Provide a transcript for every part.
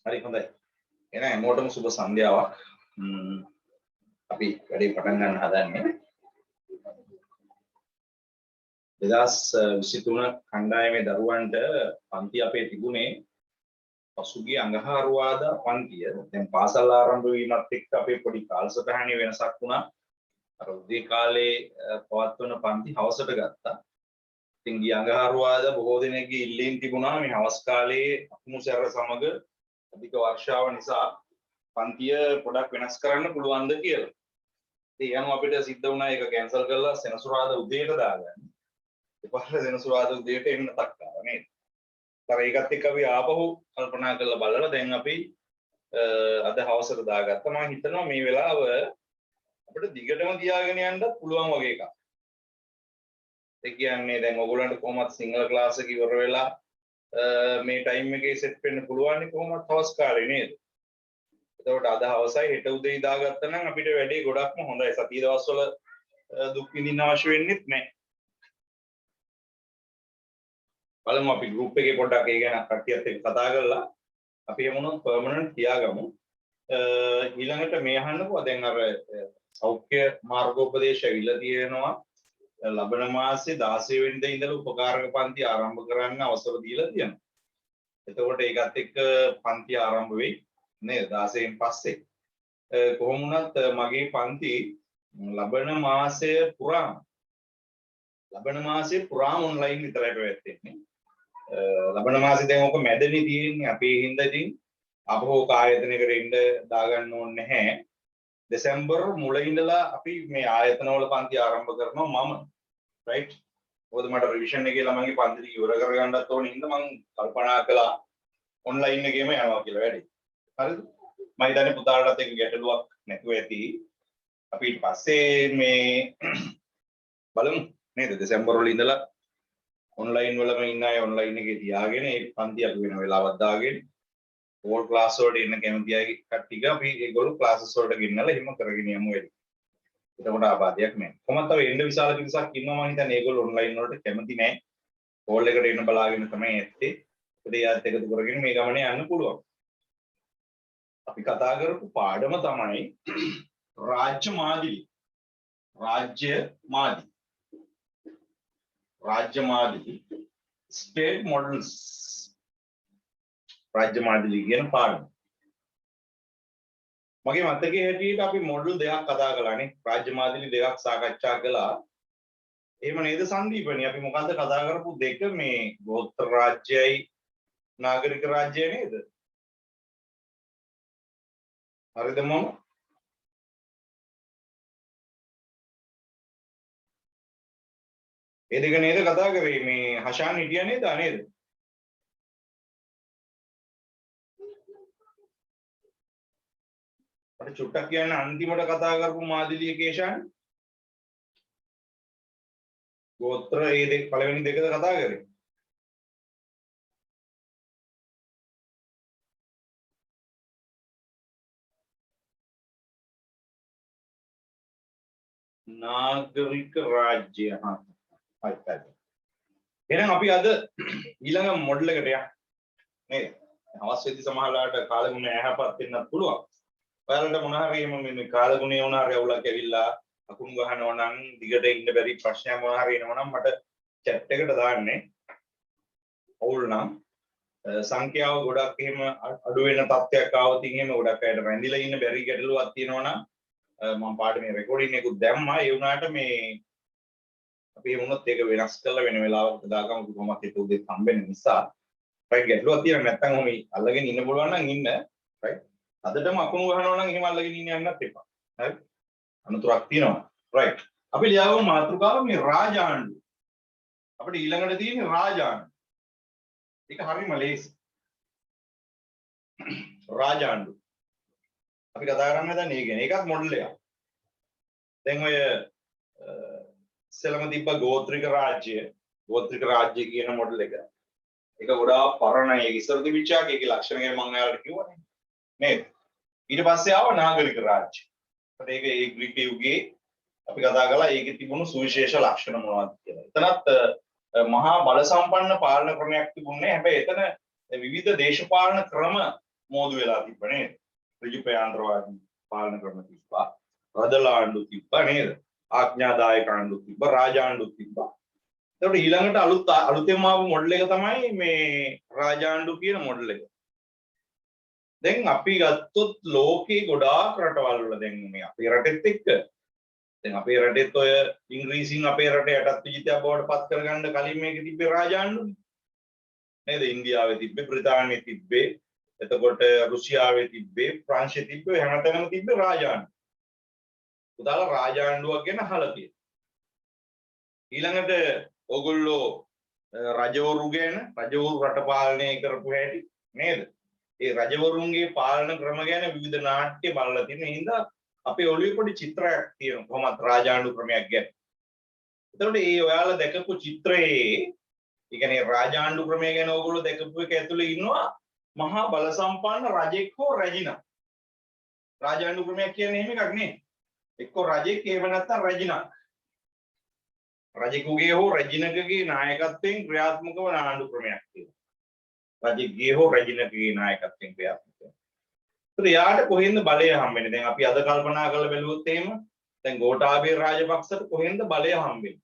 හරි හොඳයි. එහෙනම් හැමෝටම සුබ සන්ධ්‍යාවක්. අපි වැඩේ පටන් ගන්න හදන්නේ. 2023 කණ්ඩායමේ දරුවන්ට පන්ති අපේ තිබුණේ පසුගිය අඟහරුවාදා පන්තිය. දැන් පාසල් ආරම්භ වීමත් එක්ක අපේ පොඩි කාලසටහනේ වෙනසක් වුණා. අර උදේ කාලේ පවත්වන පන්ති හවසට ගත්තා. ඉතින් ගිය අඟහරුවාදා බොහෝ දෙනෙක්ගේ ඉල්ලීම් තිබුණා මේ හවස් කාලේ අකුණු සැර සමග අධික වර්ෂාව නිසා පන්තිය පොඩක් වෙනස් කරන්න පුළුවන්ද කියලා. ඉතින් යනවා අපිට සිද්ධ වුණා ඒක කැන්සල් කරලා සෙනසුරාදා උදේට දාගන්න. ඊපස්සේ සෙනසුරාදා උදේට එන්න තක්කාව නේද? ඒකත් එක්ක අපි ආපහු කල්පනා කරලා බලලා දැන් අපි අද හවසට දාගත්තා. මම හිතනවා මේ වෙලාව අපිට දිගටම තියාගෙන යන්නත් පුළුවන් වගේ එකක්. ඒ කියන්නේ දැන් ඔයගොල්ලන්ට කොහොමද සිංහල ක්ලාස් එක ඉවර වෙලා මේ ටයිම් එකේ සෙට් වෙන්න පුළුවන් කොහොමද හවස් කාලේ නේද? එතකොට අද හවසයි හෙට උදේ දාගත්තා නම් අපිට වැඩේ ගොඩක්ම හොඳයි. සතිය දවස්වල දුක් විඳින්න අවශ්‍ය වෙන්නේ නැහැ. බලමු අපි group එකේ පොඩ්ඩක් ඒ ගැන කට්ටියත් එක්ක කතා කරලා අපි එමුණොත් permanent තියාගමු. ඊළඟට මේ අහන්නකෝ දැන් අර සෞඛ්‍ය මාර්ගෝපදේශ ඇවිල්ලා තියෙනවා. ලබන මාසේ 16 වෙනිදා ඉඳලා උපකාරක පන්ති ආරම්භ කරන්න අවසර දීලා තියෙනවා. එතකොට ඒකත් එක්ක පන්ති ආරම්භ වෙයි නේද 16න් පස්සේ. කොහොම වුණත් මගේ පන්ති ලබන මාසයේ පුරාම ඔන්ලයින් විතරයි පැවැත්වෙන්නේ. ලබන මාසේ දැන් ඔක මැදනේ තියෙන්නේ අපේ හින්දා ඉතින් අපහෝ ආයතනයකට එන්න දාගන්න ඕනේ නැහැ. දෙසැම්බර් මුල ඉඳලා අපි මේ ආයතනවල පන්ති ආරම්භ කරනවා මම රයිට්. මොකද මට රිවිෂන් එකේ ළමයිගේ පන්ති ටික ඉවර කරගන්නත් ඕනේ හින්දා මම කල්පනා කළා ඔන්ලයින් එකේම යනවා කියලා වැඩේ. හරිද? මම හිතන්නේ පුතාලටත් ඒක ගැටලුවක් නැතුව ඇති. අපි ඊට පස්සේ මේ බලමු නේද දෙසැම්බර් වල ඉඳලා ඔන්ලයින් වලම ඉන්න අය ඔන්ලයින් එකේ තියාගෙන ඒ පන්ති අපි වෙන වෙලාවක් දාගෙන ඕල් ක්ලාස් වලට එන්න කැමති අය කට්ටිය අපි ඒගොල්ලෝ ක්ලාසස් වලට ගෙන්නලා එහෙම කරගෙන යමු වැඩි. එතකොට ආබාධයක් නැහැ. කොහොමද තව එන්න විශාල පිරිසක් ඉන්නවා මම හිතන්නේ ඒගොල්ලෝ ඔන්ලයින් වලට කැමති නැහැ. කෝල් එකට එන්න බලාගෙන තමයි ඇත්තේ. ඒකට යාත් එකතු කරගෙන මේ ගමනේ යන්න පුළුවන්. අපි කතා කරපු පාඩම තමයි රාජ්‍ය මාදිලි. State models. රාජ්‍ය මාදිලි කියන පාඩම. මගේ මතකයේ හැටියට අපි මොඩල් දෙකක් කතා කළානේ. රාජ්‍ය මාදිලි දෙකක් සාකච්ඡා කළා. එහෙම නේද සංදීපනි? අපි මොකද්ද කතා කරපු දෙක මේ ගෝත්‍ර රාජ්‍යයයි නාගරික රාජ්‍යය නේද? හරිද මම? ඒ දෙක නේද කතා කරේ මේ හෂාන් හිටියා නේද? නේද? අර චුට්ටක් කියන්න අන්තිමට කතා කරපු මාදිලිය කේෂාන් ගෝත්‍ර ඒ දෙක පළවෙනි දෙකද කතා කරේ? නාගරික රාජ්‍ය. හරි. එහෙනම් අපි අද ඊළඟ මොඩල් එකට යමු. නේද? හවස් වෙද්දි සමහරලාට කාලගුණය ඇහැපත් වෙන්නත් පුළුවන්. ඔයාලට මොන හරි මේ කාලගුණය වුණ හරි අවුලක් ඇවිල්ලා අකුණු ගහනවා නම් දිගට ඉන්න බැරි ප්‍රශ්නයක් මොන හරි එනවා නම් මට chat එකට දාන්නේ. අවුල් නම් සංඛ්‍යාව ගොඩක් එහෙම අඩු වෙන තත්ත්වයක් ආවොත් එහෙම ගොඩක් අයට රැඳිලා ඉන්න බැරි ගැටලුවක් තියෙනවා නම් මම පාඩමේ රෙකෝඩින් එකකුත් දැම්මා. ඒ වුණාට මේ අපි වුණොත් ඒක වෙනස් කරලා වෙන වෙලාවකට දාගමු කොහොමද ඒක උදේ හම්බෙන්න නිසා. රයිට් ගැටලුවක් තියෙනවා නැත්නම් ඔහොම අල්ලගෙන ඉන්න පුළුවන් නම් ඉන්න. රයිට්. අදටම අකුණු ගහනවා නම් එහෙම අල්ලගෙන ඉන්න යන්නත් එපා. හරි. අනුතරක් තියෙනවා. රයිට්. අපි ලියාගමු මාතෘකාව මේ රාජාණ්ඩු. අපිට ඊළඟට තියෙන්නේ රාජාණ්ඩු. ඒක හරියම ලේසි. රාජාණ්ඩු. අපි කතා කරන්න හදන්නේ ඒ ගැන. ඒකත් මොඩල් එකක්. දැන් ඔය ඉස්සෙල්ලම තිබ්බ ගෝත්‍රික රාජ්‍ය කියන මොඩල් එක. ඒක ගොඩාක් පරණයි. ඒක ඉස්සර තිබිච්ච එකේ ලක්ෂණ ගැන මම ඔයාලට කිව්වනේ. නේද? ඊට පස්සේ ආව නාගරික රාජ්‍ය. ඒක ඒ ග්‍රීක යුගයේ අපි කතා කළා ඒකේ තිබුණු සුවිශේෂ ලක්ෂණ මොනවද කියලා. එතනත් මහා බල සම්පන්න පාලන ක්‍රමයක් තිබුණේ. හැබැයි එතන විවිධ දේශපාලන ක්‍රම මෝදු වෙලා තිබ්බ නේද? ඍජුපයාන්ත්‍රවාදී පාලන ක්‍රම තිබ්බා. රදලා ආණ්ඩු තිබ්බා නේද? ආඥාදායක ආණ්ඩු තිබ්බා, රාජාණ්ඩු තිබ්බා. එතකොට ඊළඟට අලුතෙන්ම ආපු මොඩල් එක තමයි මේ රාජාණ්ඩු කියන මොඩල් එක. දැන් අපි ගත්තොත් ලෝකේ ගොඩාක් රටවල් වල දැන් මේ අපේ රටෙත් එක්ක දැන් අපේ රටෙත් ඔය ඉංග්‍රීසියෙන් අපේ රට යටත් විජිතයක් බවට පත් කරගන්න කලින් මේක තිබ්බේ රාජාණ්ඩුනේ නේද? ඉන්දියාවේ තිබ්බේ, බ්‍රිතාන්‍යයේ තිබ්බේ, එතකොට රුසියාවේ තිබ්බේ, ප්‍රංශයේ තිබ්බේ, හැමතැනම තිබ්බේ රාජාණ්ඩු. උදාලා රාජාණ්ඩුවක් ගැන අහලා තියෙනවා. ඊළඟට ඕගොල්ලෝ රජවරු ගැන රජවරු රට පාලනය කරපු හැටි නේද? ඒ රජවරුන්ගේ පාලන ක්‍රම ගැන විවිධ නාට්‍ය බලලා තියෙන හින්දා අපේ ඔළුවේ පොඩි චිත්‍රයක් තියෙනවා කොහොමද රාජාණ්ඩු ක්‍රමයක් ගැන. එතකොට මේ ඔයාලා දැකපු චිත්‍රයේ ඒ කියන්නේ රාජාණ්ඩු ක්‍රමය ගැන ඕගොල්ලෝ දැකපු එක ඇතුලේ ඉන්නවා මහා බල සම්පන්න රජෙක් හෝ රැජිනා. රාජාණ්ඩු ක්‍රමයක් කියන්නේ එහෙම එකක් නේ. එක්ක රජෙක් එහෙම නැත්නම් රැජිනා. රජෙකුගේ හෝ රැජිනකගේ නායකත්වයෙන් ක්‍රියාත්මක වන ආණ්ඩු ක්‍රමයක් තියෙනවා. රජෙක්ගේ හෝ රැජිනකගේ නායකත්වයෙන් ක්‍රියාත්මක වෙනවා. ඒත් යාට කොහෙන්ද බලය හම්බෙන්නේ? දැන් අපි අද කල්පනා කරලා බැලුවොත් එහෙම දැන් ගෝඨාභය රාජපක්ෂට කොහෙන්ද බලය හම්බෙන්නේ?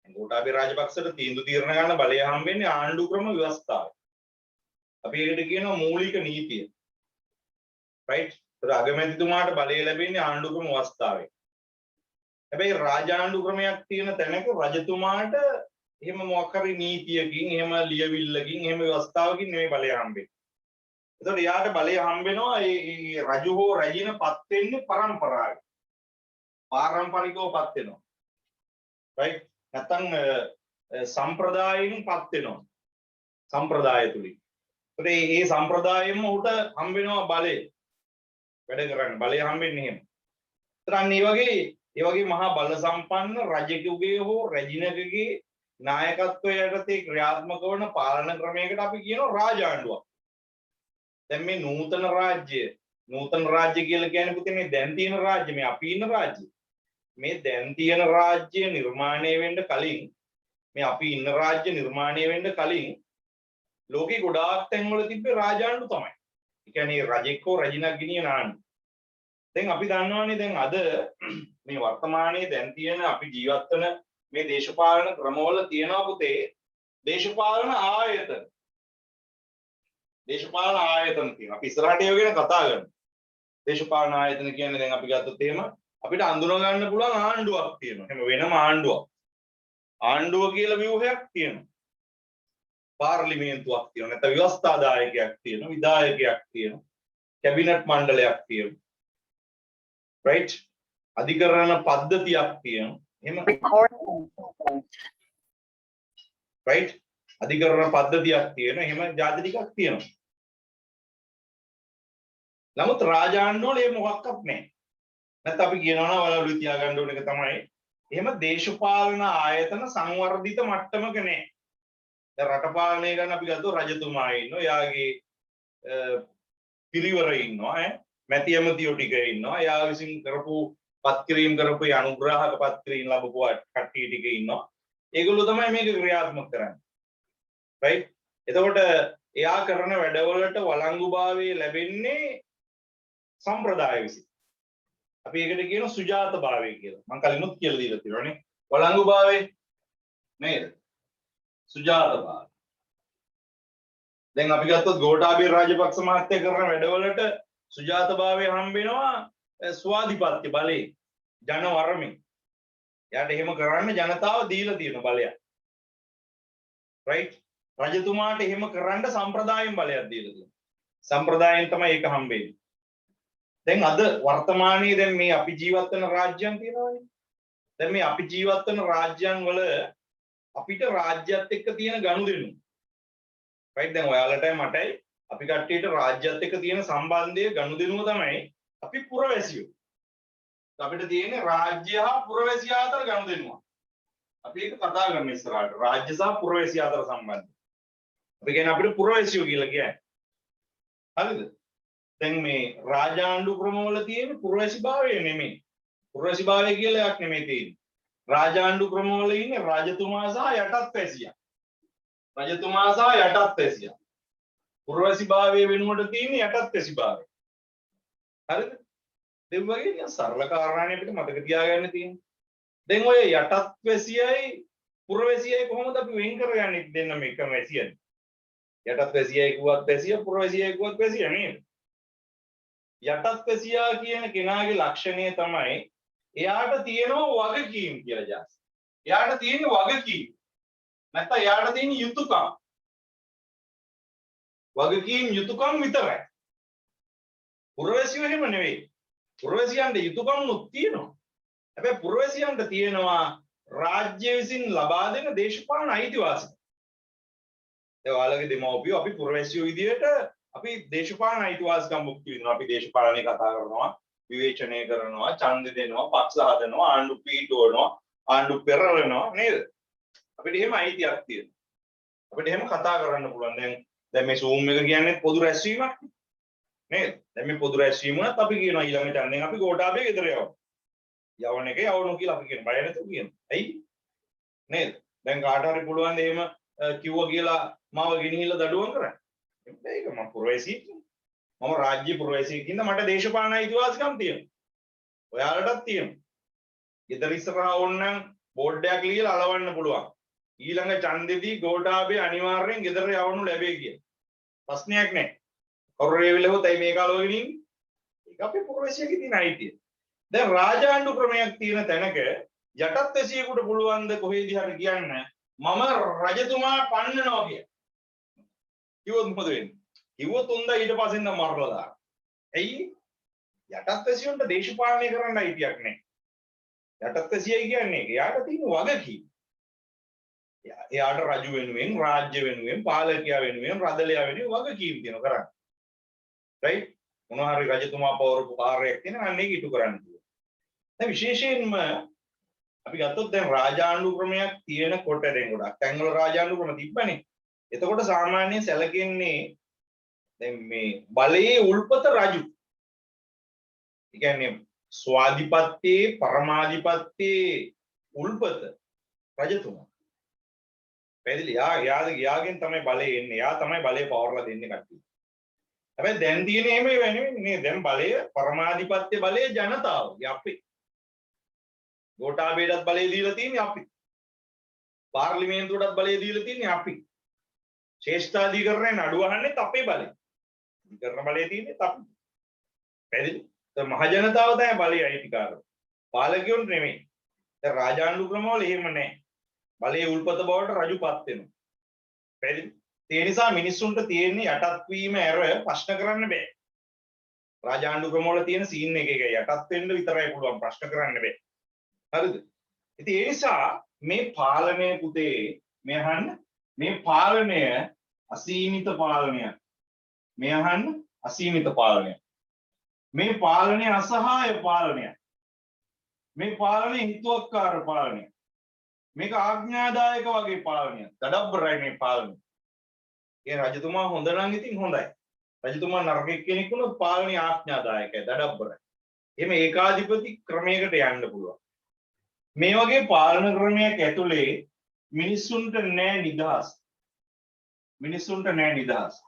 ගෝඨාභය රාජපක්ෂට තීන්දුව తీරන ගන්න බලය හම්බෙන්නේ ආණ්ඩු ක්‍රම ව්‍යවස්ථාවේ. අපි ඒකට කියනවා මූලික නීතිය. රයිට්? ඒත් අගමැතිතුමාට බලය ලැබෙන්නේ ආණ්ඩු ක්‍රම ව්‍යවස්ථාවේ. හැබැයි රාජාණ්ඩු ක්‍රමයක් තියෙන තැනක රජතුමාට එහෙම මොකක් හරි නීතියකින් එහෙම ලියවිල්ලකින් එහෙම ව්‍යවස්ථාවකින් නෙමෙයි බලය හම්බෙන්නේ. එතකොට යාට බලය හම්බෙනවා ඒ රජු හෝ රැජිනපත් වෙන්නේ පරම්පරාවෙන්. පාරම්පරිකව පත් වෙනවා. රයිට්? නැත්නම් සම්ප්‍රදායෙන් පත් වෙනවා. සම්ප්‍රදාය තුලින්. ඒත් මේ සම්ප්‍රදායෙම උට හම්බ වෙනවා බලය. වැඩ කරන්න බලය හම්බෙන්නේ එහෙම. ඒතරන් ඒ වගේ මහා බල සම්පන්න රජෙකුගේ හෝ රැජිනකගේ නායකත්වය යටතේ ක්‍රියාත්මක වන පාලන ක්‍රමයකට අපි කියනවා රාජාණ්ඩුවක්. දැන් මේ නූතන රාජ්‍ය කියලා කියන්නේ පුතේ මේ දැන් තියෙන රාජ්‍ය මේ අපි ඉන්න රාජ්‍ය. මේ දැන් තියෙන රාජ්‍ය නිර්මාණය වෙන්න කලින් මේ අපි ඉන්න රාජ්‍ය නිර්මාණය වෙන්න කලින් ලෝකේ ගොඩාක් තැන්වල තිබ්බේ රාජාණ්ඩු තමයි. ඒ කියන්නේ රජෙක් හෝ රැජිනක් ගෙනියන ආණ්ඩු. දැන් අපි දන්නවානේ දැන් අද මේ වර්තමානයේ දැන් තියෙන අපි ජීවත් වෙන මේ දේශපාලන ක්‍රමවල තියෙනවා පුතේ දේශපාලන ආයතන. දේශපාලන ආයතන තියෙනවා. අපි ඉස්සරහට ඒව ගැන කතා කරමු. දේශපාලන ආයතන කියන්නේ දැන් අපි ගත්තොත් එහෙම අපිට අඳුන ගන්න පුළුවන් ආණ්ඩුවක් තියෙනවා. එහෙම වෙනම ආණ්ඩුවක්. ආණ්ඩුව කියලා ව්‍යුහයක් තියෙනවා. පාර්ලිමේන්තුවක් තියෙනවා. නැත්නම් ව්‍යවස්ථාදායකයක් තියෙනවා. විධායකයක් තියෙනවා. කැබිනට් මණ්ඩලයක් තියෙනවා. right? අධිකරණ පද්ධතියක් තියෙනවා. එහෙම right? අධිකරණ පද්ධතියක් තියෙනවා. එහෙම ಜಾති ටිකක් තියෙනවා. නමුත් රාජාණ්ඩුවල මේ මොකක්වත් නැහැ. නැත්නම් අපි කියනවා නම් ඔයාලා ඔළුවේ තියාගන්න ඕන එක තමයි එහෙම දේශපාලන ආයතන සංවර්ධිත මට්ටමක නැහැ. දැන් රට පාලනය කරන අපි ගත්තොත් රජතුමා ඉන්නවා. එයාගේ පිරිවර ඉන්නවා. මැති ඇමතියෝ ටික ඉන්නවා. එයා විසින් කරපු පත්කිරීම කරපු අනුග්‍රහක පත්කිරීම ලැබපු කට්ටිය ටික ඉන්නවා. ඒගොල්ලෝ තමයි මේක ක්‍රියාත්මක කරන්නේ. right? එතකොට එයා කරන වැඩවලට වළංගුභාවය ලැබෙන්නේ සම්ප්‍රදාය විසින්. අපි ඒකට කියන සුජාතභාවය කියලා. මම කලිනුත් කියලා දීලා තියෙනවානේ. වළංගුභාවය නේද? සුජාතභාවය. දැන් අපි ගත්තොත් ගෝඨාභය රාජපක්ෂ මහත්තයා කරන වැඩවලට සුජාතභාවය හම්බ වෙනවා ස්වාධිපත්‍ය බලේ ජනවරමේ. එයාට එහෙම කරන්න ජනතාව දීලා තියෙන බලයක්. right? රජතුමාට එහෙම කරන්න සම්ප්‍රදායෙන් බලයක් දීලා තියෙනවා. සම්ප්‍රදායෙන් තමයි ඒක හම්බෙන්නේ. දැන් අද වර්තමානයේ දැන් මේ අපි ජීවත් වෙන රාජ්‍යයන් තියෙනවානේ. දැන් මේ අපි ජීවත් වෙන රාජ්‍යයන් වල අපිට රාජ්‍යයත් එක්ක තියෙන ගනුදෙනු. right? දැන් ඔයාලටයි මටයි අපි කට්ටියට රාජ්‍යයත් එක්ක තියෙන සම්බන්ධය ගනුදෙනුව තමයි අපි පුරවැසියෝ. අපිට තියෙන්නේ රාජ්‍ය හා පුරවැසියා අතර ගනුදෙනුව. අපි ඒක කතා කරමු ඉස්සරහට. රාජ්‍ය සහ පුරවැසියා අතර සම්බන්ධය. අපි කියන්නේ අපිට පුරවැසියෝ කියලා කියන්නේ. හරිද? දැන් මේ රාජාණ්ඩු ක්‍රමවල තියෙන පුරවැසිභාවය නෙමෙයි. පුරවැසිභාවය කියලා එකක් නෙමෙයි තියෙන්නේ. රාජාණ්ඩු ක්‍රමවල ඉන්නේ රජතුමා සහ යටත් වැසියා. රජතුමා සහ යටත් වැසියා. පුරවැසිභාවයේ වෙනුවට තියෙන යටත් වැසිභාවය. හරිද? ඒ වගේ නිකන් සරල කාරණානේ අපිට මතක තියාගන්න තියෙන්නේ. දැන් ඔය යටත් වැසියයි පුරවැසියයි කොහොමද අපි වෙන් කරගන්නේ දෙන්නම එකම වැසියනේ. යටත් වැසියයි කිව්වත් වැසිය පුරවැසියයි කිව්වත් වැසිය නේද? යටත් වැසියා කියන කෙනාගේ ලක්ෂණය තමයි එයාට තියෙනවා වගකීම් කියලා ජාස්. එයාට තියෙන වගකීම්. නැත්නම් එයාට තියෙන යුතුයකම්. වගකීම් යුතුයකම් විතරයි. පුරවැසියෝ එහෙම නෙවෙයි. පුරවැසියන්ට යුතුයකම්ුත් තියෙනවා. හැබැයි පුරවැසියන්ට තියෙනවා රාජ්‍ය විසින් ලබා දෙන දේශපාලන අයිතිවාසිකම්. ඒ ඔයාලගේ දෙමව්පියෝ අපි පුරවැසියෝ විදියට අපි දේශපාලන අයිතිවාසිකම් භුක්ති විඳිනවා. අපි දේශපාලනේ කතා කරනවා, විවේචනය කරනවා, ඡන්ද දෙනවා, පක්ෂ හදනවා, ආණ්ඩු පීඩවනවා, ආණ්ඩු පෙරලනවා නේද? අපිට එහෙම අයිතියක් තියෙනවා. අපිට එහෙම කතා කරන්න පුළුවන්. දැන් මේ Zoom එක කියන්නේ පොදු රැස්වීමක් නේද? දැන් මේ පොදු රැස්වීම උනත් අපි කියනවා ඊළඟ ඡන්දෙන් අපි ගෝඨාභය ගෙදර යවමු. යවන එක යවනු කියලා අපි කියන බය නැතුව කියන. ඇයි? නේද? දැන් කාට හරි පුළුවන් ද එහෙම කිව්වා කියලා මාව ගෙනහිල්ලා දඩුවම් කරන්න. ඒක මම පුරවැසියෙක්. මම රාජ්‍ය පුරවැසියෙක් ඉඳ මට දේශපාලන අයිතිවාසිකම් තියෙනවා. ඔයාලටත් තියෙනවා. ගෙදර ඉස්සරහා ඕනනම් බෝඩ් එකක් ලියලා අලවන්න පුළුවන්. ඊළඟ ඡන්දෙදී ගෝඨාභය අනිවාර්යෙන් ගෙදර යවනු ලැබේ කියලා. ප්‍රශ්නයක් නැහැ. කවුරුරේ වෙලෙහොත් ඇයි මේක අලවගෙන ඉන්නේ? ඒක අපේ පුරවැසියෙක්ගේ තියෙන අයිතිය. දැන් රාජාණ්ඩු ක්‍රමයක් තියෙන තැනක යටත් වැසියෙකුට පුළුවන් ද කොහේදී හරි කියන්න මම රජතුමා පන්නනවා කිය. කිව්වොත් මොකද වෙන්නේ? කිව්වොත් උන්ද ඊට පස්සේ නම් මරලා දාන්න. ඇයි? යටත් වැසියන්ට දේශපාලනය කරන්න අයිතියක් නැහැ. යටත් වැසියයි කියන්නේ එයාට තියෙන වගකීම්. එයාට රජු වෙනුවෙන්, රාජ්‍ය වෙනුවෙන්, පාලකයා වෙනුවෙන්, රදලයා වෙනුවෙන් වගකීම් තියෙනවා කරන්න. රයිට්? මොනවා හරි රජතුමා පවරපු කාර්යයක් තියෙනවා අන්න ඒක ඉටු කරන්න පුළුවන්. දැන් විශේෂයෙන්ම අපි ගත්තොත් දැන් රාජාණ්ඩු ක්‍රමයක් තියෙනකොට දැන් ගොඩක් තැන්වල රාජාණ්ඩු ක්‍රම තිබ්බනේ. එතකොට සාමාන්‍යයෙන් සැලකෙන්නේ දැන් මේ බලයේ උල්පත රජු. ඒ කියන්නේ ස්වාධිපත්‍යයේ පරමාධිපත්‍යයේ උල්පත රජතුමා. පැහැදිලි? යාගෙන් තමයි බලය එන්නේ. යා තමයි බලය පවර්ලා දෙන්නේ කට්ටිය. හැබැයි දැන් තියෙන එහෙම වෙන්නේ නේ. දැන් බලය පරමාධිපත්‍ය බලය ජනතාවගේ අපි. ගෝඨාභයටත් බලය දීලා තියෙන්නේ අපි. පාර්ලිමේන්තුවටත් බලය දීලා තියෙන්නේ අපි. ශ්‍රේෂ්ඨාධිකරණය නඩුව අහන්නේත් අපේ බලය. අධිකරණ බලය තියෙන්නේ අපි. පැහැදිලි? මහ ජනතාව තමයි බලයේ අයිතිකාරයෝ. පාලකයෝ නෙමෙයි. දැන් රාජාණ්ඩු ක්‍රමවල එහෙම නැහැ. බලයේ උල්පත බවට රජුපත් වෙනවා. පැහැදිලි? ඒ නිසා මිනිස්සුන්ට තියෙන යටත් වීම ඇර ප්‍රශ්න කරන්න බෑ. රාජාණ්ඩු ක්‍රමවල තියෙන සීන් එක යටත් වෙන්න විතරයි පුළුවන් ප්‍රශ්න කරන්න බෑ. හරිද? ඉතින් ඒ නිසා මේ පාලනය පුතේ මේ අහන්න මේ පාලනය අසීමිත පාලනයක්. මේ අහන්න අසීමිත පාලනයක්. මේ පාලනය අසහාය පාලනයක්. මේ පාලනය හිතුවක්කාර පාලනයක්. මේක ආඥාදායක වගේ පාලනයක්. දඩබ්බරයි මේ පාලනය. ඒ රජතුමා හොඳ නම් ඉතින් හොඳයි. රජතුමා නරක කෙනෙක් වුණොත් පාලනය ආඥාදායකයි දඩබ්බරයි. එහෙම ඒකාධිපති ක්‍රමයකට යන්න පුළුවන්. මේ වගේ පාලන ක්‍රමයක් ඇතුලේ මිනිස්සුන්ට නෑ නිදහස්. මිනිස්සුන්ට නෑ නිදහස්.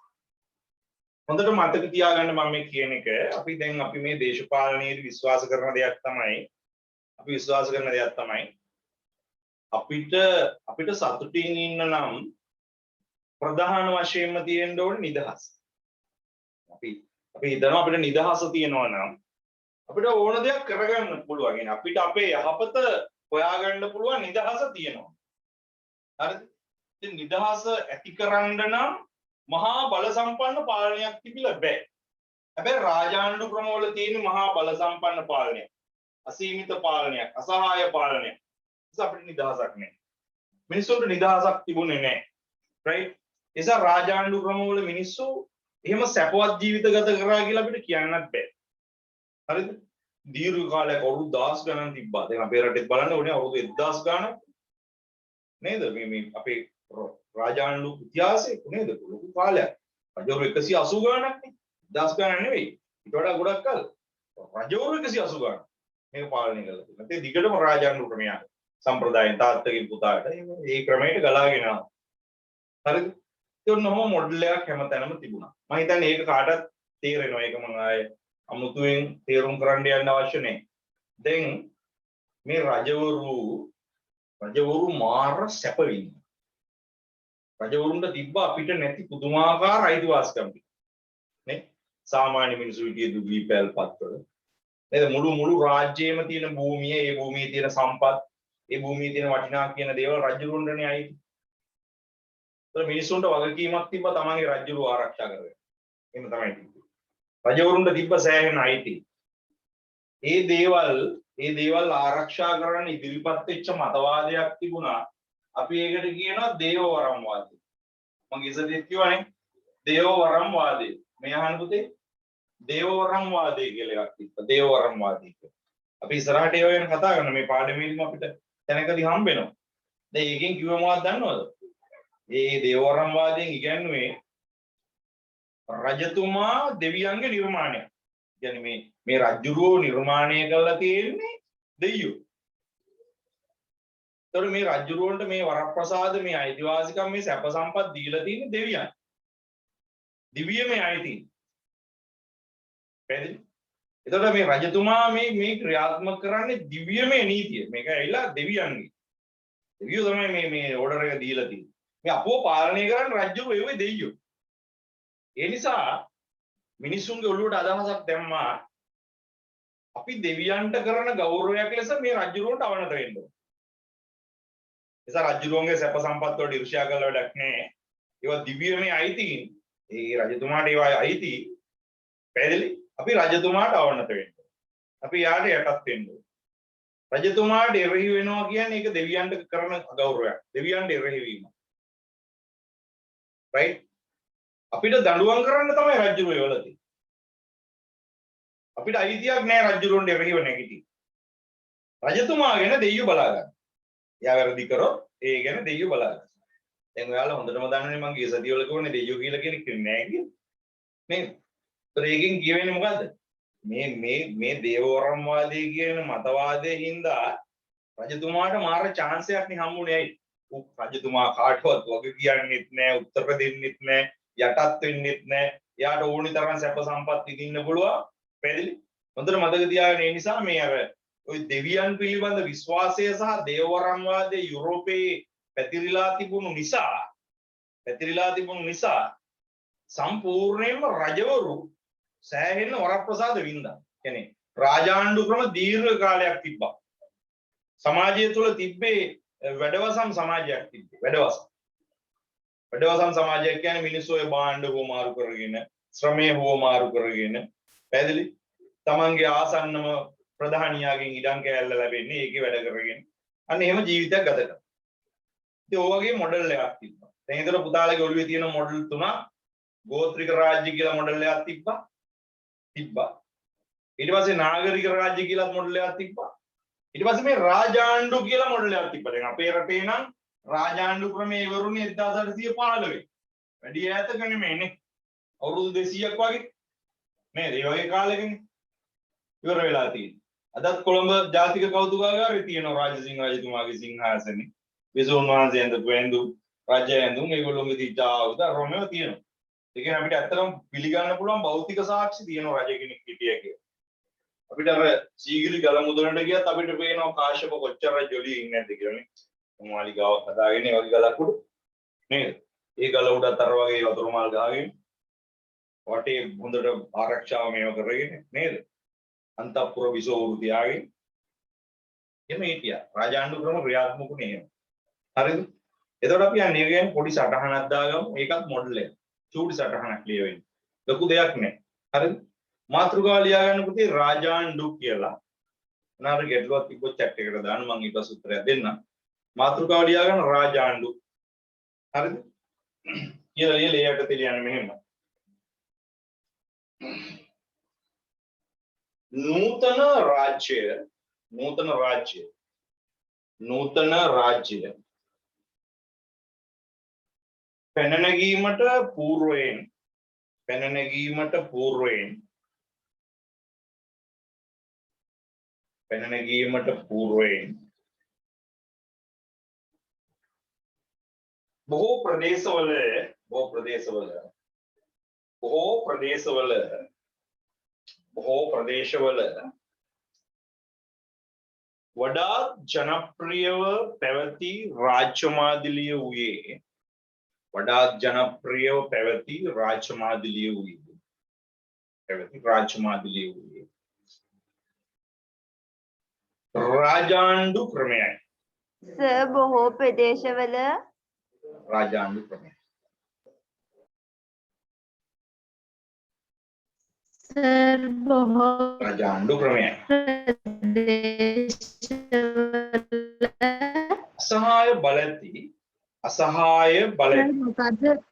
හොඳට මතක තියාගන්න මම මේ කියන එක අපි මේ දේශපාලනයේදී විශ්වාස කරන දෙයක් තමයි අපිට සතුටින් ඉන්න නම් ප්‍රධාන වශයෙන්ම තියෙන්න ඕනේ නිදහස. අපි හිතනවා අපිට නිදහස තියෙනවා නම් අපිට ඕන දෙයක් කරගන්න පුළුවන්. يعني අපිට අපේ යහපත හොයාගන්න පුළුවන් නිදහස තියෙනවා. හරිද? ඉතින් නිදහස ඇති කරන්න නම් මහා බල සම්පන්න පාලනයක් තිබිලා බෑ. හැබැයි රාජාණ්ඩු ක්‍රමවල තියෙන මහා බල සම්පන්න පාලනයක්, අසීමිත පාලනයක්, අසහාය පාලනයක්. ඒක අපිට නිදහසක් නෑ. මිනිස්සුන්ට නිදහසක් තිබුණේ නෑ. රයිට්? ඒ නිසා රාජාණ්ඩු ක්‍රමවල මිනිස්සු එහෙම සැපවත් ජීවිත ගත කරා කියලා අපිට කියන්නත් බෑ. හරිද? දීර්ඝ කාලයක් අවුරුදු 10 ගණන් තිබ්බා. දැන් අපේ රටේ බලන්න ඕනේ අවුරුදු 1000 ගණන් නේද? මේ අපේ රාජාණ්ඩු ඉතිහාසයේ නේද? ලොකු කාලයක්. රජවරු 180 ගණනක් නේ. 10 ගණන් නෙවෙයි. ඊට වඩා ගොඩක් කල්. රජවරු 180 ගණන් මේක පාලනය කළා. ඒ දිගටම රාජාණ්ඩු ක්‍රමයක් සම්ප්‍රදායෙන් තාත්තගේ පුතාට මේ ක්‍රමයට ගලාගෙන ආවා. හරිද? නොහොම මොඩල් එකක් හැමතැනම තිබුණා. මම හිතන්නේ ඒක කාටත් තේරෙනවා. ඒක මම ආයේ අමුතුවෙන් තේරුම් කරන්න යන්න අවශ්‍ය නැහැ. දැන් මේ රජවරු මාර සැප විඳිනවා. රජවරුන්ට තිබ්බ අපිට නැති පුදුමාකාර අයිතිවාසිකම් නේ. සාමාන්‍ය මිනිස්සු විදියේ දුගී පැල්පත්වල නේද මුළු රාජ්‍යයේම තියෙන භූමිය, ඒ භූමියේ තියෙන සම්පත්, ඒ භූමියේ තියෙන වටිනා කියන දේවල් රජුරුන්ටනේ අයිති. ඒතර මිනිසුන්ට වගකීමක් තිබ්බා තමන්ගේ රජුරුව ආරක්ෂා කරගන්න. එහෙම තමයි තිබ්බේ. රජවරුන්ට තිබ්බ සෑහෙන අයිති. ඒ දේවල් ආරක්ෂා කරන්න ඉදිරිපත් වෙච්ච මතවාදයක් තිබුණා. අපි ඒකට කියනවා දේවවරම් වාදය. මම ඉස්සෙල්ලා කිව්වනේ දේවවරම් වාදය. මේ අහන්න පුතේ දේවවරම් වාදය කියලා එකක් තිබ්බා. දේවවරම් වාදය කියලා. අපි ඉස්සරහට ඒව ගැන කතා කරනවා. මේ පාඩමේදීම අපිට තැනකදී හම්බ වෙනවා. දැන් ඒකෙන් කිව්ව මොකක්ද දන්නවද? මේ දේවවරම් වාදයෙන් ඉගැන්වුවේ රජතුමා දෙවියන්ගේ නිර්මාණයක්. කියන්නේ මේ රජුරෝ නිර්මාණය කරලා තියෙන්නේ දෙයියෝ. ඒතර මේ රජුරෝන්ට මේ වරප්‍රසාද මේ අයිතිවාසිකම් මේ සැප සම්පත් දීලා තියෙන්නේ දෙවියන්. දිව්‍යමය අයිති. පැහැදිලි? එතකොට මේ රජතුමා මේ ක්‍රියාත්මක කරන්නේ දිව්‍යමය නීතිය. මේක ඇවිල්ලා දෙවියන්ගේ. දෙවියෝ තමයි මේ ඕඩර් එක දීලා තියෙන්නේ. මේ අපෝ පාලනය කරන්න රජුරෝ ඒවේ දෙයියෝ. ඒ නිසා මිනිසුන්ගේ ඔළුවට අදහසක් දැම්මා අපි දෙවියන්ට කරන ගෞරවයක් ලෙස මේ රජුරවන්ට අවනත වෙන්න ඕන. නිසා රජුරවන්ගේ සැප සම්පත් වලට ඉර්ෂ්‍යා කළ වැඩක් නැහැ. ඒවා දිව්‍යමය අයිතීන්. ඒ රජතුමාට ඒවා අයිති. පැහැදිලි? අපි රජතුමාට අවනත වෙන්න ඕන. අපි යාට යටත් වෙන්න ඕන. රජතුමාට එරෙහි වෙනවා කියන්නේ ඒක දෙවියන්ට කරන ගෞරවයක්. දෙවියන්ට එරෙහි වීම. right? අපිට දඬුවම් කරන්න තමයි රජුරෝ එවලා තියෙන්නේ. අපිට අයිතියක් නැහැ රජුරොන්ට එරෙහිව නැගිටින්න. රජතුමා ගැන දෙයියෝ බලා ගන්න. එයා වැරදි කරොත් ඒ ගැන දෙයියෝ බලා ගන්න. දැන් ඔයාලා හොඳටම දන්නනේ මම ගිය සතියවල කිව්වනේ දෙයියෝ කියලා කෙනෙක් නෑ කියලා. නේද? ඒතර ඒකෙන් කියවෙන්නේ මොකද්ද? මේ දේවවරම් වාදයේ කියන මතවාදයේ හින්දා රජතුමාට මාර chance එකක් නේ හම්බුනේ ඇයි? රජතුමා කාටවත් වගේ කියන්නෙත් නෑ, උත්තර දෙන්නෙත් නෑ, යටත් වෙන්නෙත් නෑ. එයාට ඕනි තරම් සැප සම්පත් විඳින්න පුළුවන්. පැහැදිලි? හොඳට මතක තියාගන්න. ඒ නිසා මේ අර ওই දෙවියන් පිළිබඳ විශ්වාසය සහ දේවවරම් වාදයේ යුරෝපයේ පැතිරිලා තිබුණු නිසා සම්පූර්ණයෙන්ම රජවරු සෑහෙන වරප්‍රසාද වින්දා. කියන්නේ රාජාණ්ඩු ක්‍රම දීර්ඝ කාලයක් තිබ්බා. සමාජය තුළ තිබ්බේ වැඩවසම් සමාජයක් තිබ්බේ. වැඩවසම් සමාජයක් කියන්නේ මිනිස්සු ඔය භාණ්ඩ හොමාරු කරගෙන, ශ්‍රමය හොමාරු කරගෙන, පැහැදිලි? තමන්ගේ ආසන්නම ප්‍රධානියාගෙන් ඉඩම් කෑල්ල ලැබෙන්නේ ඒකේ වැඩ කරගෙන. අන්න එහෙම ජීවිතයක් ගත කරනවා. ඉතින් ඔය වගේ මොඩල් එකක් තිබ්බා. දැන් ඒතර පුතාලගේ ඔළුවේ තියෙන මොඩල් තුනක් ගෝත්‍රික රාජ්‍ය කියලා මොඩල් එකක් තිබ්බා. ඊට පස්සේ නාගරික රාජ්‍ය කියලා මොඩල් එකක් තිබ්බා. ඊට පස්සේ මේ රාජාණ්ඩු කියලා මොඩල් එකක් තිබ්බා. දැන් අපේ රටේ නම් රාජාණ්ඩු ක්‍රමයේ ඉවරුනේ 1815. වැඩි ඈතක නෙමෙයිනේ. අවුරුදු 200ක් වගේ. නේද? ඒ වගේ කාලෙකින් ඉවර වෙලා තියෙන්නේ. අදත් කොළඹ ජාතික කෞතුකාගාරයේ තියෙනවා රාජසිංහ රජතුමාගේ සිංහාසනේ. විසුණු වහන්සේ ඇඳපු ඇඳුම්, රජ ඇඳුම් ඒගොල්ලෝගේ තිච්ච ආයුධ රොමෙව තියෙනවා. ඒ කියන්නේ අපිට ඇත්තටම පිළිගන්න පුළුවන් භෞතික සාක්ෂි තියෙනවා රජ කෙනෙක් හිටියා කියලා. අපිට අර සීගිරි ගල මුදලට ගියත් අපිට පේනවා කාශ්‍යප කොච්චර ජොලිය ඉන්නේ නැද්ද කියලානේ. මාලිගාව හදාගෙන ඒ වගේ ගලක් උඩ නේද? ඒ ගල උඩත් අර වගේ වතුර මල් ගහගෙන වටේ හොඳට ආරක්ෂාව මේව කරගෙන නේද? අන්තපුර විසෝරු තියාගෙන එමෙ හිටියා. රාජාණ්ඩු ක්‍රම ක්‍රියාත්මකුනේ එහෙම. හරිද? එතකොට අපි යන්නේ කියන්නේ පොඩි සටහනක් දාගමු. ඒකත් මොඩල් එක. චූටි සටහනක් ලියවෙන්නේ. ලොකු දෙයක් නෑ. හරිද? මාතෘකාව ලියා ගන්න පුතේ රාජාණ්ඩු කියලා. මොනාර ගැටලුවක් තිබ්බොත් chat එකට දාන්න මම ඊට පස්සේ උත්තරයක් දෙන්නම්. මාතෘකාව ලියා ගන්න රාජාණ්ඩු. හරිද? කියලා ලියලා තියන්නේ මෙහෙම. නූතන රාජ්‍ය පැන නැගීමට పూర్වයෙන් බොහෝ ප්‍රදේශවල බොහෝ ප්‍රදේශවල වඩාත් ජනප්‍රියව පැවති රාජ්‍ය මාදිලිය වූයේ වඩාත් ජනප්‍රියව පැවති රාජ්‍ය මාදිලිය වූයේ රාජාණ්ඩු ක්‍රමයයි. සර් බොහෝ ප්‍රදේශවල රාජාණ්ඩු ක්‍රමය. සර් බොහෝ රාජාණ්ඩු ක්‍රමයයි. අසහාය බලති මොකද්ද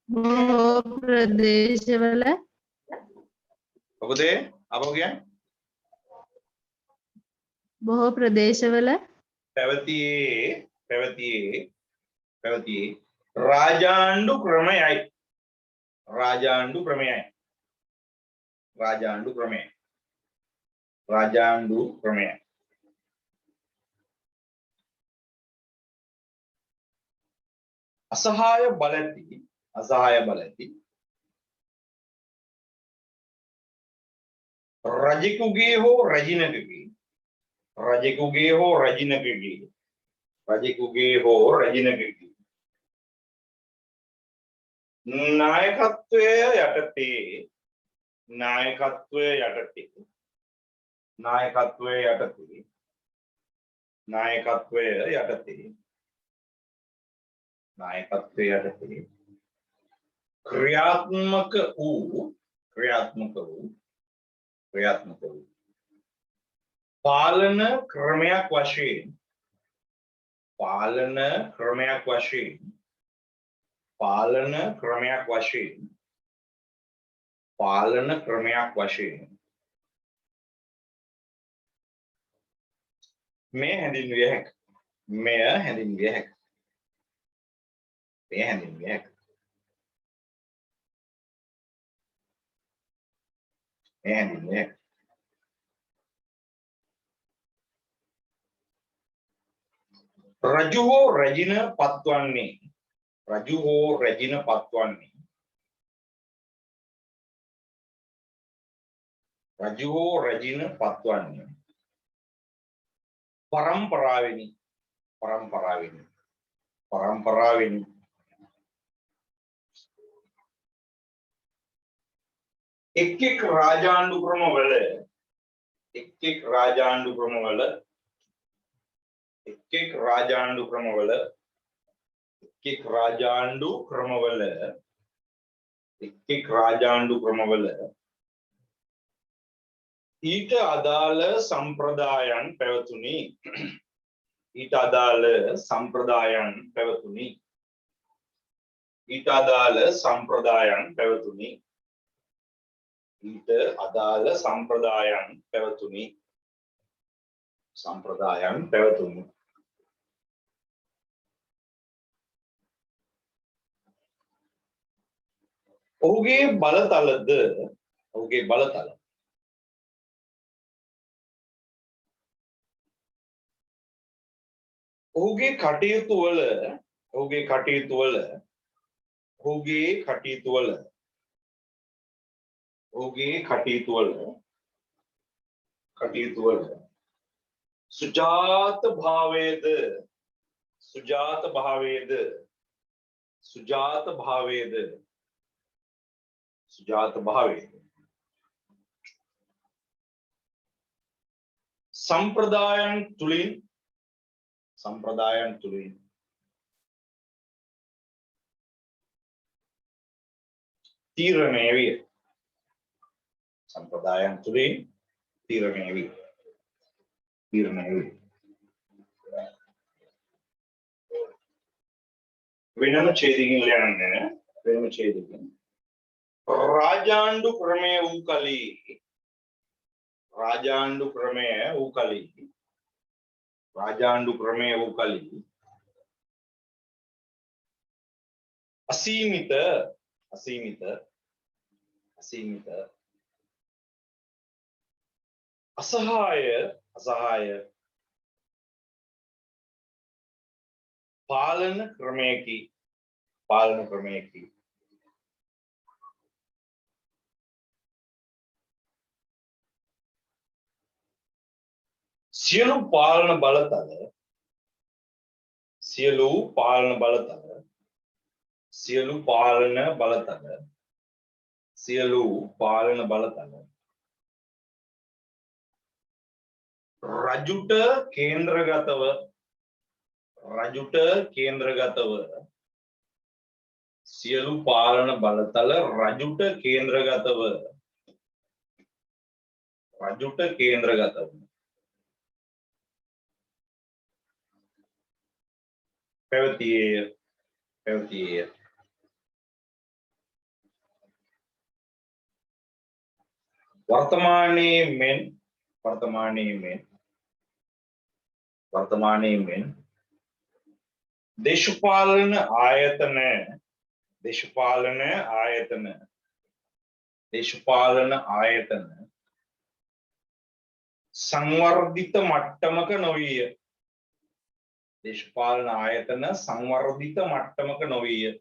බොහෝ ප්‍රදේශවල මොකද අපෝ කියන්නේ බොහෝ ප්‍රදේශවල පැවතියේ රාජාණ්ඩු ක්‍රමයයි. රාජාණ්ඩු ක්‍රමයයි. අසහාය බලති රජෙකුගේ හෝ රජිනකගේ නායකත්වය යටතේ ක්‍රියාත්මක වූ පාලන ක්‍රමයක් වශයෙන් මෙය හැඳින්විය හැකියි. රජු හෝ රැජින පත්වන්නේ පරම්පරාවෙනි එක් රාජාණ්ඩු ක්‍රමවල ඊට අදාළ සම්ප්‍රදායන් පැවතුණි. ඊට අදාළ සම්ප්‍රදායන් පැවතුණි. ඔහුගේ බලතලද ඔහුගේ කටයුතුවල සුජාත භාවයේද සම්ප්‍රදායන් තුලින් තීරණය විය. වෙනම ඡේදකින් රාජාණ්ඩු ක්‍රමය වූ කලී අසීමිත අසහාය පාලන ක්‍රමයකි සියලු පාලන බලතල සියලු පාලන බලතල සියලු පාලන බලතල සියලු පාලන බලතල රජුට කේන්ද්‍රගතව සියලු පාලන බලතල රජුට කේන්ද්‍රගතව පැවතියේ වර්තමානයේ මෙන් දේශපාලන ආයතන සංවර්ධිත මට්ටමක නොවිය. දේශපාලන ආයතන සංවර්ධිත මට්ටමක නොවිය.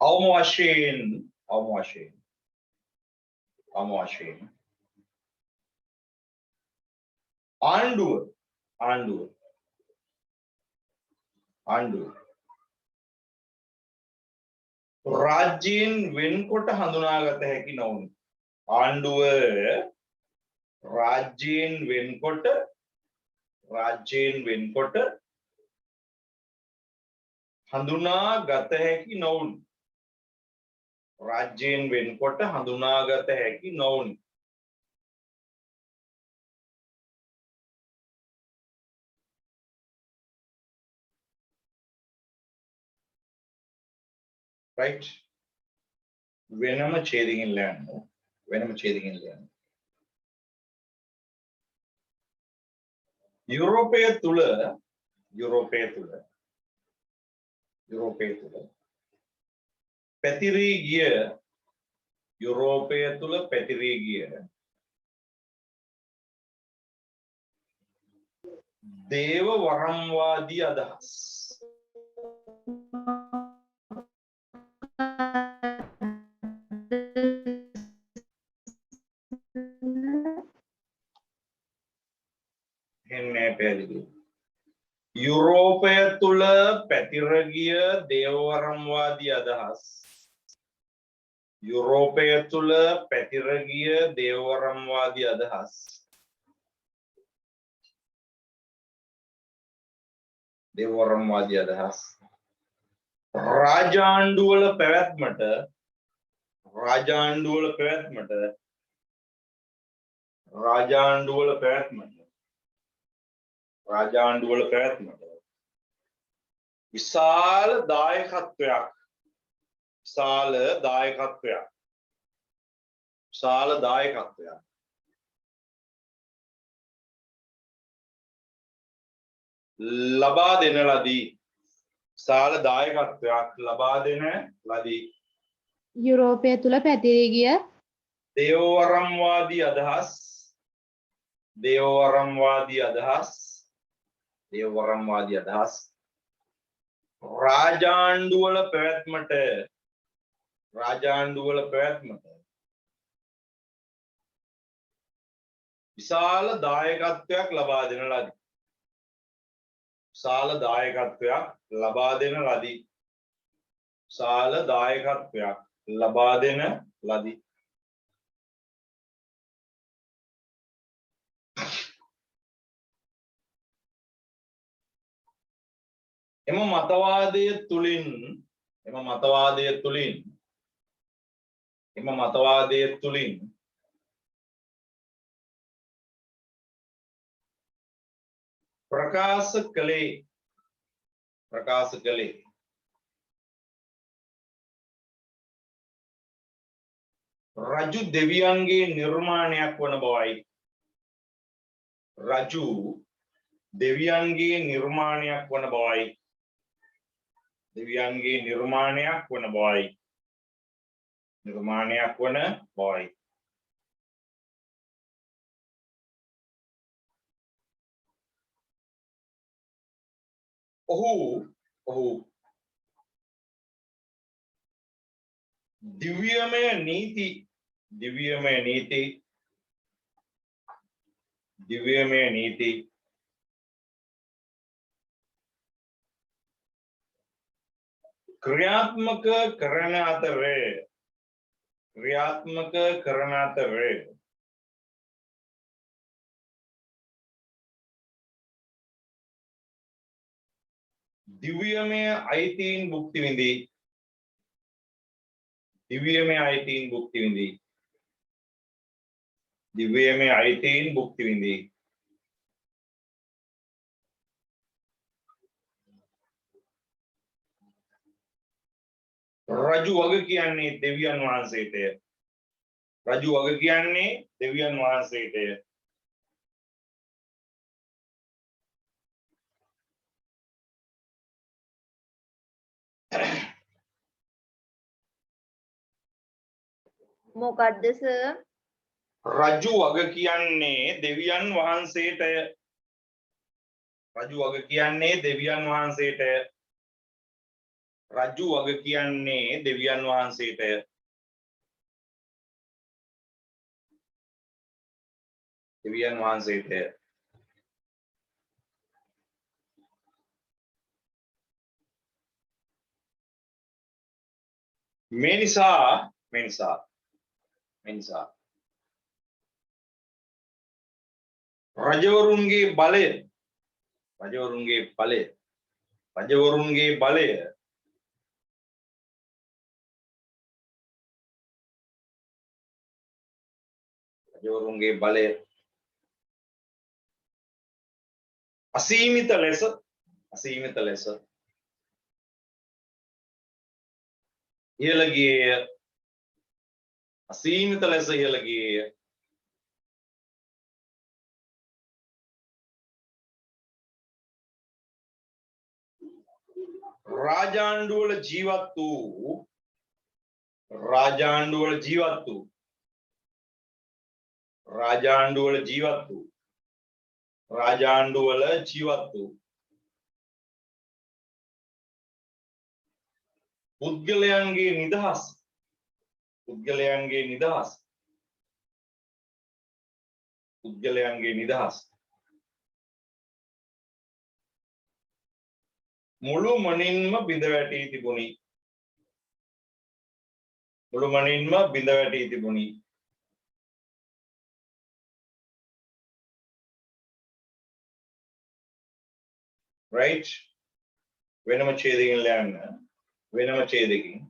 අවම වශයෙන් ආණ්ඩුව රාජ්‍යයෙන් වෙන්කොට හඳුනාගත හැකි නොවුනි. ආණ්ඩුව රාජ්‍යයෙන් වෙන්කොට හඳුනාගත හැකි නොවුනි. right වෙනම ඡේදකින් ලියන්න යුරෝපය තුල පැතිරී ගිය දේව වරම්වාදී අදහස් යුරෝපය තුල පැතිර ගිය දේවවරම්වාදී අදහස් රාජාණ්ඩුවල පැවැත්මට විශාල දායකත්වයක් ලබා දෙන ලදී. යුරෝපය තුල පැතිරී ගිය දේවවරම්වාදී අදහස් රාජාණ්ඩුවල පැවැත්මට විශාල දායකත්වයක් ලබා දෙන ලදී. එම මතවාදය තුලින් ප්‍රකාශ කළේ රජු දෙවියන්ගේ නිර්මාණයක් වන බවයි. ඔහු दिव्यमय नीति, दिव्यमय नीति, दिव्यमय नीति, क्रियात्मक करන අතර, क्रियात्मक කරන අතර दिव्यमय අයිතීන් භුක්ති විඳි, दिव्यमय අයිතීන් භුක්ති විඳි, दिव्यमय අයිතීන් භුක්ති විඳි. රජු වග කියන්නේ දෙවියන් වහන්සේටය. රජු වග කියන්නේ දෙවියන් වහන්සේටය. මොකද්ද සර්? රජු වග කියන්නේ දෙවියන් වහන්සේටය. රජු වග කියන්නේ දෙවියන් වහන්සේටය. රජු වග කියන්නේ දෙවියන් වහන්සේටය. දෙවියන් වහන්සේටය. මේ නිසා රජවරුන්ගේ බලය, රජවරුන්ගේ බලය, රජවරුන්ගේ බලය රජවරුන්ගේ බලය අසීමිත ලෙස ඉහළ ගියේය. අසීමිත ලෙස ඉහළ ගියේය. රාජාණ්ඩුවල ජීවත් වූ රාජාණ්ඩුවල ජීවත් වූ රාජාණ්ඩුවල ජීවත් වූ රාජාණ්ඩුවල ජීවත් වූ පුද්ගලයන්ගේ නිදහස්, පුද්ගලයන්ගේ නිදහස්, පුද්ගලයන්ගේ නිදහස් මුළුමනින්ම බිඳ වැටී තිබුණි. මුළුමනින්ම බිඳ වැටී තිබුණි. right? වෙනම ඡේදකින් ලියන්න. වෙනම ඡේදකින්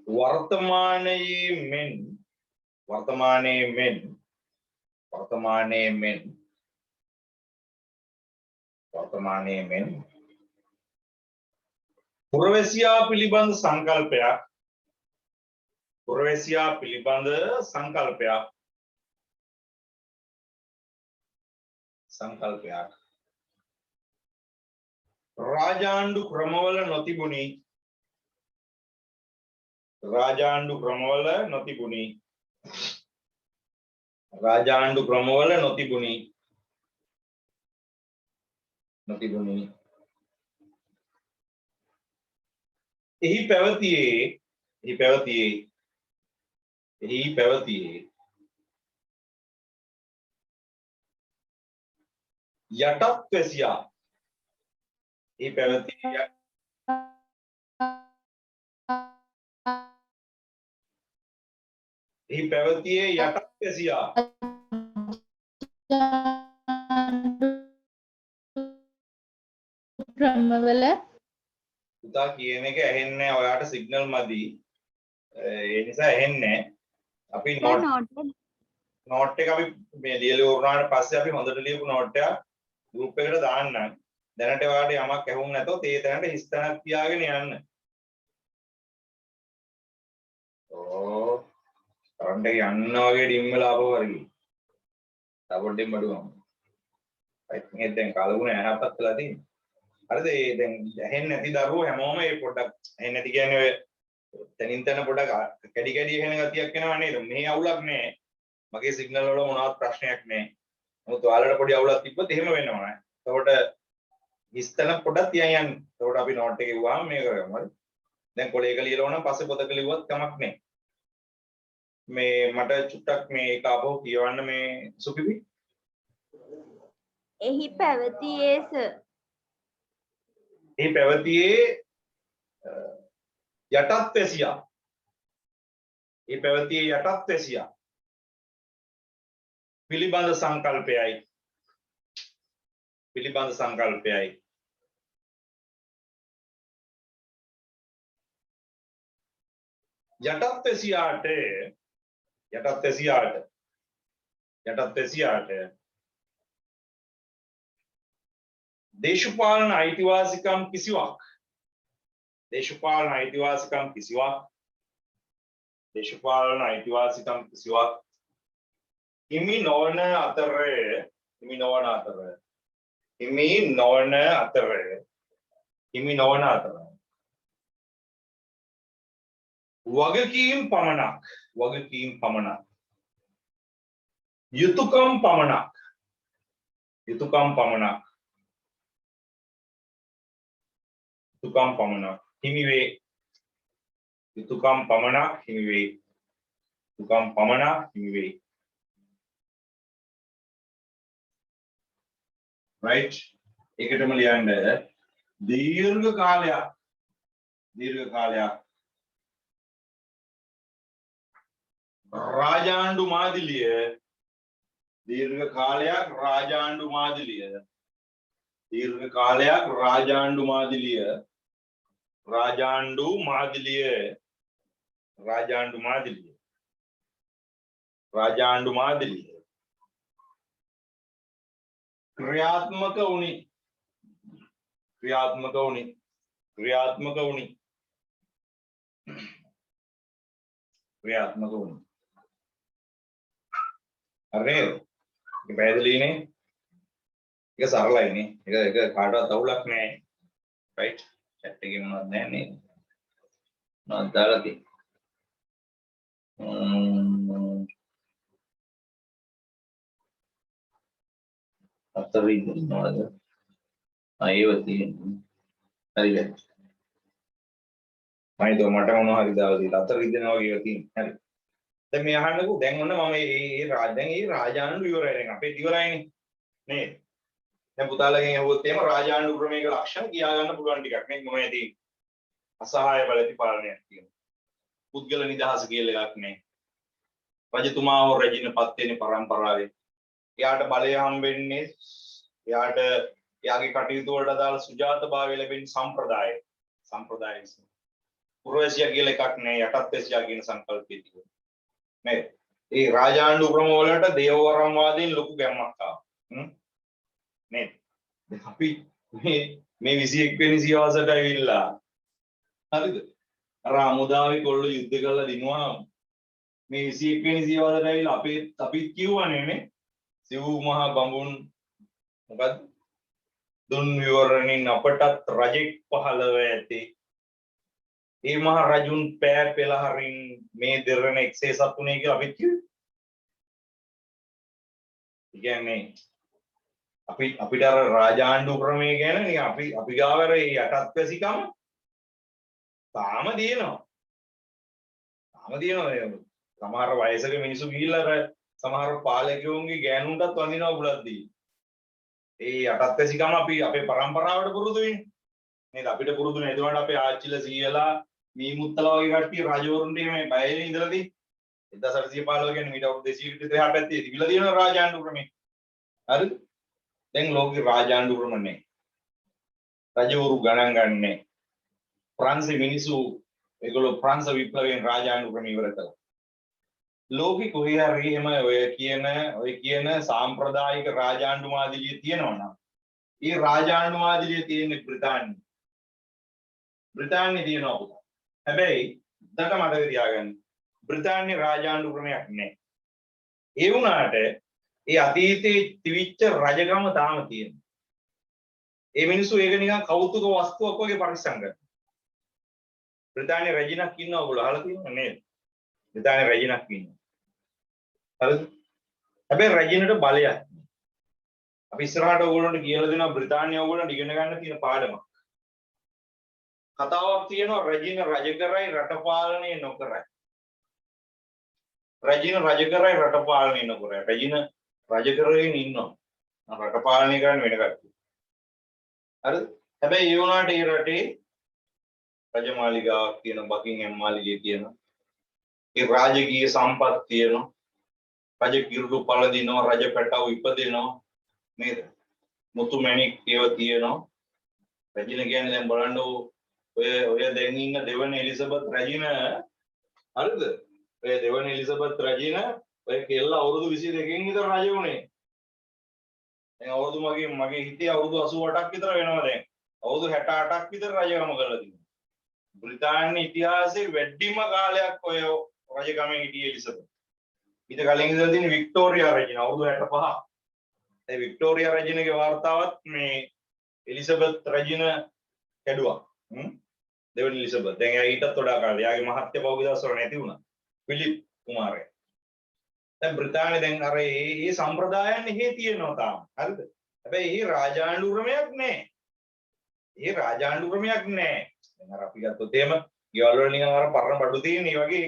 වර්තමානයේ මෙන් වර්තමානයේ මෙන් වර්තමානයේ මෙන් වර්තමානයේ මෙන් පුරවැසියා පිළිබඳ සංකල්පයක්, පුරවැසියා පිළිබඳ සංකල්පයක්, සංකල්පයක් රාජාණ්ඩු ක්‍රමවල නොතිබුණි. රාජාණ්ඩු ක්‍රමවල නොතිබුණි. රාජාණ්ඩු ක්‍රමවල නොතිබුණි. නොතිබුණි. එහි පැවතියේ යටත් වැසියා, එහි පැවතියේ යටත් වැසියා ක්‍රමවල පුතා කියන එක ඇහෙන්නේ නැහැ. ඔයාට සිග්නල් මදි. ඒ නිසා ඇහෙන්නේ නැහැ. අපි නෝට් එක අපි මේ ලියලා වුණාට පස්සේ අපි හොඳට ලියපු නෝට් එක ගෲප් එකට දාන්නම්. දැනට ඔයාලට යමක් ඇහුම් නැතොත් ඒ තැනට හිස්තැනක් තියාගෙන යන්න. කරන්ට් එක යන්න වගේ ඩිම් වෙලා ආපහු වරි. සපෝට් බඩුවම. මේ දැන් කාලුණ ඇහැපත් වෙලා තියෙන්නේ. හරිද? ඒ දැන් ඇහෙන්නේ නැති දරුවෝ හැමෝම මේ පොඩ්ඩක් ඇහෙන්නේ නැති කියන්නේ ඔය තනින් තන පොඩ්ඩක් කැඩි කැඩි ඇහෙන ගතියක් එනවා නේද? මේ අවුලක් නෑ. මගේ සිග්නල් වල මොනවත් ප්‍රශ්නයක් නෑ. නමුත් ඔයාලට පොඩි අවුලක් තිබ්බොත් එහෙම වෙනවා නේ. එතකොට හිස්තන පොඩ්ඩක් තියන් යන්න. එතකොට අපි නෝට් එක ගිහුවාම මේක කරමු. හරි? දැන් කොලේක ලියලා නම් පස්සේ පොතක ලිව්වත් කමක් නැහැ. මේ මට චුට්ටක් මේ ඒක ආපහු කියවන්න මේ සුපිවි. එහි පැවතියේස ඒ පැවතියේ යටත් වැසියා. ඒ පැවතියේ යටත් වැසියා. පිළිබඳ සංකල්පයයි. පිළිබඳ සංකල්පයයි. යටත් වැසියාට දේශපාලන අයිතිවාසිකම් කිසිවක් හිමි නොවන අතර වගකීම් පමණක් යුතුයකම් පමණක් හිමි වේ. right ඒකටම ලියන්න දීර්ඝ කාලයක් රාජාණ්ඩු මාදිලිය ක්‍රියාත්මක වුණි හරි ඒක පැහැදිලිනේ. ඒක සරලයිනේ. ඒක කාටවත් අවුලක් නැහැ. right chat එකේ මොනවද නැහැ නේද? මොනවද දාලා තියෙන්නේ? අතරේ ඉන්නවද? ඒව තියෙන්නේ. හරිද? මම මට මොනවා හරි දාලා දීලා අතර ඉඳනවා වගේ තියෙන්නේ. හරි. දැන් මේ අහන්නකෝ දැන් ඔන්න මම මේ රාජාණ්ඩු ඉවරයි දැන් අපේ ඉවරයිනේ නේද? දැන් පුතාලගෙන් අහුවොත් එහෙම රාජාණ්ඩු ක්‍රමයක ලක්ෂණ කියා ගන්න පුළුවන් ටිකක් නේ මොනවද තියෙන්නේ? අසහාය ප්‍රතිපාලනයක් තියෙනවා. පුද්ගල නිදහස කියලා එකක් නැහැ. රජතුමා හෝ රජිනපත් වෙන පරම්පරාවේ එයාට බලය හම්බෙන්නේ එයාට එයාගේ කටයුතු වලට අදාළ සුජාතභාවය ලැබෙන සම්ප්‍රදාය පුරවැසියා කියලා එකක් නෑ යටත් වැසියා කියන සංකල්පය තිබුණා නේද? ඒ රාජාණ්ඩු ක්‍රම වලට දේවවරම් වාදයෙන් ලොකු ගැම්මක් ආවා නේද? අපි මේ 21 වෙනි සියවසට ඇවිල්ලා හරිද? අර අමුදාවේ කොල්ල යුද්ධ කරලා දිනුවා මේ 21 වෙනි සියවසට ඇවිල්ලා අපි කියවන්නේ නේ සිව් මහා බඹුන් මොකද්ද දුන් විවරණින් අපටත් රජෙක් පහළව ඇති ඒ මහ රජුන් පෑ පෙළහරින් මේ දෙරණ එක්සේ සතුනේ කියලා අපි කිව්වේ. කියන්නේ අපිට අර රාජාණ්ඩු ක්‍රමය ගැන නිකන් අපි ගාව අර යටත් වැසිකම තාම දිනනවා. සමහර වයසක මිනිස්සු ගිහිල්ලා අර සමහර පාලකයෝන්ගේ ගෑනුන්ටත් වඳිනවා බුලත් දී. ඒ යටත් වැසිකම අපි අපේ පරම්පරාවට පුරුදු වෙන්නේ. නේද? අපිට පුරුදු නේද? ඒකට අපේ ආච්චිලා සීයලා මීමුත්තලා වගේ කට්ටිය රජවරුන්ට මේ බයලේ ඉඳලාදී 1815 කියන්නේ මීට අවුරුදු 200 කට එහා පැත්තේ තිබිලා තියෙනවා රාජාණ්ඩු ක්‍රමය. හරිද? දැන් ලෝකේ රාජාණ්ඩු ක්‍රම නැහැ. රජවරු ගණන් ගන්නෑ. ප්‍රංශේ මිනිස්සු ඒගොල්ලෝ ප්‍රංශ විප්ලවයෙන් රාජාණ්ඩු ක්‍රම ඉවර කළා. ලෝකෙ කොහේ හරි එහෙම ඔය කියන සාම්ප්‍රදායික රාජාණ්ඩු මාදිලිය තියෙනවා නම් ඒ රාජාණ්ඩු මාදිලිය තියෙන්නේ බ්‍රිතාන්‍යයේ තියෙනවා පුතා. හැබැයි දැන් මතක තියාගන්න බ්‍රිතාන්‍ය රාජාණ්ඩු ක්‍රමයක් නැහැ. ඒ වුණාට ඒ අතීතයේ තිවිච්ච රජකම තාම තියෙනවා. ඒ මිනිස්සු ඒක නිකන් කෞතුක වස්තුවක් වගේ පරිස්සම් කරනවා. බ්‍රිතාන්‍ය රැජිනක් ඉන්නවා ඔයගොල්ලෝ අහලා තියෙනව නේද? බ්‍රිතාන්‍ය රැජිනක් ඉන්නවා. හරිද? හැබැයි රැජිනට බලයක්. අපි ඉස්සරහට ඔයගොල්ලන්ට කියලා දෙනවා බ්‍රිතාන්‍ය ඔයගොල්ලන්ට ඉගෙන ගන්න තියෙන පාඩමක්. කතාවක් තියෙනවා රජින රජ කරයි රට පාලනය නොකරයි. රජින රජ කරයි රට පාලනය නොකරයි. රජින රජ කරගෙන ඉන්නවා. රට පාලනය කරන්න වෙන කට්ටිය. හරිද? හැබැයි ඒ වුණාට ඒ රටේ රජමාලිගාවක් තියෙනවා, බකින්හෑම් මාලිගය තියෙනවා. ඒ රාජකීය සම්පත් තියෙනවා. රජ කිරුළු පළදිනවා, රජ පැටව ඉපදෙනවා. නේද? මුතු මැණික් ඒවා තියෙනවා. රජින කියන්නේ දැන් බලන්න ඔය දැන් ඉන්න දෙවන එලිසබෙත් රජින හරිද? ඔය දෙවන එලිසබෙත් රජින ඔය කෙල්ල අවුරුදු 22කින් විතර රජ වුණේ. දැන් අවුරුදු මගේ හිතේ අවුරුදු 88ක් විතර වෙනවා දැන්. අවුරුදු 68ක් විතර රජකම කරලා තියෙනවා. බ්‍රිතාන්‍ය ඉතිහාසයේ වැඩිම කාලයක් ඔය රජකමේ හිටියේ එලිසබෙත්. ඊට කලින් ඉඳලා තියෙන වික්ටෝරියා රජින අවුරුදු 65. ඒ වික්ටෝරියා රජිනගේ වාර්තාවත් මේ එලිසබෙත් රජින කැඩුවා. දෙවනි එලිසබෙත්. දැන් එයා ඊටත් වඩා කාලේ. එයාගේ මහත්ය පහුගිය දවස්වල නැති වුණා. ෆිලිප් කුමාරයා. දැන් බ්‍රිතාන්‍ය දැන් අර මේ සම්ප්‍රදායන් එහෙ තියෙනවා තාම. හරිද? හැබැයි මේ රාජාණ්ඩු ක්‍රමයක් නැහැ. ඒ රාජාණ්ඩු ක්‍රමයක් නැහැ. දැන් අර අපි ගත්තොත් එහෙම ගෙවල් වල නිකන් අර පරණ බඩු තියෙන මේ වගේ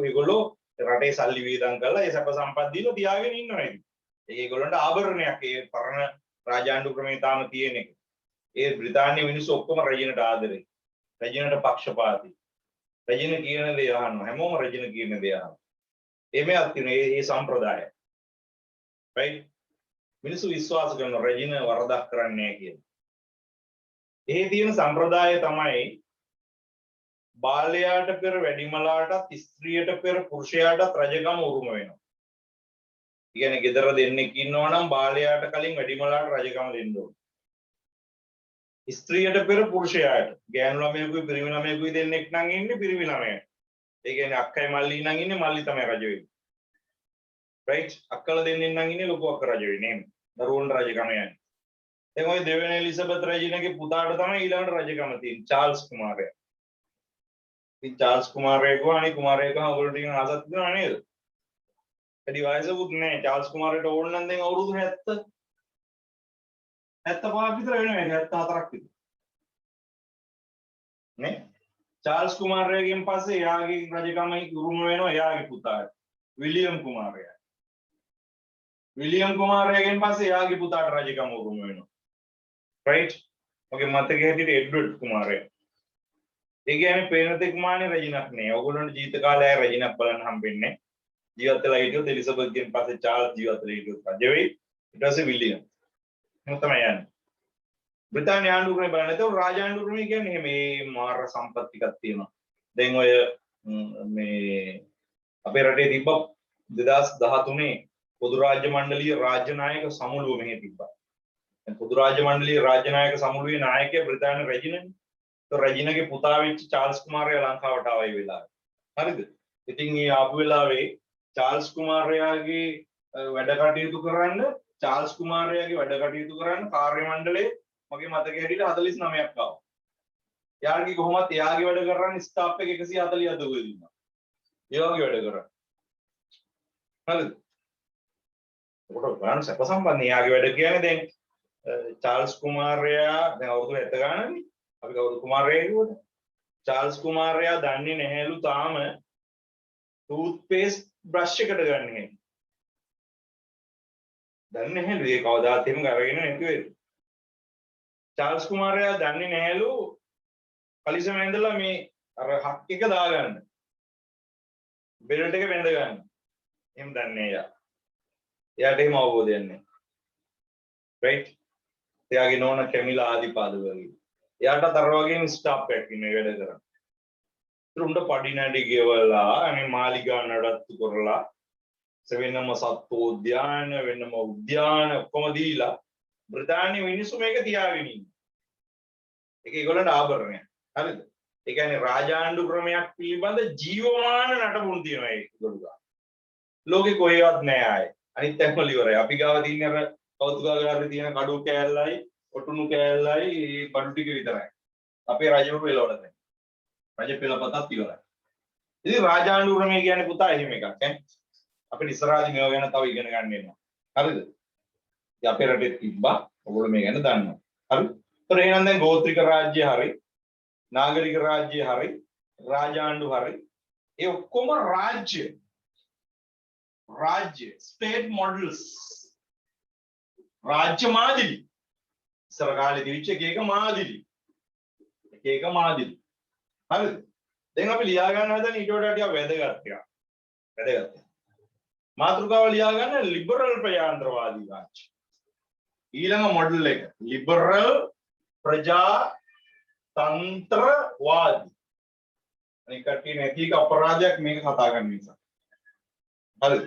ඒගොල්ලෝ රටේ සල්ලි වියදම් කරලා ඒ සැප සම්පත් දීලා තියාගෙන ඉන්නවා නේද? ඒගොල්ලන්ට ආභරණයක් ඒ පරණ රාජාණ්ඩු ක්‍රමේ තාම තියෙන එක. ඒ බ්‍රිතාන්‍ය මිනිස්සු ඔක්කොම රජිනට ආදරේ. රජිනට පක්ෂපාතී. රජින කියන දේ අහනවා. හැමෝම රජින කියන දේ අහනවා. එමෙයක් තියෙන මේ සම්ප්‍රදාය. right? මිනිස්සු විශ්වාස කරන රජින වරදක් කරන්නේ නැහැ කියලා. ඒ තියෙන සම්ප්‍රදාය තමයි බාලයාට පෙර වැඩිමලාටත් ස්ත්‍රියට පෙර පුරුෂයාටත් රජකම උරුම වෙනවා. ඒ කියන්නේ ගෙදර දෙන්නෙක් ඉන්නවා නම් බාලයාට කලින් වැඩිමලාට රජකම දෙන්න ඕනේ. ස්ත්‍රියට පෙර පුරුෂයාට ගෑනු ළමයෙකුයි පිරිමි ළමයෙකුයි දෙන්නෙක් නම් ඉන්නේ පිරිමි ළමයාට. ඒ කියන්නේ අක්කයි මල්ලි නම් ඉන්නේ මල්ලි තමයි රජ වෙන්නේ. right? අක්කලා දෙන්නෙක් නම් ඉන්නේ ලොකු අක්ක රජ වෙන්නේ. දරුවන්ට රජකම යන්නේ. දැන් ওই දෙවෙනි එලිසබෙත් රජිනගේ පුතාට තමයි ඊළඟට රජකම තියෙන්නේ චාල්ස් කුමාරයා. ඉතින් චාල්ස් කුමාරයා ගෝ අනිත් කුමාරයා ගෝ ඔයගොල්ලෝ ටිකක් ආසත් වෙනවා නේද? වැඩි වයසකුත් නැහැ. චාල්ස් කුමාරයාට ඕන නම් දැන් අවුරුදු 70 75ක් විතර වෙනවා. 74ක් විතර. නේ? චාල්ස් කුමාරයාගෙන් පස්සේ එයාගේ රජකම උරුම වෙනවා එයාගේ පුතාට. විලියම් කුමාරයා. විලියම් කුමාරයාගෙන් පස්සේ එයාගේ පුතාට රජකම උරුම වෙනවා. right? ඔගේ මතකයේ හැටියට එඩ්වඩ් කුමාරයා. ඒ කියන්නේ පේනතෙක් මානේ රජිනක් නේ. ඔයගොල්ලන්ට ජීවිත කාලය රජිනක් බලන්න හම්බෙන්නේ. ජීවත් වෙලා හිටියොත් එලිසබෙත්ගෙන් පස්සේ චාල්ස් ජීවත් වෙලා හිටියොත් රජ වෙයි. ඊට පස්සේ විලියම්. එහෙම තමයි යන්නේ. බ්‍රිතාන්‍ය ආණ්ඩුව ක්‍රමය බලන්න. ඒක රාජාණ්ඩුව ක්‍රමය කියන්නේ මේ මාර සම්පත් ටිකක් තියෙනවා. දැන් ඔය මේ අපේ රටේ තිබ්බ 2013 පොදු රාජ්‍ය මණ්ඩලීය රාජ්‍ය නායක සමුළුව මෙහෙ තිබ්බා. දැන් පොදු රාජ්‍ය මණ්ඩලීය රාජ්‍ය නායක සමුළුවේ නායකයා බ්‍රිතාන්‍ය රජිනනේ. તો රජිනගේ පුතා වෙච්ච චාල්ස් කුමාරයා ලංකාවට ආවයි වෙලාවේ. හරිද? ඉතින් මේ ආපු වෙලාවේ චාල්ස් කුමාරයාගේ වැඩ කටයුතු කරන්න චාල්ස් කුමාරයාගේ වැඩ කටයුතු කරන්න කාර්ය මණ්ඩලයේ මගේ මතකයේ හැටියට 49ක් ආවා. යාළුවෝ කොහොමද එයාගේ වැඩ කරන්නේ ස්ටාෆ් එක 140ක් දුවේ දුන්නා. ඒ වගේ වැඩ කරා. හරිද? ඔකට ගන්න සැප සම්පන්න එයාගේ වැඩ කියන්නේ දැන් චාල්ස් කුමාරයා දැන් අවුරුදු 70 ගානනේ. අපි කවුරු කුමාරයා කිව්වද? චාල්ස් කුමාරයා දන්නේ නැහැලු තාම ටූත් පේස්ට් බ්‍රෂ් එකට ගන්න හැටි. දන්නේ නැහැලු ඒ කවදාත් එහෙම කරගෙන නැති වෙයි. චාල්ස් කුමාරයා දන්නේ නැහැලු කලිසම ඇඳලා මේ අර හක් එක දාගන්න. බෙල්ට් එක බැඳ ගන්න. එහෙම දන්නේ එයා. එයාට එහෙම අවබෝධයක් නැහැ. right? එයාගේ නෝන කැමිලා ආදිපාද වගේ. එයාට අර වගේම ස්ටාෆ් එකක් ඉන්නේ වැඩ කරන්නේ. උන්ට පඩි නැඩි ගෙවලා අනේ මාලිගා නඩත්තු කරලා වෙනම සත්වෝද්‍යාන වෙනම උද්‍යාන ඔක්කොම දීලා බ්‍රිතාන්‍ය මිනිස්සු මේක තියාගෙන ඉන්නේ. ඒක ඒගොල්ලන්ට ආභරණයක්. හරිද? ඒ කියන්නේ රාජාණ්ඩු ක්‍රමයක් පිළිබඳ ජීවමාන නටබුන් තියෙනවා ඒගොල්ලෝ. ලෝකේ කොහෙවත් නැහැ ආයේ. අනිත් තැන්වල ඉවරයි. අපි ගාව තියෙන අර කෞතුකාගාරේ තියෙන කඩු කෑල්ලයි, ඔටුනු කෑල්ලයි බඩු ටික විතරයි. අපේ රජවරු එළවල නැහැ. රජ පෙළපතත් ඉවරයි. ඉතින් රාජාණ්ඩු ක්‍රමය කියන්නේ පුතා එහෙම එකක් ඈ. අපිට ඉස්සරහදී මේව ගැන තව ඉගෙන ගන්න වෙනවා. හරිද? ඉතින් අපේ රටේ තිබ්බා. ඔයගොල්ලෝ මේ ගැන දන්නවා. හරි? ඒතර එහෙනම් දැන් ගෝත්‍රික රාජ්‍ය හරි. නාගරික රාජ්‍ය හරි රාජාණ්ඩු හරි ඒ ඔක්කොම රාජ්‍ය ස්ටේට් මොඩල්ස් රාජ්‍ය මාදිලි ඉස්සර කාලේ තිබිච්ච එක මාදිලි හරිද දැන් අපි ලියා ගන්න හදන ඊට වඩා ටිකක් වැදගත් මාතෘකාව ලියා ගන්න ලිබරල් ප්‍රජාතන්ත්‍රවාදී රාජ්‍ය ඊළඟ මොඩල් එක ලිබරල් ප්‍රජාතන්ත්‍රවාදී අනික කට්ටිය නැති එක අපරාධයක් මේක කතා කරන නිසා හරිද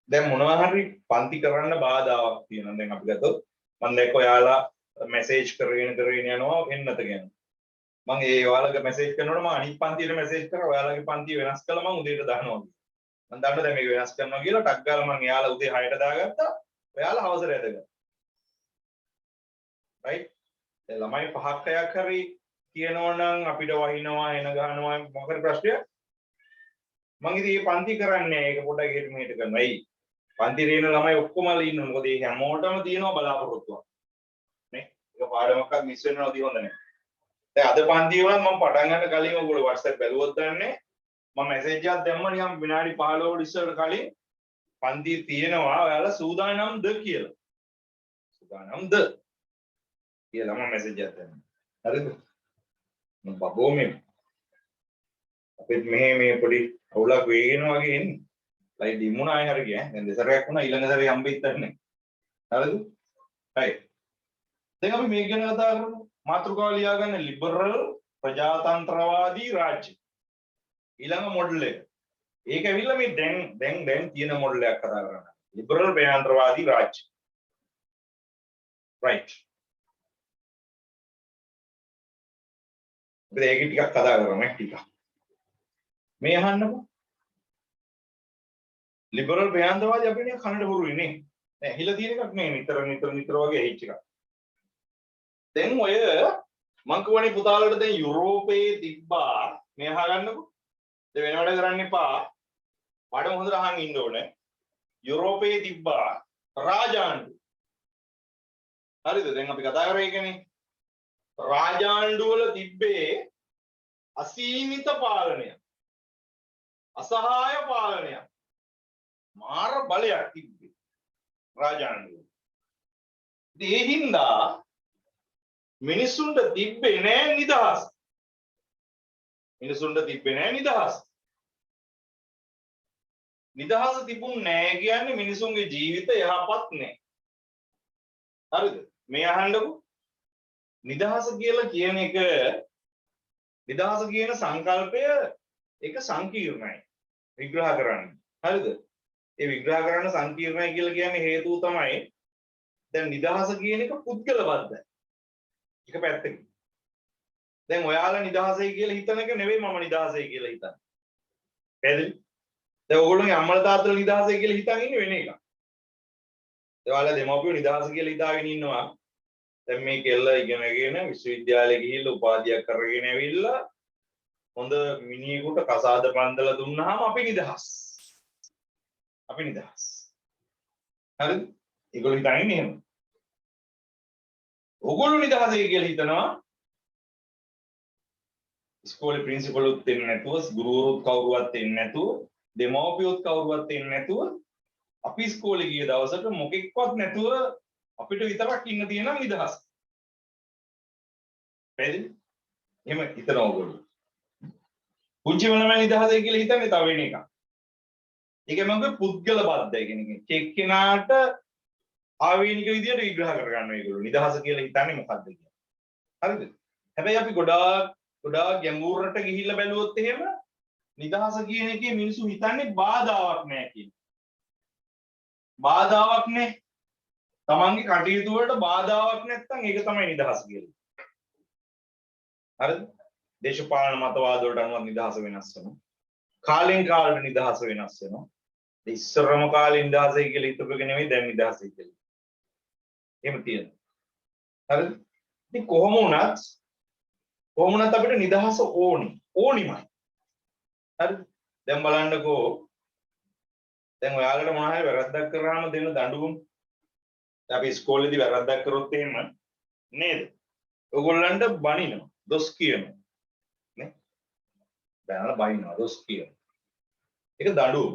දැන් මොනවා හරි පන්ති කරන්න බාධාවක් තියෙනවා දැන් අපි ගත්තොත් මම දැක්ක ඔයාලා මැසේජ් කරගෙන යනවා එන්නත ගැන මම ඒ ඔයාලගේ මැසේජ් කරනකොට මම අනිත් පන්තියට මැසේජ් කරා ඔයාලගේ පන්තිය වෙනස් කළා මම උදේට දානවා මම දන්නවා දැන් මේක වෙනස් කරනවා කියලා ටක් ගාලා මම එයාලා උදේ 6ට දාගත්තා ඔයාලා හවසට ඇදගත්තා රයිට් දැන් ළමයි 5ක් 6ක් හරි කියනවා නම් අපිට වහිනවා එන ගහනවා මොකද ප්‍රශ්නය මම ඉතින් මේ පන්ති කරන්නේ ඒක පොඩ්ඩක් හෙට මෙහෙට කරනවා ඇයි පන්ති රේන ළමයි ඔක්කොම ඉන්නවා මොකද මේ හැමෝටම තියෙනවා බලාපොරොත්තුවක් නේ ඒක පාඩමක්වත් මිස් වෙනවද හොඳ නැහැ දැන් අද පන්ති වුණත් මම පටන් ගන්න කලින් ඔයගොල්ලෝ WhatsApp බැලුවොත් දන්නේ මම මැසේජ් එකක් දැම්ම නිකන් විනාඩි 15කට ඉස්සරට කලින් පන්ති තියෙනවා ඔයාලා සූදානම්ද කියලා සූදානම්ද කියලා මම මැසේජ් එකක් දැම්මා හරිද මම බබෝ මේ අපිත් මේ පොඩි අවුලක් වේගෙන වගේ එන්නේ ලයි දිමුණා ආයෙ හරි ගියා දැන් දෙසරයක් වුණා ඊළඟ සැරේ හම්බෙත් නැහැ හරිද right දැන් අපි මේක ගැන කතා කරමු මාතෘකාව ලියා ගන්න ලිබරල් ප්‍රජාතන්ත්‍රවාදී රාජ්‍ය ඊළඟ මොඩල් එක ඒක ඇවිල්ලා මේ දැන් තියෙන මොඩල් එකක් කතා කරන්න ලිබරල් ප්‍රජාතන්ත්‍රවාදී රාජ්‍ය right ඒක ටිකක් කතා කරමු ටිකක් මේ අහන්නකෝ ලිබරල් ප්‍රජාතන්ත්‍රවාදී අපි නේ කනට හුරුයි නේ දැන් ඇහිලා තියෙන එකක් නේ නිතර වගේ ඇහිච්ච එකක් දැන් ඔය මං කියවනේ පුතාලට දැන් යුරෝපයේ තිබ්බා මේ අහගන්නකෝ දැන් වෙන වැඩ කරන්න එපා පාඩම හොඳට අහන් ඉන්න ඕනේ යුරෝපයේ තිබ්බා රාජාණ්ඩු හරිද දැන් අපි කතා කරේ ඒකනේ රාජාණ්ඩු වල තිබ්බේ අසීමිත පාලනය අසහාය පාලනය මාර බලයක් තිබ්බේ රාජාණ්ඩු ඒ හින්දා මිනිසුන්ට තිබ්බේ නෑ නිදහස නිදහස තිබුණ නෑ කියන්නේ මිනිසුන්ගේ ජීවිත යහපත් නෑ හරිද මේ අහන්නකෝ නිදහස කියලා කියන එක නිදහස කියන සංකල්පය ඒක සංකීර්ණයි විග්‍රහ කරන්න හරිද ඒ විග්‍රහ කරන්න සංකීර්ණයි කියලා කියන්නේ හේතුව තමයි දැන් නිදහස කියන එක පුද්ගල බද්ධයි එක පැත්තකින් දැන් ඔයාලා නිදහසයි කියලා හිතන එක නෙවෙයි මම නිදහසයි කියලා හිතන්නේ පැහැදිලි දැන් ඔයගොල්ලෝගේ අම්මලා තාත්තලා නිදහසයි කියලා හිතන් ඉන්නේ වෙන එකක් ඔයාලා දෙමව්පියෝ නිදහස කියලා හිතාගෙන ඉන්නවා දැන් මේ කෙල්ල ඉගෙනගෙන විශ්වවිද්‍යාලේ ගිහිල්ලා උපාධියක් කරගෙන ඇවිල්ලා හොඳ මිනිහෙකුට කසාද බන්දලා දුන්නාම අපි නිදහස් හරිද ඒගොල්ලෝ හිතන්නේ එහෙම ඔයගොල්ලෝ නිදහසයි කියලා හිතනවා ඉස්කෝලේ ප්‍රින්සිපල්ුත් දෙන්නේ නැතුව ගුරුවරුත් කවුරුවත් දෙන්නේ නැතුව දෙමව්පියොත් කවුරුවත් දෙන්නේ නැතුව අපි ඉස්කෝලේ ගිය දවසට මොකෙක්වත් නැතුව අපිට විතරක් ඉන්න තියෙන නිදහස පැහැදිලි එහෙම හිතනවා ඔයගොල්ලෝ පුංචි ළමයි නිදහසයි කියලා හිතන්නේ තව වෙන එකක් ඒක මම පුද්ගල බද්ධය කියන එක එක්කෙනාට ආවේනික විදියට විග්‍රහ කරගන්න මේගොල්ලෝ නිදහස කියලා හිතන්නේ මොකක්ද කියලා. හරිද? හැබැයි අපි ගොඩාක් ගැඹුරට ගිහිල්ලා බැලුවොත් එහෙම නිදහස කියන එකේ මිනිස්සු හිතන්නේ බාධාවක් නෑ කියන. බාධාවක් නෑ. තමන්ගේ කටයුතු වලට බාධාවක් නැත්නම් ඒක තමයි නිදහස කියලා. හරිද? දේශපාලන මතවාද වලට අනුව නිදහස වෙනස් වෙනවා. කාලෙන් කාලට නිදහස වෙනස් වෙනවා. ඉස්සරම කාලේ නිදහසයි කියලා හිතපු එක නෙවෙයි දැන් නිදහසයි කියලා. එහෙම තියෙනවා. හරිද? ඉතින් කොහොම වුණත් අපිට නිදහස ඕනිමයි. හරිද? දැන් බලන්නකෝ. දැන් ඔයාලට මොනවා හරි වැරද්දක් කරාම දෙන දඬුවම. අපි ඉස්කෝලේදී වැරද්දක් කරොත් එහෙම නේද? ඔයගොල්ලන්ට බනිනවා දොස් කියනවා නේ බැලලා බනිනවා දොස් කියනවා ඒක දඬුවම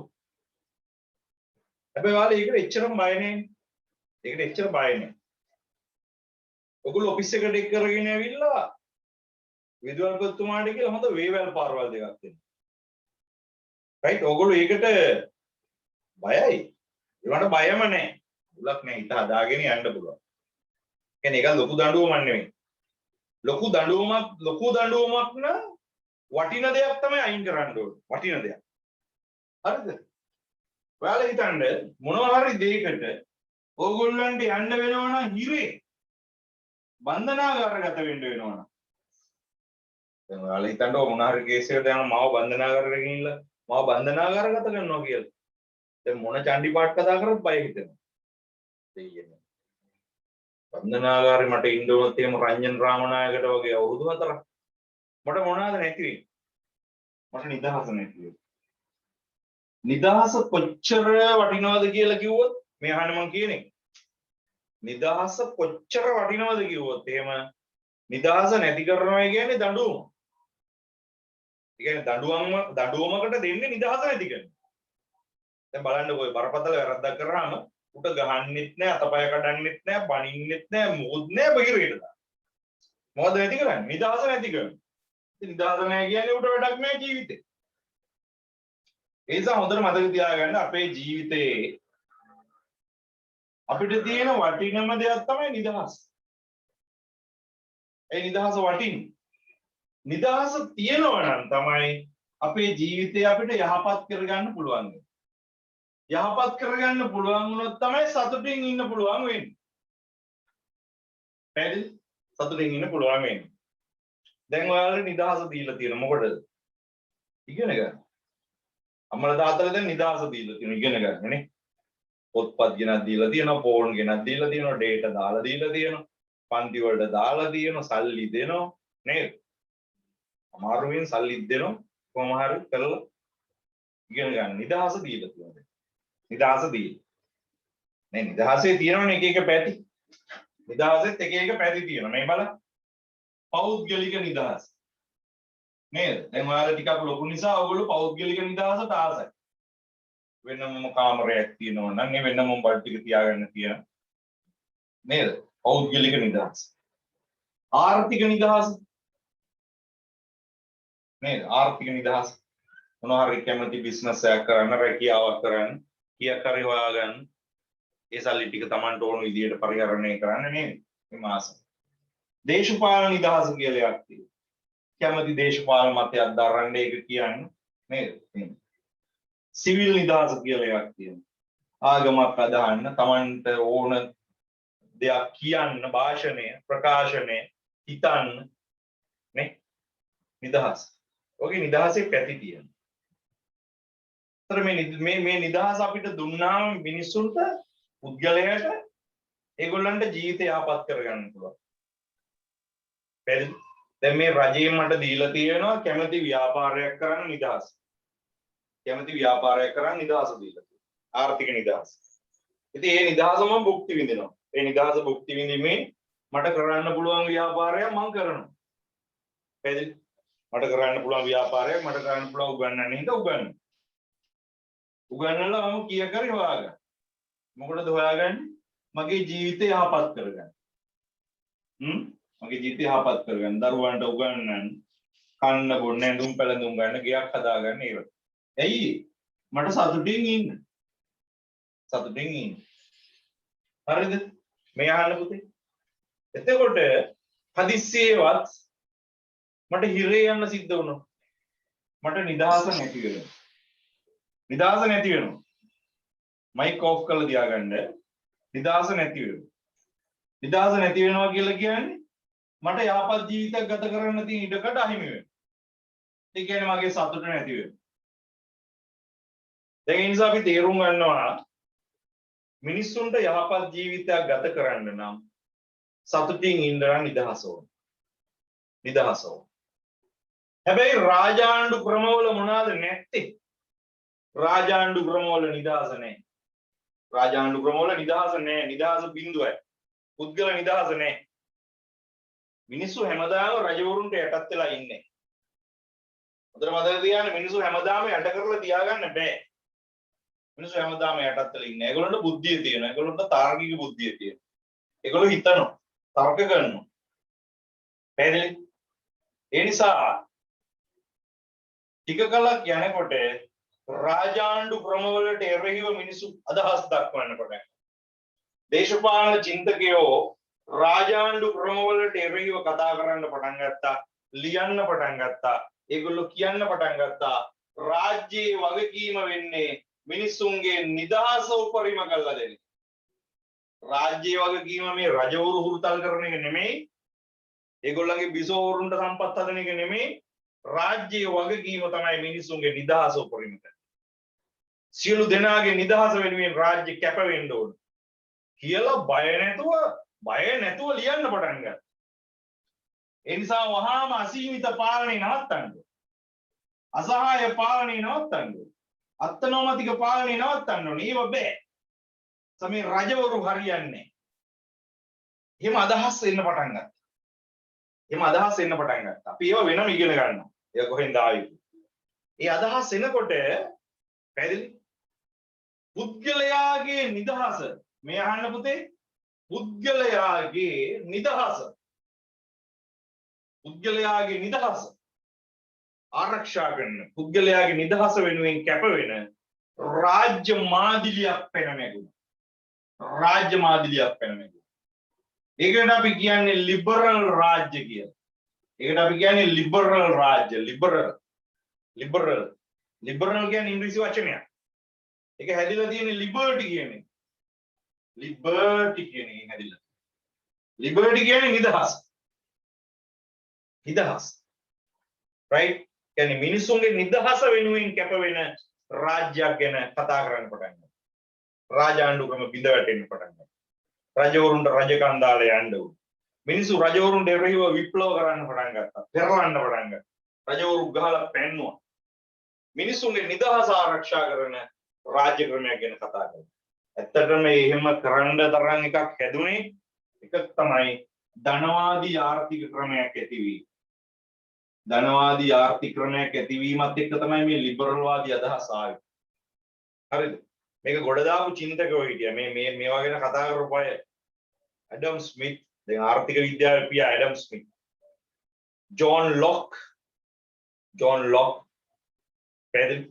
හැබැයි ඔයාලා ඒකට එච්චරම බය නැහැ ඒකට එච්චර බය නැහැ ඔයගොල්ලෝ ඔෆිස් එකට එක් කරගෙන ඇවිල්ලා විදුහල්පතිතුමාට කියලා හොඳ වේවැල් පාරවල් දෙකක් දෙන්න රයිට් ඔයගොල්ලෝ ඒකට බයයි ඒවට බයම නැහැ බුලක් නැහැ හිත හදාගෙන යන්න පුළුවන් කියන්නේ ඒක ලොකු දඬුවමක් නෙමෙයි ලොකු දඬුවමක් නම් වටින දෙයක් තමයි අයින් කරන්න ඕනේ වටින දෙයක් හරිද ඔයාලා හිතන්න මොනවා හරි දෙයකට ඕගොල්ලන්ට යන්න වෙනවා නම් හිරේ බන්ධනාගාරගත වෙන්න වෙනවා නම් දැන් ඔයාලා හිතන්න මොනවා හරි කේස් එකකට යනවා මාව බන්ධනාගාරයට ගිහිල්ලා මාව බන්ධනාගාරගත කරනවා කියලා දැන් මොන චණ්ඩි පාට කතා කරත් බය හිතෙනවා දෙයියනේ බන්ධනාගාරේ මට ඉන්න ඕනත් එහෙම රංජන් රාමනායකට වගේ අවුරුදු 4ක් මට මොනවාද නැති වෙන්නේ මට නිදහස නැති වෙන්නේ නිදහස කොච්චර වටිනවද කියලා කිව්වොත් මේ අහන්න මං කියන්නේ නිදහස කොච්චර වටිනවද කිව්වොත් එහෙම නිදහස නැති කරනවා කියන්නේ දඬුවම. ඒ කියන්නේ දඬුවමකට දෙන්නේ නිදහස නැති කරනවා. දැන් බලන්න ඔය බරපතල වැරද්දක් කරාම උට ගහන්නෙත් නෑ අතපය කඩන්නෙත් නෑ බනින්නෙත් නෑ මොකුත් නෑ බහිරේට දාන්න. මොකද නැති කරන්නේ? නිදහස නැති කරනවා. ඉතින් නිදහස නෑ කියන්නේ උට වැඩක් නෑ ජීවිතේ. ඒ නිසා හොඳට මතක තියාගන්න අපේ ජීවිතේ අපිට තියෙන වටිනම දෙයක් තමයි නිදහස. ඒ නිදහස වටින්නේ. නිදහස තියෙනවා නම් තමයි අපේ ජීවිතය අපිට යහපත් කරගන්න පුළුවන්. යහපත් කරගන්න පුළුවන් වුණොත් තමයි සතුටින් ඉන්න පුළුවන් වෙන්නේ. පැහැදිලි? සතුටින් ඉන්න පුළුවන් වෙන්නේ. දැන් ඔයාලට නිදහස දීලා තියෙන මොකටද? ඉගෙන ගන්න. අම්මලා තාත්තලා දැන් නිදහස දීලා තියෙන ඉගෙන ගන්න නේ. පොත්පත් ගෙනත් දීලා තියෙනවා, ෆෝන් ගෙනත් දීලා තියෙනවා, ඩේටා දාලා දීලා තියෙනවා, පන්ති වලට දාලා තියෙනවා, සල්ලි දෙනවා නේද? අමාරුවෙන් සල්ලි දෙනවා කොහොම හරි කරලා ඉගෙන ගන්න. නිදහස දීලා තියෙනවා. නිදහස දීලා. නේ නිදහසේ තියෙනවනේ එක එක පැති. නිදහසෙත් එක එක පැති තියෙනවා. මේ බලන්න. පෞද්ගලික නිදහස. නේද? දැන් ඔයාලා ටිකක් ලොකු නිසා ඔයගොල්ලෝ පෞද්ගලික නිදහසට ආසයි. වෙනම කාමරයක් තියෙනවා නම් ඒ වෙනම බඩ ටික තියාගන්න තියෙන. නේද? පෞද්ගලික නිදහස. ආර්ථික නිදහස. නේද? ආර්ථික නිදහස. මොනවා හරි කැමති බිස්නස් එකක් කරන්න, රැකියාවක් කරන්න, කීයක් හරි හොයාගන්න. ඒ සල්ලි ටික Tamanට ඕන විදියට පරිහරණය කරන්න නේද? මේ මාස. දේශපාලන නිදහස කියලා එකක් තියෙනවා. කැමති දේශපාලන මතයක් දරන්න ඒක කියන්නේ නේද? සිවිල් නිදහස කියලා එකක් තියෙනවා. ආගමක් අදහන්න, Tamanට ඕන දෙයක් කියන්න, භාෂණය, ප්‍රකාශනය, හිතන්න නේ? නිදහස. ඔගේ නිදහසේ පැති තියෙනවා. ඒතර මේ නිදහස අපිට දුන්නාම මිනිස්සුන්ට පුද්ගලයාට ඒගොල්ලන්ට ජීවිතය යහපත් කරගන්න පුළුවන්. දැන් මේ රජයෙන් මට දීලා තියෙනවා කැමති ව්‍යාපාරයක් කරන්න නිදහස. කැමති ව්‍යාපාරයක් කරන්න නිදහස දීලා තියෙනවා. ආර්ථික නිදහස. ඉතින් මේ නිදහස මම භුක්ති විඳිනවා. මේ නිදහස භුක්ති විඳීමේ මට කරන්න පුළුවන් ව්‍යාපාරයක් මම කරනවා. පැහැදිලි? මට කරන්න පුළුවන් ව්‍යාපාරයක් මට කරන්න පුළුවන් උගන්නන්න හින්දා උගන්නනවා. උගන්නලා මම කීයක් හරි හොයාගන්න. මොකටද හොයාගන්නේ? මගේ ජීවිතය යහපත් කරගන්න. මගේ ජීවිතය යහපත් කරගන්න. දරුවන්ට උගන්නන්න, කන්න බොන්න, ඇඳුම් පැළඳුම් ගන්න, ගෙයක් හදාගන්න ඒවා. ඇයි? මට සතුටින් ඉන්න. සතුටින් ඉන්න. හරිද? මේ අහන්න පුතේ. එතකොට හදිස්සියේවත් මට හිරේ යන්න සිද්ධ වුණා. මට නිදහස නැති වෙනවා. නිදහස නැති වෙනවා. මයික් ඔෆ් කරලා තියාගන්න. නිදහස නැති වෙනවා. නිදහස නැති වෙනවා කියලා කියන්නේ මට යහපත් ජීවිතයක් ගත කරන්න තියෙන ඉඩකට අහිමි වෙනවා. ඒ කියන්නේ මගේ සතුට නැති වෙනවා. දැන් ඒ නිසා අපි තේරුම් ගන්නවා මිනිස්සුන්ට යහපත් ජීවිතයක් ගත කරන්න නම් සතුටින් ඉන්න නිදහස ඕන. නිදහස ඕන. හැබැයි රාජාණ්ඩු ක්‍රමවල මොනවාද නැත්තේ? රාජාණ්ඩු ක්‍රමවල නිදහස නැහැ. රාජාණ්ඩු ක්‍රමවල නිදහස නැහැ. නිදහස බිඳුවයි. පුද්ගල නිදහස නැහැ. මිනිස්සු හැමදාම රජවරුන්ට යටත් වෙලා ඉන්නේ. හොඳට මතක තියාගන්න මිනිස්සු හැමදාම යට කරලා තියාගන්න බෑ. මිනිස්සු හැමදාම යටත් වෙලා ඉන්නේ. ඒගොල්ලන්ට බුද්ධිය තියෙනවා. ඒගොල්ලන්ට තාර්කික බුද්ධිය තියෙනවා. ඒගොල්ලෝ හිතනවා, තර්ක කරනවා. පැහැදිලි? ඒ නිසා ටික කලක් යනකොට රාජාණ්ඩු ක්‍රමවලට එරෙහිව මිනිස්සු අදහස් දක්වන්න පටන් ගත්තා. දේශපාලන චින්තකයෝ රාජාණ්ඩු ක්‍රමවලට එරෙහිව කතා කරන්න පටන් ගත්තා, ලියන්න පටන් ගත්තා. ඒගොල්ලෝ කියන්න පටන් ගත්තා රාජ්‍යයේ වගකීම වෙන්නේ මිනිසුන්ගේ නිදහස උපරිම කරලා දෙන්න. රාජ්‍යයේ වගකීම මේ රජවරු හුරුතල් කරන එක නෙමෙයි. ඒගොල්ලන්ගේ බිසෝවරුන්ට සම්පත් හදන එක නෙමෙයි. රාජ්‍යයේ වගකීම තමයි මිනිසුන්ගේ නිදහස උපරිම කරන. සියලු දෙනාගේ නිදහස වෙනුවෙන් රාජ්‍ය කැප වෙන්න ඕන කියලා බය නැතුව ලියන්න පටන් ගත්තා. ඒ නිසා වහාම අසීමිත පාලනය නවත්තන්න. අසහාය පාලනය නවත්තන්න. අත්නෝමතික පාලනය නවත්තන්න ඕනේ. ඒව බෑ. සමේ රජවරු හරියන්නේ. එහෙම අදහස් එන්න පටන් ගත්තා. අපි ඒව වෙනම ඉගෙන ගන්නවා. ඒක කොහෙන්ද ආවේ? ඒ අදහස් එනකොට පැහැදිලි පුද්ගලයාගේ නිදහස මේ අහන්න පුතේ පුද්ගලයාගේ නිදහස ආරක්ෂා කරන පුද්ගලයාගේ නිදහස වෙනුවෙන් කැප වෙන රාජ්‍ය මාදිලියක් පැන නැගුණා. ඒකට අපි කියන්නේ ලිබරල් රාජ්‍ය කියලා. ලිබරල් කියන්නේ ඉංග්‍රීසි වචනයක්. ඒක හැදිලා තියෙන්නේ ලිබර්ටි කියන එක. ලිබර්ටි කියන්නේ නිදහස. right? කියන්නේ මිනිසුන්ගේ නිදහස වෙනුවෙන් කැප වෙන රාජ්‍යයක් ගැන කතා කරන්න පටන් ගත්තා. රාජාණ්ඩු ක්‍රම බිඳ වැටෙන්න පටන් ගත්තා. රජවරුන්ට රජකම් දාලා යන්න උන. මිනිස්සු රජවරුන්ට එරෙහිව විප්ලව කරන්න පටන් ගත්තා. පෙරලන්න පටන් ගත්තා. රජවරු ගහලා පැන්නුවා. මිනිසුන්ගේ නිදහස ආරක්ෂා කරන රාජ්‍ය ක්‍රමයක් ගැන කතා කරනවා. ඇත්තටම එහෙම කරන්න තරම් එකක් හැදුනේ එකක් තමයි ධනවාදී ආර්ථික ක්‍රමයක් ඇතිවීම. ධනවාදී ආර්ථික ක්‍රමයක් ඇතිවීමත් එක්ක තමයි මේ ලිබරල් වාදී අදහස ආවේ. හරිද? මේක ගොඩ දාපු චින්තකයෝ හිටියා. මේ මේවා ගැන කතා කරපු අය ඇඩම් ස්මිත්, දැන් ආර්ථික විද්‍යාවේ පියා ඇඩම් ස්මිත්, ජෝන් ලොක් පැහැදිලි.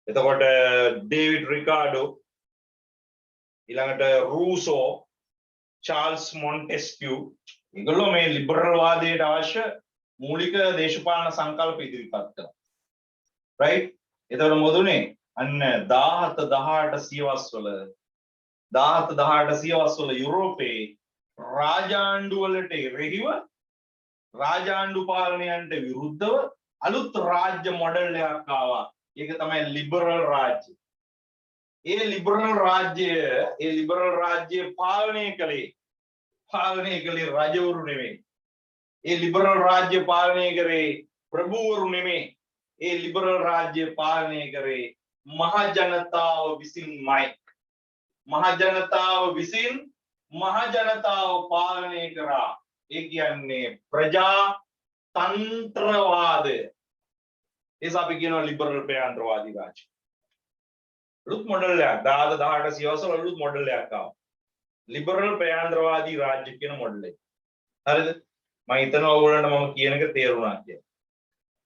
එතකොට ඩේවිඩ් රිකාඩෝ, ඊළඟට රූසෝ, චාල්ස් මොන්ටෙස්කියු, ඒගොල්ලෝ මේ ලිබරල් වාදයට අවශ්‍ය මූලික දේශපාලන සංකල්ප ඉදිරිපත් කළා. right? එතකොට මොදුනේ අන්න 17 18 සියවස්වල යුරෝපයේ රාජාණ්ඩු වලට එරෙහිව රාජාණ්ඩු පාලනයන්ට විරුද්ධව අලුත් රාජ්‍ය මොඩල් එකක් ආවා. ඒක තමයි ලිබරල් රාජ්‍ය. ඒ ලිබරල් රාජ්‍ය පාලනය කළේ රජවරු නෙමෙයි. ඒ ලිබරල් රාජ්‍ය පාලනය කරේ ප්‍රභූවරු නෙමෙයි. ඒ ලිබරල් රාජ්‍ය පාලනය කරේ මහජනතාව විසින්මයි. මහජනතාව පාලනය කරා. ඒ කියන්නේ ප්‍රජාතන්ත්‍රවාදය. ඒක අපි කියනවා ලිබරල් ප්‍රජාතන්ත්‍රවාදී රාජ්‍ය. අලුත් මොඩල් එකක් 18 සියවස්වල අලුත් මොඩල් එකක් ආවා. ලිබරල් ප්‍රජාතන්ත්‍රවාදී රාජ්‍ය කියන මොඩල් එක. හරිද? මම හිතනවා ඕගොල්ලන්ට මම කියන එක තේරුණා කියලා.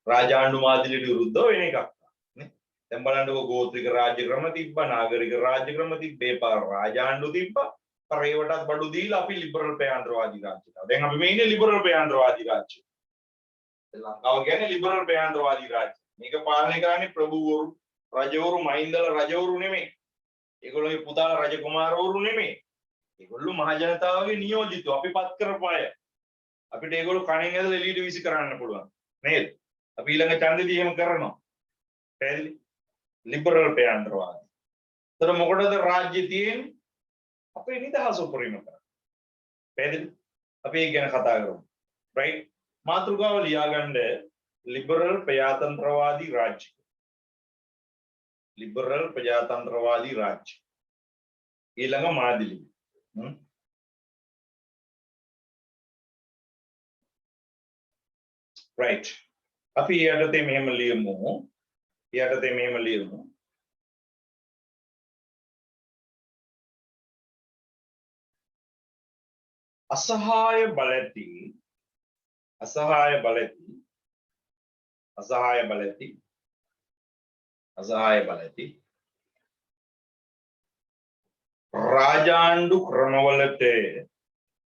රාජාණ්ඩු මාදිලියට විරුද්ධව වෙන එකක්. නේ? දැන් බලන්නකෝ ගෝත්‍රික රාජ්‍ය ක්‍රම තිබ්බා, නාගරික රාජ්‍ය ක්‍රම තිබ්බේ, රාජාණ්ඩු තිබ්බා. ඒවටත් බඩු දීලා අපි ලිබරල් ප්‍රජාතන්ත්‍රවාදී රාජ්‍යයට. දැන් අපි මේ ඉන්නේ ලිබරල් ප්‍රජාතන්ත්‍රවාදී රාජ්‍ය. ලංකාව කියන්නේ ලිබරල් ප්‍රජාතන්ත්‍රවාදී රාජ්‍ය. මේක පාලනය කරන්නේ ප්‍රභූවරු, රජවරු, මහින්දල රජවරු නෙමෙයි. ඒගොල්ලෝගේ පුතාලා රජකුමාරවරු නෙමෙයි. ඒගොල්ලෝ මහ ජනතාවගේ නියෝජිතව අපි පත් කරපු අය. අපිට ඒගොල්ලෝ කණෙන් ඇදලා එළියට වීසි කරන්න පුළුවන්. නේද? අපි ඊළඟ ඡන්දෙදී එහෙම කරනවා. පැහැදිලි? ලිබරල් ප්‍රජාතන්ත්‍රවාදී. ඒතර මොකටද රාජ්‍ය තියෙන්නේ? අපේ නිදහස උපරිම කරන්න. පැහැදිලි? අපි ඒක ගැන කතා කරමු. right? මාතෘකාව ලියාගන්න ලිබරල් ප්‍රජාතන්ත්‍රවාදී රාජ්‍ය. ලිබරල් ප්‍රජාතන්ත්‍රවාදී රාජ්‍ය. ඊළඟ මාදිලි. right. අපි යටතේ මෙහෙම ලියමු. යටතේ මෙහෙම ලියමු. අසහාය බලති අසහාය බලති අසහාය බලති අසහාය බලති රාජාණ්ඩු ක්‍රමවලට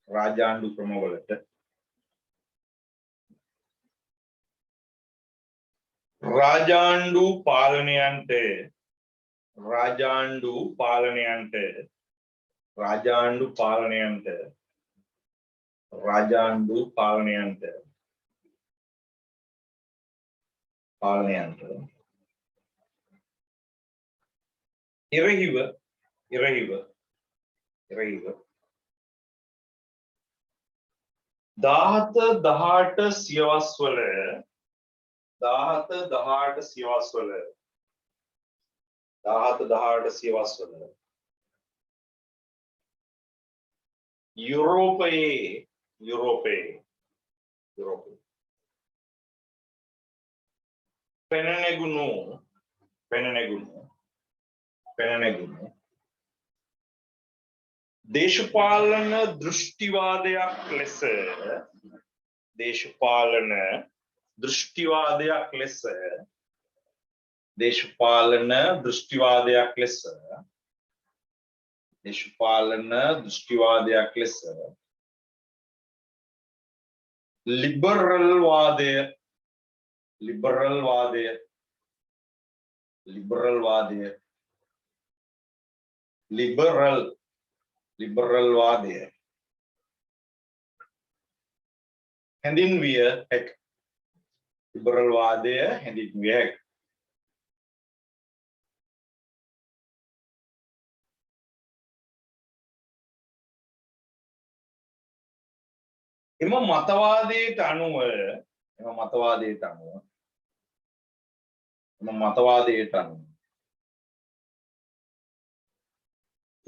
රාජාණ්ඩු ක්‍රමවලට රාජාණ්ඩු පාලනයන්ට රාජාණ්ඩු පාලනයන්ට රාජාණ්ඩු පාලනයන්ට රාජාණ්ඩු පාලනයන්ට පාලනයන්ට ඉරහිව ඉරහිව ඉරහිව 17 18 සියවස්වල 17 18 සියවස්වල 17 18 සියවස්වල යුරෝපයේ පෙනනැගුණු දේශපාලන දෘෂ්ටිවාදයක් ලෙස දේශපාලන දෘෂ්ටිවාදයක් ලෙස දේශපාලන දෘෂ්ටිවාදයක් ලෙස දේශපාලන දෘෂ්ටිවාදයක් ලෙස ලිබරල් වාදය ලිබරල් වාදය ලිබරල් වාදය ලිබරල් ලිබරල් වාදය හැඳින්විය හැක ලිබරල් වාදය හැඳින්විය හැක එම මතවාදයට අනුව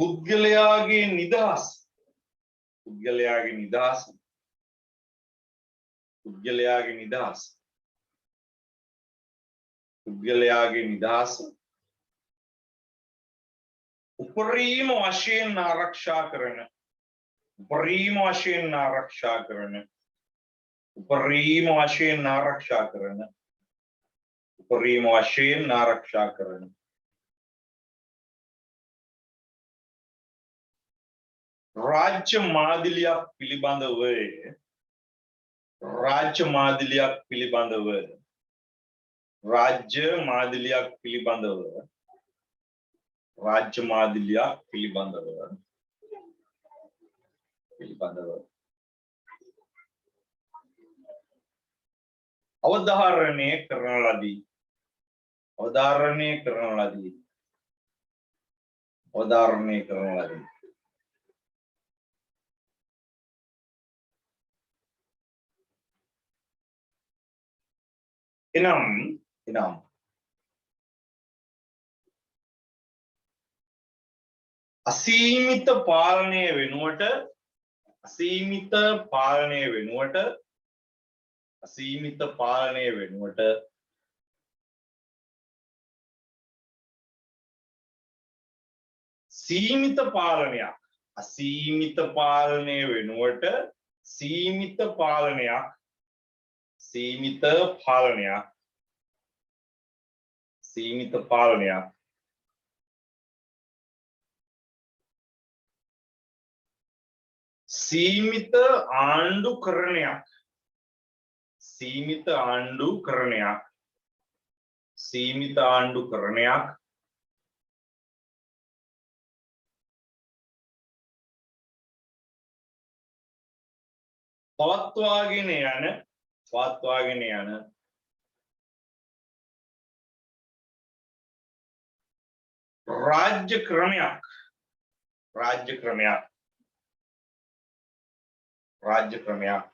පුද්ගලයාගේ නිදහස උපරිම වශයෙන් ආරක්ෂා කරන උපරිම වශයෙන් ආරක්ෂා කරන රාජ්‍ය මාදිලියක් පිළිබඳව රාජ්‍ය මාදිලියක් පිළිබඳව අවධාරණය කරන ලදී එනම් අසීමිත පාලනය වෙනුවට සීමිත පාලනයක් සීමිත ආණ්ඩුකරණයක් පවත්වාගෙන යන රාජ්‍ය ක්‍රමයක්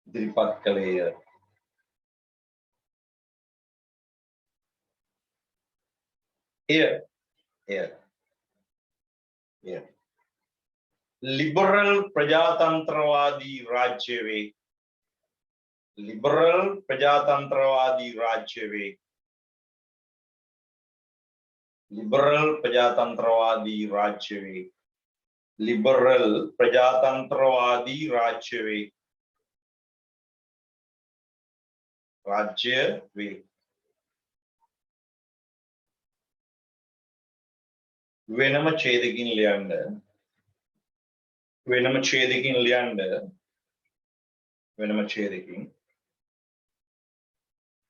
ඉදිරිපත් කළේය එය लिबरल प्रजातंत्रवादी राज्य वे लिबरल प्रजातंत्रवादी राज्य वे लिबरल प्रजातंत्रवादी राज्य वे लिबरल प्रजातंत्रवादी राज्य वे වෙනම ඡේදකින් ලියන්න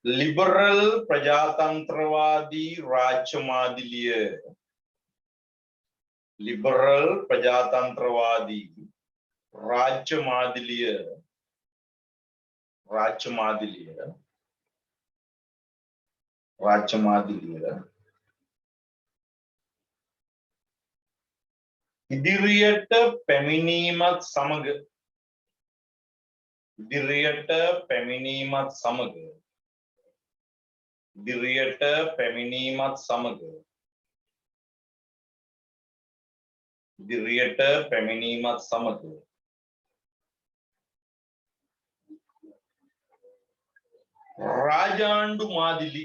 लिबरल प्रजातंत्रवादी राज्य मादिलिय लिबरल प्रजातंत्रवादी राज्य मादिलिय ඉදිරියට පැමිණීමත් සමග රාජාණ්ඩු මාදිලි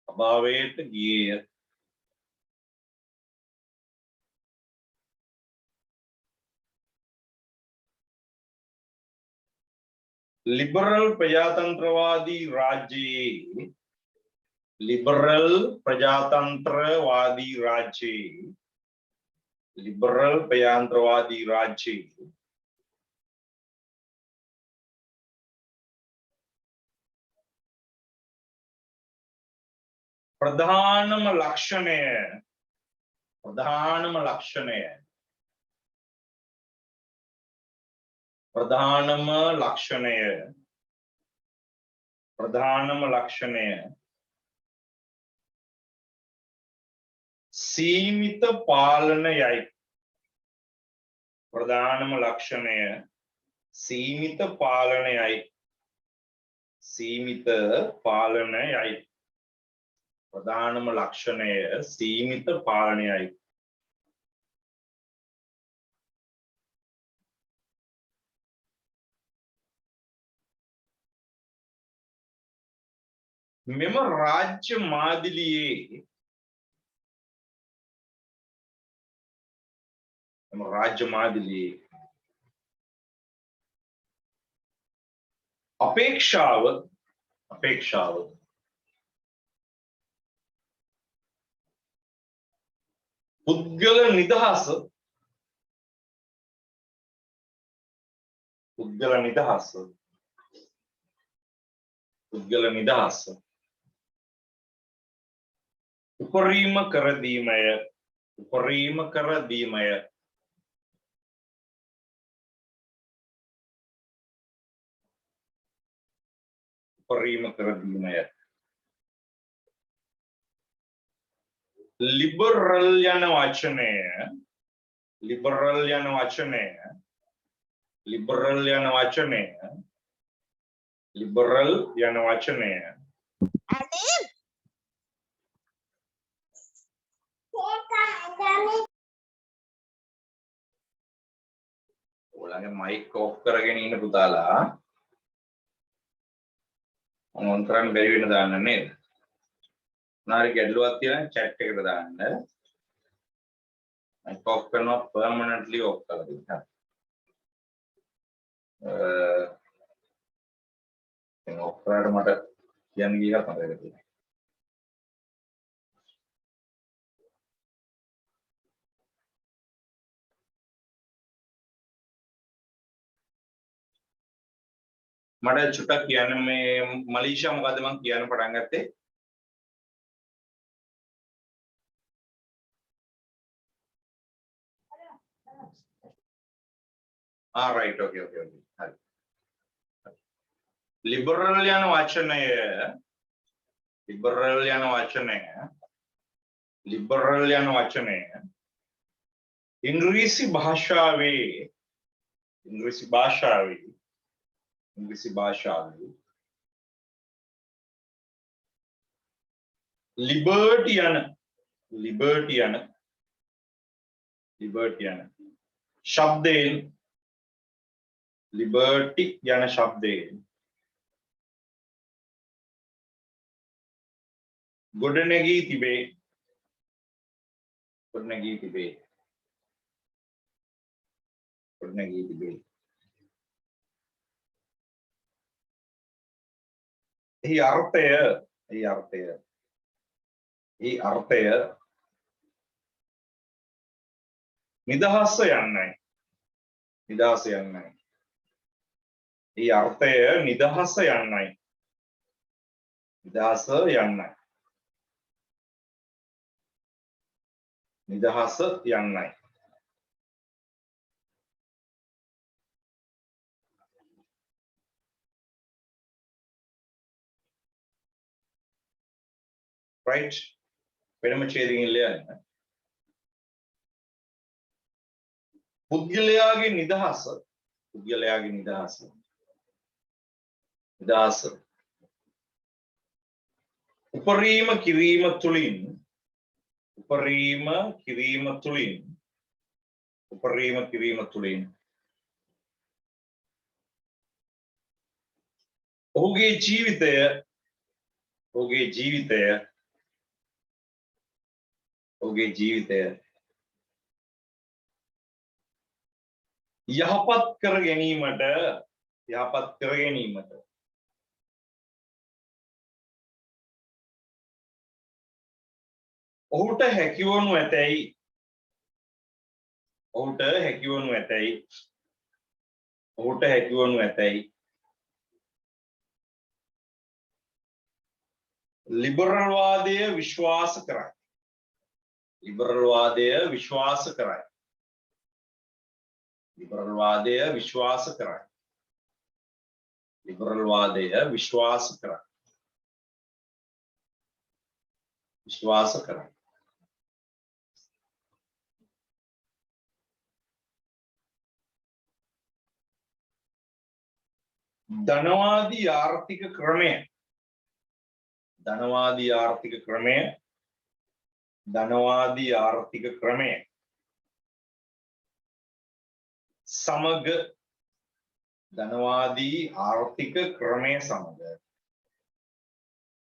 අභාවයට ගියේය लिबरल प्रजातंत्रवादी राज्य प्रधानम लक्षणय सीमित पालनयයි प्रधानम लक्षणय सीमित पालनयයි प्रधानम लक्षणय सीमित पालनयයි මෙම රාජ්‍ය මාදිලියේ අපේක්ෂාව පුද්ගල නිදහස උපරිම කර දීමය लिबरल යන වචනය ඔයාලගේ මයික් ඔෆ් කරගෙන ඉන්න පුතාලා on කරන් බැරි වෙන දාන්න නේද මොනාරි ගැටලුවක් තියෙනවා chat එකට දාන්න මයික් ඔෆ් කරනවා permanently ඔෆ් කරලා දෙන්න දැන් ඔෆ් කරාට මට කියන්න ගිය එකක් මතක තියෙනවා මට චුට්ටක් කියන්න මේ මලීෂා මොකද්ද මම කියන්න පටන් ගත්තේ right okay හරි लिबरल යන වචනය ලිබරල් යන වචනය ඉංග්‍රීසි භාෂාවේ ලිබර්ටි යන ශබ්දයෙන් ලිබර්ටි යන ශබ්දයෙන් ගොඩනැගී තිබේ එහි අර්ථය නිදහස යන්නයි. එහි අර්ථය නිදහස යන්නයි. right වෙනම ඡේදකින් ලියන්න. පුද්ගලයාගේ නිදහස උපරිම කිරීම තුලින් ඔහුගේ ජීවිතය යහපත් කර ගැනීමට ඔහුට හැකියවනු ඇතැයි ලිබරල් වාදය විශ්වාස කරයි.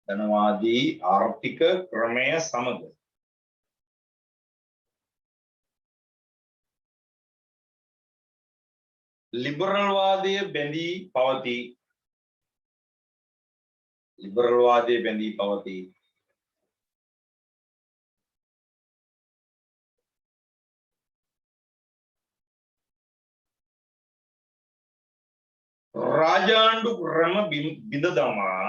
ධනවාදී ආර්ථික ක්‍රමය සමග ලිබරල් වාදය බැඳී පවතී. රාජාණ්ඩු ක්‍රම බිඳ දමා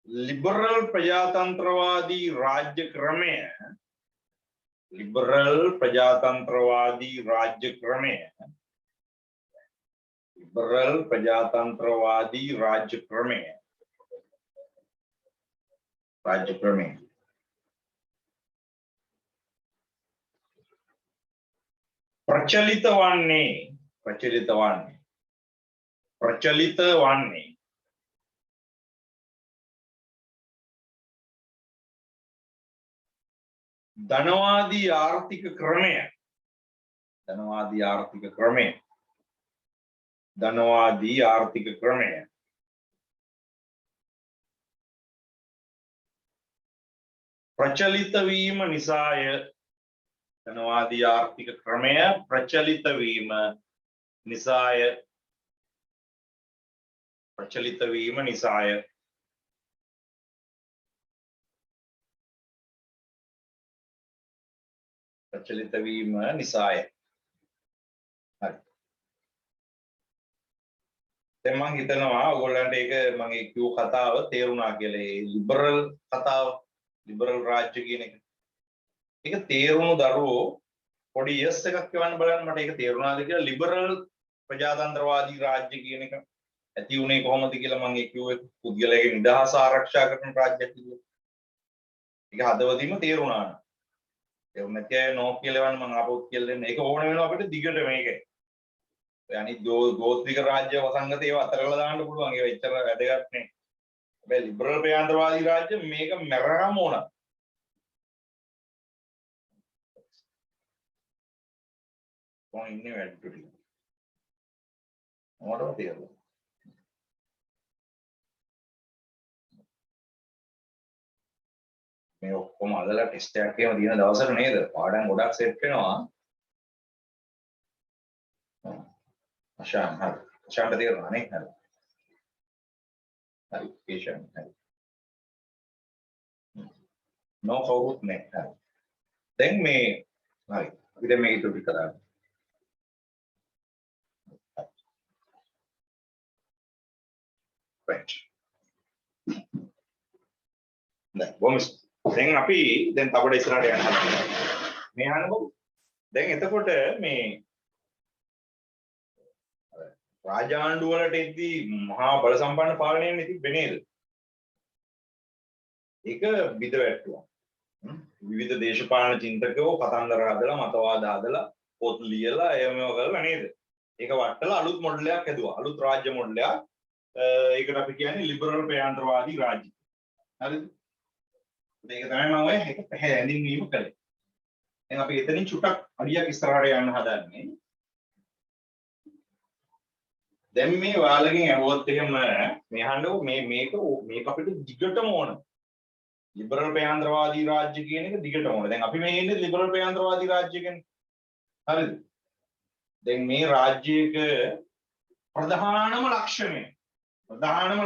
ලිබරල් ප්‍රජාතන්ත්‍රවාදී රාජ්‍ය ක්‍රමය ප්‍රචලිත වන්නේ ධනවාදී ආර්ථික ක්‍රමය ප්‍රචලිත වීම නිසාය. හරි. දැන් මම හිතනවා ඔයගොල්ලන්ට ඒක මගේ කියු කතාව තේරුණා කියලා. ඒ ලිබරල් කතාව, ලිබරල් රාජ්‍ය කියන එක. ඒක තේරුණු දරුවෝ පොඩි යස් එකක් කියවන්න බලන්න මට ඒක තේරුණාද කියලා ලිබරල් ප්‍රජාතන්ත්‍රවාදී රාජ්‍ය කියන එක ඇති උනේ කොහොමද කියලා මම ඒ කිව්වේ පුද්ගලයාගේ නිදහස ආරක්ෂා කරන රාජ්‍යයක් කියලා. ඒක හදවතින්ම තේරුණා. ඒක නැති අය නෝ කියලා වань මම ආපහුත් කියලා දෙන්න. ඒක ඕන වෙනවා අපිට දිගට මේකේ. ඒ අනිත් ගෝත්‍රික රාජ්‍ය වසංගත ඒවා අතර කරලා දාන්න පුළුවන්. ඒක එච්චර වැදගත් නේ. හැබැයි ලිබරල් ප්‍රජාතන්ත්‍රවාදී රාජ්‍ය මේක මැරරම ඕන. කොහොම ඉන්නේ වැඩ ටික. මොකටද තේරෙන්නේ? මේ ඔක්කොම අදලා ටෙස්ට් එකක් එහෙම දින දවසට නේද? පාඩම් ගොඩක් සෙට් වෙනවා. අශාන් හරි. අශාන්ට තේරෙනවා නේ? හරි. හරි. ඒෂන් හරි. නෝ කවුරුත් නෑ. හරි. දැන් මේ හරි. අපි දැන් මේක ටික කරා. right. දැන් කොහොමද? දැන් අපි දැන් තවඩ ඉස්සරහට යන්න හදනවා. මේ අහන්නකො. දැන් එතකොට මේ රාජාණ්ඩු වලට එද්දී මහා බල සම්පන්න පාලනයක් තිබ්බේ නේද? ඒක බිඳ වැටුවා. විවිධ දේශපාලන චින්තකයෝ කතන්දර හදලා මතවාද හදලා පොත් ලියලා එහෙම කරලා නේද? ඒක වටලා අලුත් මොඩලයක් හැදුවා. අලුත් රාජ්‍ය මොඩලයක්. ඒකට අපි කියන්නේ ලිබරල් ප්‍රජාතන්ත්‍රවාදී රාජ්‍ය. හරිද? මේක තමයි මම ඔය එක හැඳින්වීම කළේ. දැන් අපි එතනින් චුට්ටක් අඩියක් ඉස්සරහට යන්න හදන්නේ. දැන් මේ ඔයාලගෙන් අහුවොත් එහෙම මේ අහන්නකො මේක අපිට දිගටම ඕන. ලිබරල් ප්‍රජාතන්ත්‍රවාදී රාජ්‍ය කියන එක දිගටම ඕන. දැන් අපි මේ ඉන්නේ ලිබරල් ප්‍රජාතන්ත්‍රවාදී රාජ්‍ය කියන්නේ. හරිද? දැන් මේ රාජ්‍යයක ප්‍රධානම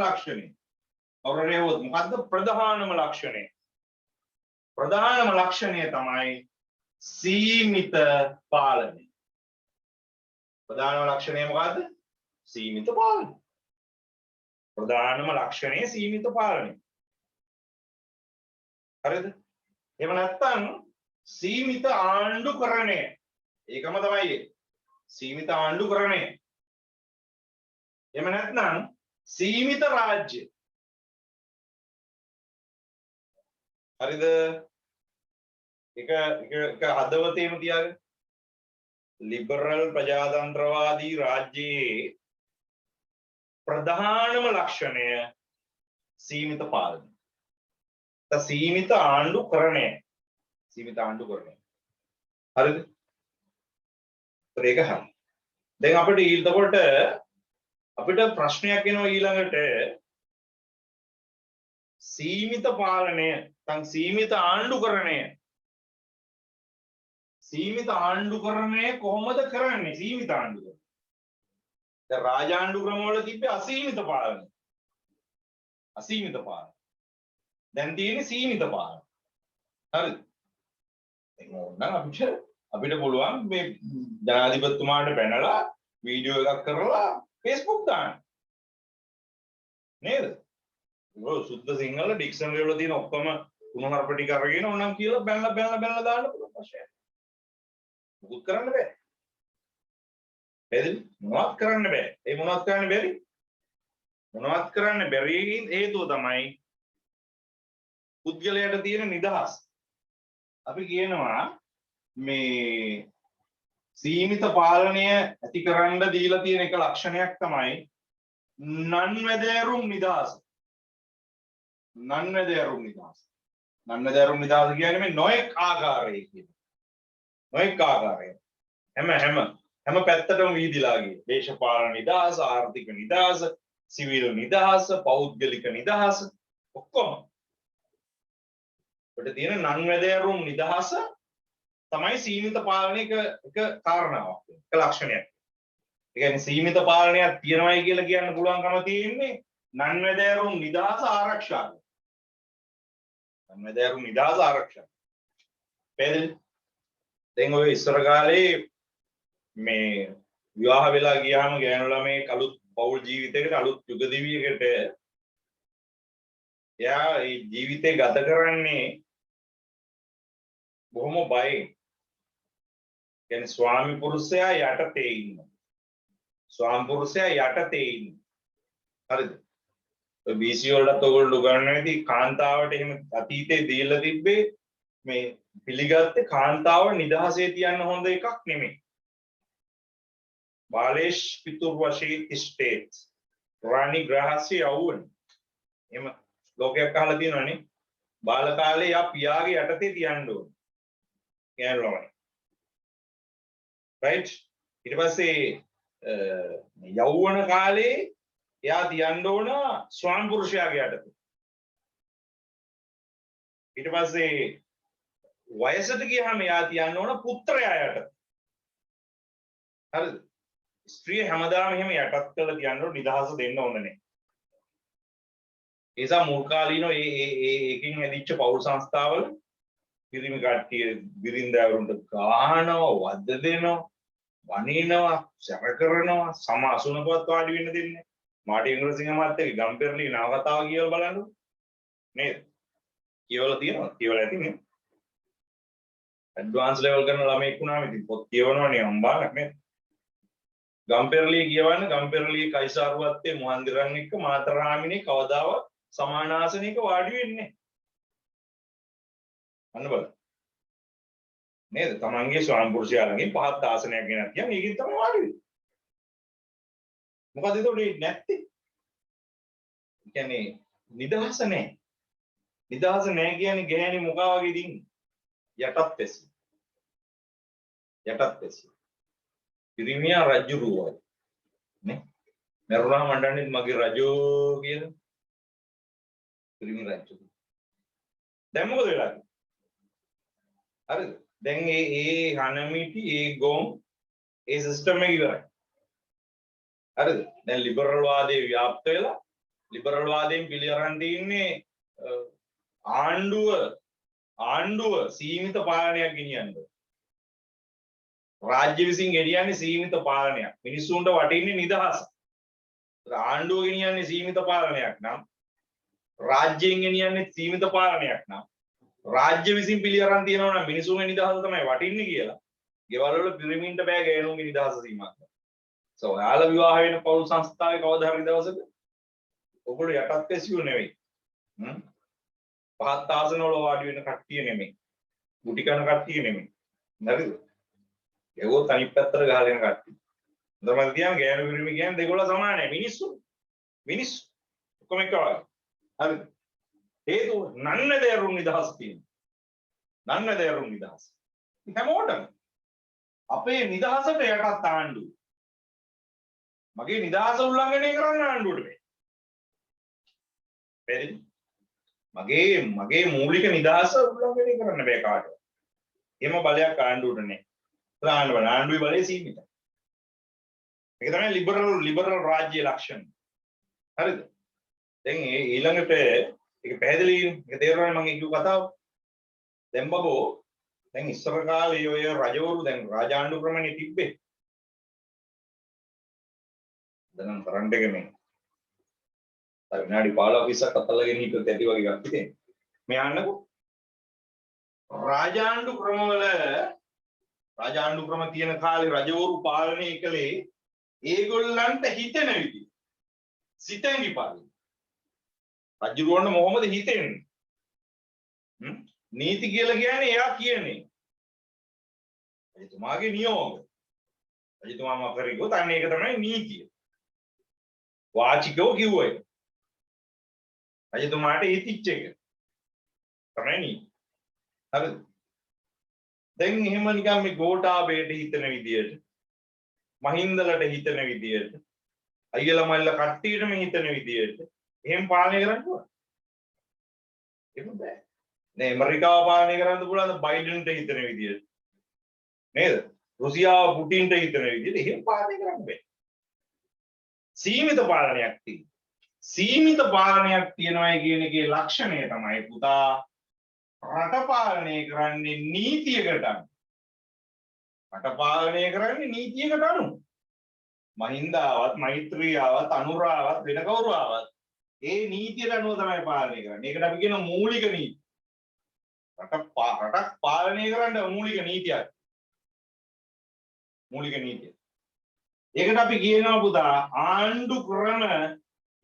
ලක්ෂණය අවරේවොත් මොකද්ද ප්‍රධානම ලක්ෂණය? ප්‍රධානම ලක්ෂණය තමයි සීමිත පාලනය. ප්‍රධානම ලක්ෂණය මොකද්ද? සීමිත පාලනය. ප්‍රධානම ලක්ෂණය සීමිත පාලනය. හරිද? එහෙම නැත්නම් සීමිත ආණ්ඩුකරණය. ඒකම තමයි සීමිත ආණ්ඩුකරණය. එහෙම නැත්නම් සීමිත රාජ්‍ය. හරිද? එක හදවතේම තියාගන්න. ලිබරල් ප්‍රජාතන්ත්‍රවාදී රාජ්‍යයේ ප්‍රධානම ලක්ෂණය සීමිත පාලනය. සීමිත ආණ්ඩුකරණය. සීමිත ආණ්ඩුකරණය. හරිද? ඒක හරි. දැන් අපිට ඊළඟට අපිට ප්‍රශ්නයක් එනවා ඊළඟට සීමිත පාලනය නැත්නම් සීමිත ආණ්ඩුකරණය. සීමිත ආණ්ඩුකරණය කොහොමද කරන්නේ? සීමිත ආණ්ඩුකරණය. දැන් රාජාණ්ඩු ක්‍රමවල තිබ්බේ අසීමිත පාලනය. අසීමිත පාලනය. දැන් තියෙන්නේ සීමිත පාලනය. හරිද? ඒක ඕනනම් අපිට පුළුවන් මේ ජනාධිපතිතුමාට බැනලා වීඩියෝ එකක් කරලා Facebook දාන්න. නේද? ඔය සුද්ධ සිංහල ඩික්ෂනරි වල තියෙන ඔක්කොම කුණුහරුප ටික අරගෙන ඕනම් කියලා බැලලා දාන්න පුළුවන් ප්‍රශ්නයක්. මුකුත් කරන්න බෑ. හරිද? මොනවත් කරන්න බෑ. ඒ මොනවත් කරන්න බැරි. මොනවත් කරන්න බැරි හේතුව තමයි පුද්ගලයාට තියෙන නිදහස. අපි කියනවා මේ සීමිත පාලනය ඇති කරන්න දීලා තියෙන එක ලක්ෂණයක් තමයි නන්වැදෑරුම් නිදහස. නන්වැදෑරුම් නිදහස. නන්වැදෑරුම් නිදහස කියන්නේ මේ නොඑක් ආකාරයේ කියන. නොඑක් ආකාරයේ. හැම පැත්තටම වීදිලා ගියේ. දේශපාලන නිදහස, ආර්ථික නිදහස, සිවිල් නිදහස, පෞද්ගලික නිදහස ඔක්කොම. අපිට තියෙන නන්වැදෑරුම් නිදහස තමයි සීමිත පාලනයක එක කාරණාවක්. එක ලක්ෂණයක්. ඒ කියන්නේ සීමිත පාලනයක් තියනවායි කියලා කියන්න පුළුවන්කම තියෙන්නේ නන්වැදෑරුම් නිදහස ආරක්ෂා කරන. නන්වැදෑරුම් නිදහස ආරක්ෂා. පැහැදිලි? දැන් ඔය ඉස්සර කාලේ මේ විවාහ වෙලා ගියාම ගෑනු ළමයි අලුත් පෞල් ජීවිතයකට අලුත් යුග දිවියකට එයා ඒ ජීවිතේ ගත කරන්නේ බොහොම බයෙන්. කියන්නේ ස්වාමි පුරුෂයා යටතේ ඉන්නවා. ස්වාමි පුරුෂයා යටතේ ඉන්නවා. හරිද? ඔය BC වලට ඔයගොල්ලෝ උගන්වන්නේ කාන්තාවට එහෙම අතීතේ දීලා තිබ්බේ මේ පිළිගත්තේ කාන්තාව නිදහසේ තියන්න හොඳ එකක් නෙමෙයි. බාලේෂ් පිතුරු වශයෙන් ස්ටේට් රාණි ග්‍රහස්‍ය යවුවන. එහෙම ලෝකයක් අහලා තියෙනවනේ. බාල කාලේ යා පියාගේ යටතේ තියන්න ඕන. කියන්න ළමයි. right ඊට පස්සේ යෞවන කාලේ එයා තියන්න ඕන ස්වාමි පුරුෂයාගේ යටතේ. ඊට පස්සේ වයසට ගියාම එයා තියන්න ඕන පුත්‍රයා යටතේ. හරිද? ස්ත්‍රිය හැමදාම එහෙම යටත් කරලා තියන්න ඕන නිදහස දෙන්න ඕන නේ. ඒ නිසා මුල් කාලීනෝ ඒකින් හැදිච්ච පෞල් සංස්ථාවල පිරිමි කට්ටිය බිරින්දෑවරුන්ට ගහනවා, වද දෙනවා, වනිනවා, සැර කරනවා, සම අසුනපවත් වාඩි වෙන්න දෙන්නේ. මාටින් ඉංග්‍රීසි මාත්‍යාගේ ගම්පෙරළි නව කතාව කියලා බලන්න. නේද? කියවලා තියෙනවා. කියවලා ඇති නේ. ඇඩ්වාන්ස් ලෙවල් කරන ළමෙක් වුණාම ඉතින් පොත් කියවනවනේ අම්බාලක් නේද? ගම්පෙරළි කියවන්න ගම්පෙරළි කයිසාරුවත්තේ මුහන්දිරන් එක්ක මාතරාමිනේ කවදාවත් සමාන ආසනයක වාඩි වෙන්නේ අන්න බලන්න නේද? තමන්ගේ ස්වාමි පුරුෂයාලගෙන් පහත් ආසනයක් ගෙනත් කියන් ඒකෙන් තමයි වාඩි වෙන්නේ. මොකද ඒක නැත්තේ? කියන්නේ නිදහස නැහැ. නිදහස නැහැ කියන්නේ ගැහණි මොකා වගේ ඉතින් යටත් වෙසි. යටත් වෙසි. පිරිමියා රජුරුවයි නේ. මරුණා මණ්ඩන්නේ මගේ රජෝ කියලා. පිරිමි රජු. දැන් මොකද වෙලා තියෙන්නේ? හරිද? දැන් ඒ හනමිටි ඒ ගොම් ඒ සිස්ටම් එක ඉවරයි. හරිද? දැන් ලිබරල් වාදයේ ව්‍යාප්ත වෙලා ලිබරල් වාදයෙන් පිළිඅරන් තින්නේ ආණ්ඩුව සීමිත පාලනයක් ගෙනියන්න. රාජ්‍ය විසින් ගෙනියන්නේ සීමිත පාලනයක්. මිනිස්සුන්ට වටින්නේ නිදහස. ආණ්ඩුව ගෙනියන්නේ සීමිත පාලනයක් නම් රාජ්‍යයෙන් ගෙනියන්නේ සීමිත පාලනයක් නම් රාජ්‍ය විසින් පිළිඅරන් තියනවා නම් මිනිසුන්ගේ නිදහස තමයි වටින්නේ කියලා. ගෙවල් වල පිරිමින්ට බෑ ගෑනුන්ගේ නිදහස සීමා කරන්න. ඔයාලා විවාහ වෙන පෞල් සංස්ථාවේ කවදා හරි දවසක ඔයගොල්ලෝ යටත් ඇසියෝ නෙවෙයි. පහත් ආසන වල වාඩි වෙන කට්ටිය නෙමෙයි. ගුටි කන කට්ටිය නෙමෙයි. හරිද? ඒගොල්ලෝ තනි පැත්තට ගහගෙන කට්ටිය. තමයි කියන්නේ ගෑනු පිරිමි කියන්නේ දෙගොල්ලෝ සමානයි. මිනිස්සු ඔක්කොම එක වගේ. හරිද? හේතුව නන්නදේරුන් නිදහස් තියෙනවා. නන්නදේරුන් නිදහස්. හැමෝටම අපේ නිදහසට යටත් ආණ්ඩුව. මගේ නිදහස උල්ලංඝනය කරන්න ආණ්ඩුවට බෑ. බැරිද? මගේ මූලික නිදහස උල්ලංඝනය කරන්න බෑ කාටවත්. එහෙම බලයක් ආණ්ඩුවට නැහැ. ආණ්ඩුවේ බලය සීමිතයි. ඒක තමයි ලිබරල් රාජ්‍ය ලක්ෂණ. හරිද? දැන් ඊළඟට ඒක පැහැදිලි ඒක තේරුණානේ මම කියපු කතාව. දැන් බබෝ දැන් ඉස්සර කාලේ ඔය රජවරු දැන් රාජාණ්ඩු ක්‍රමනේ තිබ්බේ. දැන් කරන්ට් එක මේ විනාඩි 15ක් අතල්ලාගෙන හිටියොත් ඇති වගේ එකක් තියෙන. මේ අහන්නකෝ. රාජාණ්ඩු ක්‍රම තියෙන කාලේ රජවරු පාලනය කළේ ඒගොල්ලන්ට හිතෙන විදිහ. සිතෙන් විපාක. රජුරවන්න මොහොමද හිතෙන්නේ? නීති කියලා කියන්නේ එයා කියන්නේ. රජතුමාගේ නියෝග. රජතුමා මොකද කිව්වොත් අන්න ඒක තමයි නීතිය. වාචිකව කිව්වයි. රජතුමාට හිතිච්ච එක. තමයි නීති. හරිද? දැන් එහෙම නිකන් මේ ගෝඨාභයට හිතන විදියට මහින්දලට හිතන විදියට අයියලා මල්ලා කට්ටියටම හිතන විදියට එහෙම පාලනය කරන්න පුළුවන්. ඒක බෑ. නේ ඇමරිකාව පාලනය කරන්න පුළුවන් බයිඩන්ට හිතන විදියට. නේද? රුසියාව පුටින්ට හිතන විදියට එහෙම පාලනය කරන්න බෑ. සීමිත පාලනයක් තියෙනවා. සීමිත පාලනයක් තියනවා කියන එකේ ලක්ෂණය තමයි පුතා රට පාලනය කරන්නේ නීතියකට අනුව. රට පාලනය කරන්නේ නීතියකට අනුව. මහින්දාවත් මෛත්‍රියාවත් අනුරාවත් වෙන කවුරු ආවත් ඒ නීතියට අනුව තමයි පාලනය කරන්නේ. ඒකට අපි කියන මූලික නීති. රටක් පාලනය කරන්න මූලික නීතියක්. මූලික නීතිය. ඒකට අපි කියනවා පුතා ආණ්ඩු ක්‍රම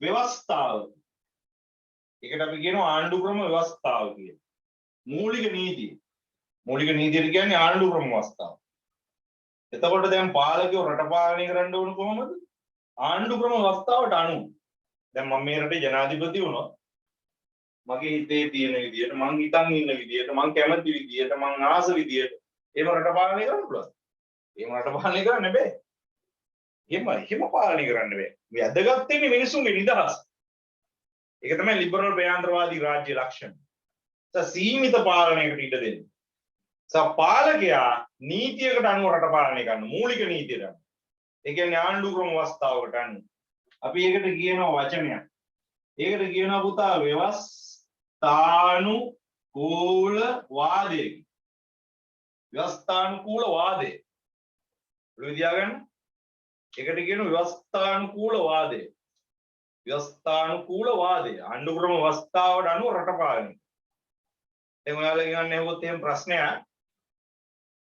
ව්‍යවස්ථාව. ඒකට අපි කියනවා ආණ්ඩු ක්‍රම ව්‍යවස්ථාව කියලා. මූලික නීතිය. මූලික නීතිය කියන්නේ ආණ්ඩු ක්‍රම ව්‍යවස්ථාව. එතකොට දැන් පාලකයෝ රට පාලනය කරන්න ඕන කොහොමද? ආණ්ඩු ක්‍රම ව්‍යවස්ථාවට අනුව. දැන් මම මේ රටේ ජනාධිපති වුණොත් මගේ හිතේ තියෙන විදියට මං හිතන් ඉන්න විදියට මං කැමති විදියට මං ආස විදියට එහෙම රට පාලනය කරන්න පුළුවන්. එහෙම රට පාලනය කරන්න බෑ. එහෙම පාලනය කරන්න බෑ. මේ අදගත් වෙන්නේ මිනිසුන්ගේ නිදහස. ඒක තමයි ලිබරල් ප්‍රයාන්ත්‍රවාදී රාජ්‍ය ලක්ෂණ. සීමිත පාලනයකට ඉඩ දෙන්න. පාලකයා නීතියකට අනුව රට පාලනය කරන මූලික නීතියට අනුව. ඒ කියන්නේ ආණ්ඩු ක්‍රම ව්‍යවස්ථාවකට අනුව. අපි ඒකට කියනවා වචනයක්. ඒකට කියනවා පුතා ව්‍යවස්ථානුකූල වාදය. ව්‍යවස්ථානුකූල වාදය. විදියා ගන්න. ඒකට කියනවා ව්‍යවස්ථානුකූල වාදය. ව්‍යවස්ථානුකූල වාදය. ආණ්ඩු ක්‍රම ව්‍යවස්ථාවට අනුව රට පාලනය. දැන් ඔයාලා ගන්න ඇහුවොත් එහෙම ප්‍රශ්නයක්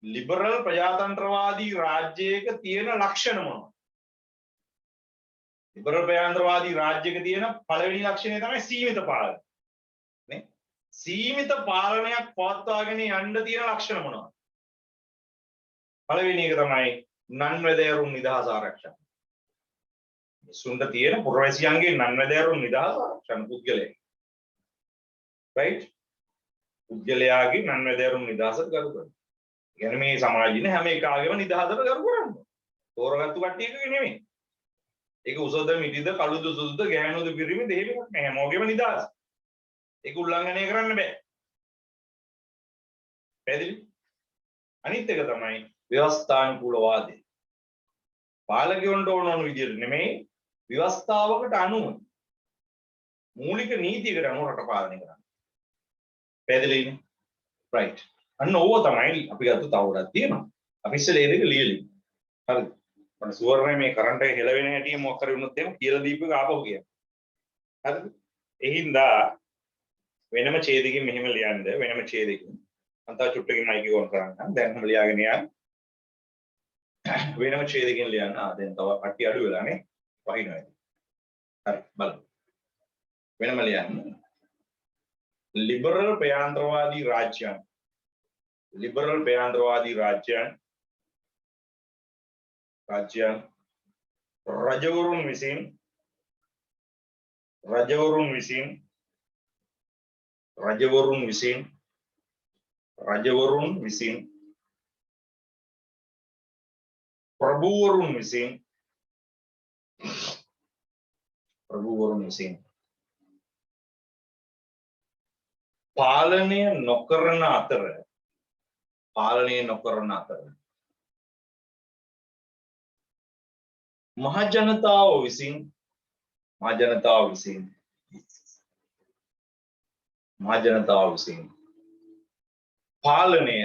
ලිබරල් ප්‍රජාතන්ත්‍රවාදී රාජ්‍යයක තියෙන ලක්ෂණ මොනවද? ලිබරල් ප්‍රජාතන්ත්‍රවාදී රාජ්‍යයක තියෙන පළවෙනි ලක්ෂණය තමයි සීමිත පාලනය. නේ? සීමිත පාලනයක් පවත්වාගෙන යන්න තියෙන ලක්ෂණ මොනවද? පළවෙනි එක තමයි නන්වැදෑරුම් නිදහස ආරක්ෂා. මිනිසුන්ට තියෙන පුරවැසියන්ගේ නන්වැදෑරුම් නිදහස ආරක්ෂා පුද්ගලයන්. right? පුද්ගලයාගේ නන්වැදෑරුම් නිදහසට ගරු කරනවා. කියන්නේ මේ සමාජින හැම එකාගේම නිදහසට ගරු කරනවා. තෝරගත්තු කට්ටියකගේ නෙමෙයි. ඒක උසද මිටිද කළුද සුදුද ගෑනුද පිරිමිද එහෙම එකක් නෑ. හැමෝගෙම නිදහස. ඒක උල්ලංඝනය කරන්න බෑ. පැහැදිලි? අනිත් එක තමයි ව්‍යවස්ථානුකූල වාදය. පාලකයන්ට ඕන විදිහට නෙමෙයි ව්‍යවස්ථාවකට අනුව මූලික නීතියකට අනුව රට පාලනය කරන්න. පැහැදිලිනේ? right. අන්න ඕව තමයි අපි ගත්ත තවරක් තියෙනවා. අපි ඉස්සෙල්ලා ඒ දෙක ලියලිමු. හරිද? මම සුවර්ණේ මේ කරන්ට් එක හෙලවෙන හැටි මොකක් කරේ වුණොත් එහෙම කියලා දීපු එක ආපහු කියන්න. හරිද? ඒ හින්දා වෙනම ඡේදකින් මෙහෙම ලියන්න වෙනම ඡේදකින්. අන්ත චුට්ටකින් මයික් එක ඔන් කරන්න. දැන් මම ලියාගෙන යන්න. වෙනම ඡේදකින් ලියන්න. දැන් තව කට්ටි අඩු වෙලානේ. වහිනවා. හරි බලන්න. වෙනම ලියන්න. ලිබරල් ප්‍රයාන්ත්‍රවාදී රාජ්‍යයන් ලිබරල් ප්‍රයාන්ත්‍රවාදී රාජ්‍යයන් රජවරුන් විසින් ප්‍රභූවරුන් විසින් පාලනය නොකරන අතර මහජනතාව විසින් පාලනය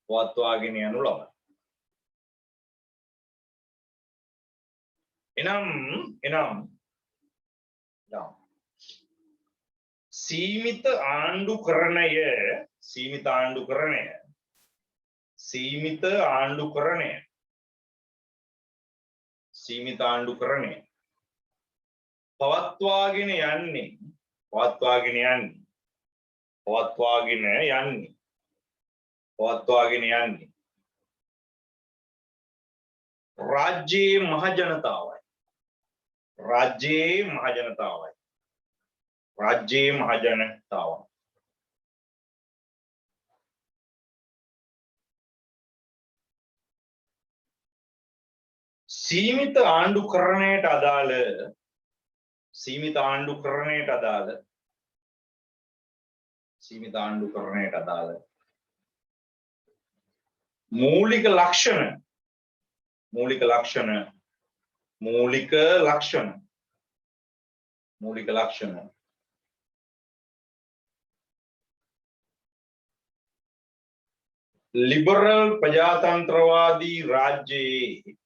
පවත්වාගෙන යනු ලබයි. එනම් සීමිත ආණ්ඩුකරණය පවත්වාගෙන යන්නේ රාජ්‍යයේ මහජනතාවයි. සීමිත ආණ්ඩුකරණයට අදාළ මූලික ලක්ෂණ ලිබරල් ප්‍රජාතන්ත්‍රවාදී රාජ්‍යයේ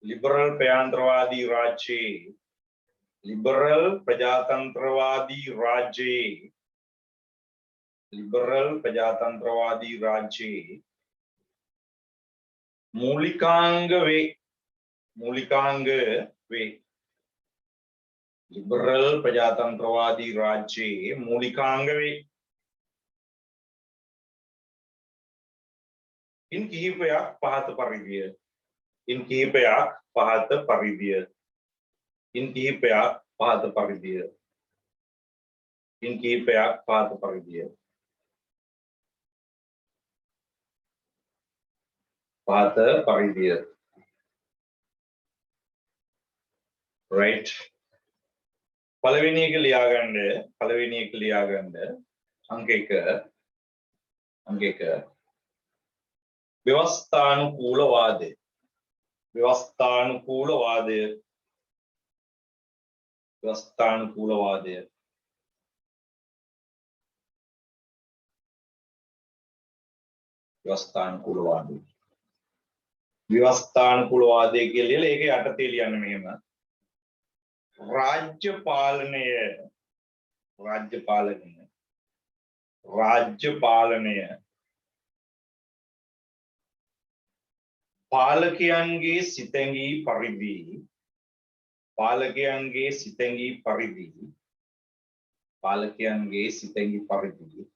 लिबरल प्रजातंत्रवादी राज्य लिबरल प्रजातंत्रवादी राज्य लिबरल प्रजातंत्रवादी राज्य मूलिकांग वे लिबरल प्रजातंत्रवादी राज्य मूलिकांग वे इन කිහිපයක් පහත පරිදිය इन කිහිපයක් පහත පරිදිය इन කිහිපයක් පහත පරිදිය इन කිහිපයක් පහත පරිදිය පහත පරිදිය right පළවෙනි එක ලියාගන්න අංක 1 व्यवस्थानुकूलवादය व्यवस्थानुकूलवादය व्यवस्थानुकूलवादය व्यवस्थानुकूलवादය व्यवस्थानुकूलवादය කියලා ඒක යටතේ ලියන්න මෙහෙම राज्य पालනය පාලකයන්ගේ සිතැඟී පරිදි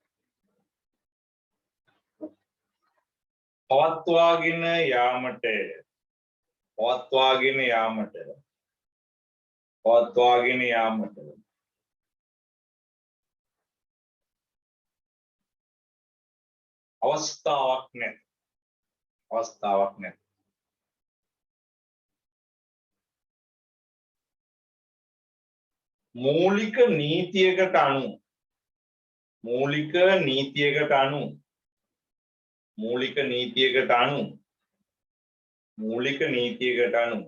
පවත්වාගෙන යාමට අවස්ථාවක් නැත මූලික නීතියකට අනුව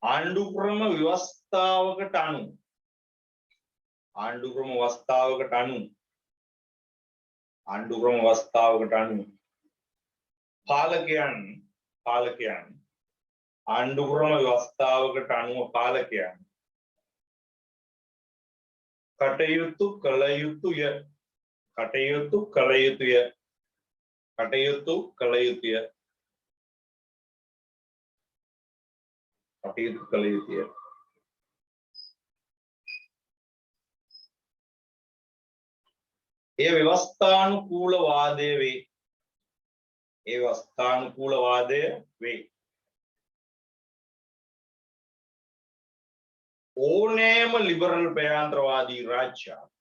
ආණ්ඩුක්‍රම ව්‍යවස්ථාවකට අනුව පාලකයන් ආණ්ඩුක්‍රම ව්‍යවස්ථාවකට අනුව පාලකයන් කටයුතු කළ යුතුය ඒ व्यवस्थानुकूलवादය වේ ඕනෑම ලිබරල් ප්‍රජාතන්ත්‍රවාදී රාජ්‍යයක්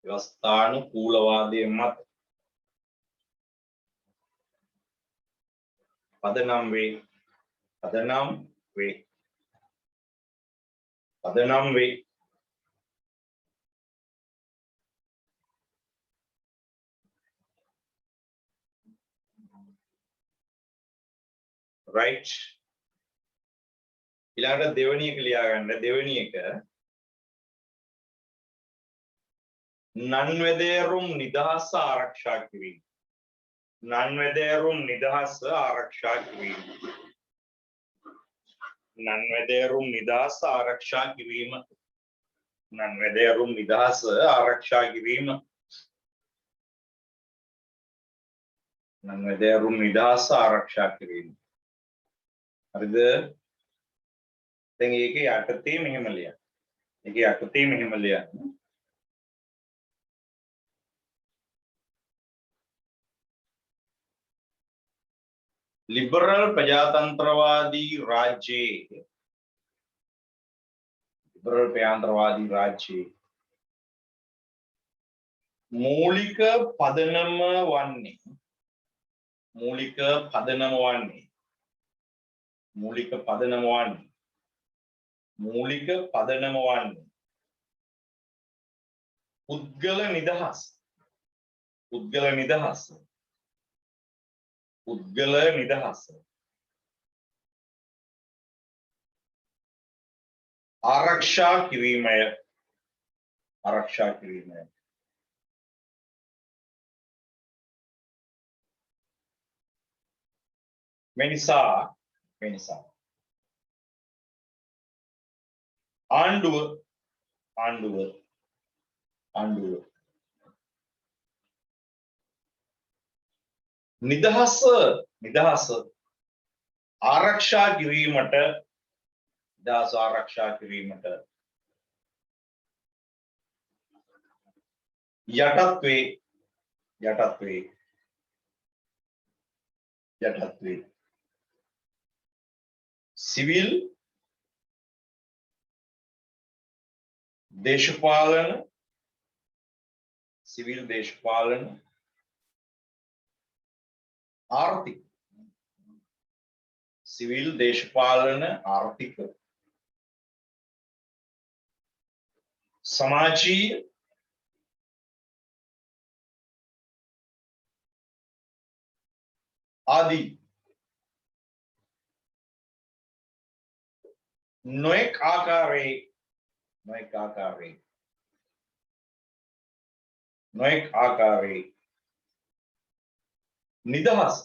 व्यवस्थानुकूलवादයේ මත පදනම් වේ right ඊළඟට දෙවෙනි එක ලියාගන්න දෙවෙනි එක නන්වැදෑරුම් නිදහස ආරක්ෂා කිරීම නන්වැදෑරුම් නිදහස ආරක්ෂා කිරීම හරිද දැන් ඒකේ යටතේ මෙහෙම ලියන්න लिबरल प्रजातंत्रवादी राज्य මූලික පදනම වන්නේ මූලික පදනම වන්නේ පුද්ගල නිදහස. පුද්ගල නිදහස. පුද්ගල නිදහස. ආරක්ෂා කිරීමය. ආරක්ෂා කිරීමය. මෙනිසා ආණ්ඩුව නිදහස ආරක්ෂා කිරීමට යටත් වේ සිවිල් දේශපාලන ආර්ථික සමාජීය ආදී නොඑක් ආකාරයේ නිදහස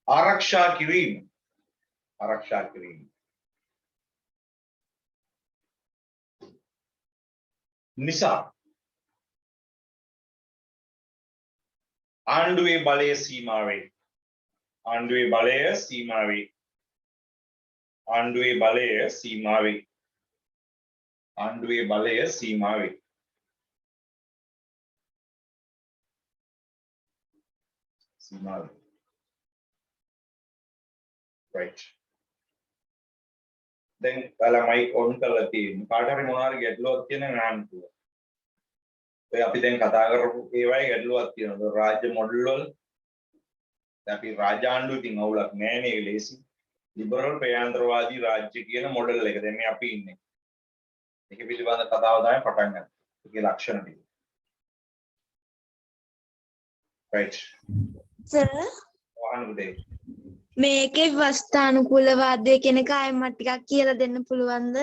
ආරක්ෂා කිරීම නිසා ආණ්ඩුවේ බලය සීමා වේ. right. දැන් ඔයාලා මයික් ඔන් කරලා තියෙන්නේ. කාට හරි මොනවා හරි ගැටලුවක් තියෙන නම් අහන්න පුළුවන්. ඔය අපි දැන් කතා කරපු ඒවායේ ගැටලුවක් තියෙනවා. රාජ්‍ය මොඩල් වල අපි රාජාණ්ඩුව ඉතින් අවුලක් නෑ නේ, ඒක ලේසි. ලිබරල් ප්‍රයාන්ත්‍රවාදී රාජ්‍ය කියන මොඩල් එක දැන් මේ අපි ඉන්නේ. ඒක පිළිබඳ කතාව තමයි පටන් ගන්න. ඒකේ ලක්ෂණ ටික. right. සර් මේකේ වස්තානුකූලවාදය කියන එක ආයෙත් ටිකක් කියලා දෙන්න පුළුවන්ද?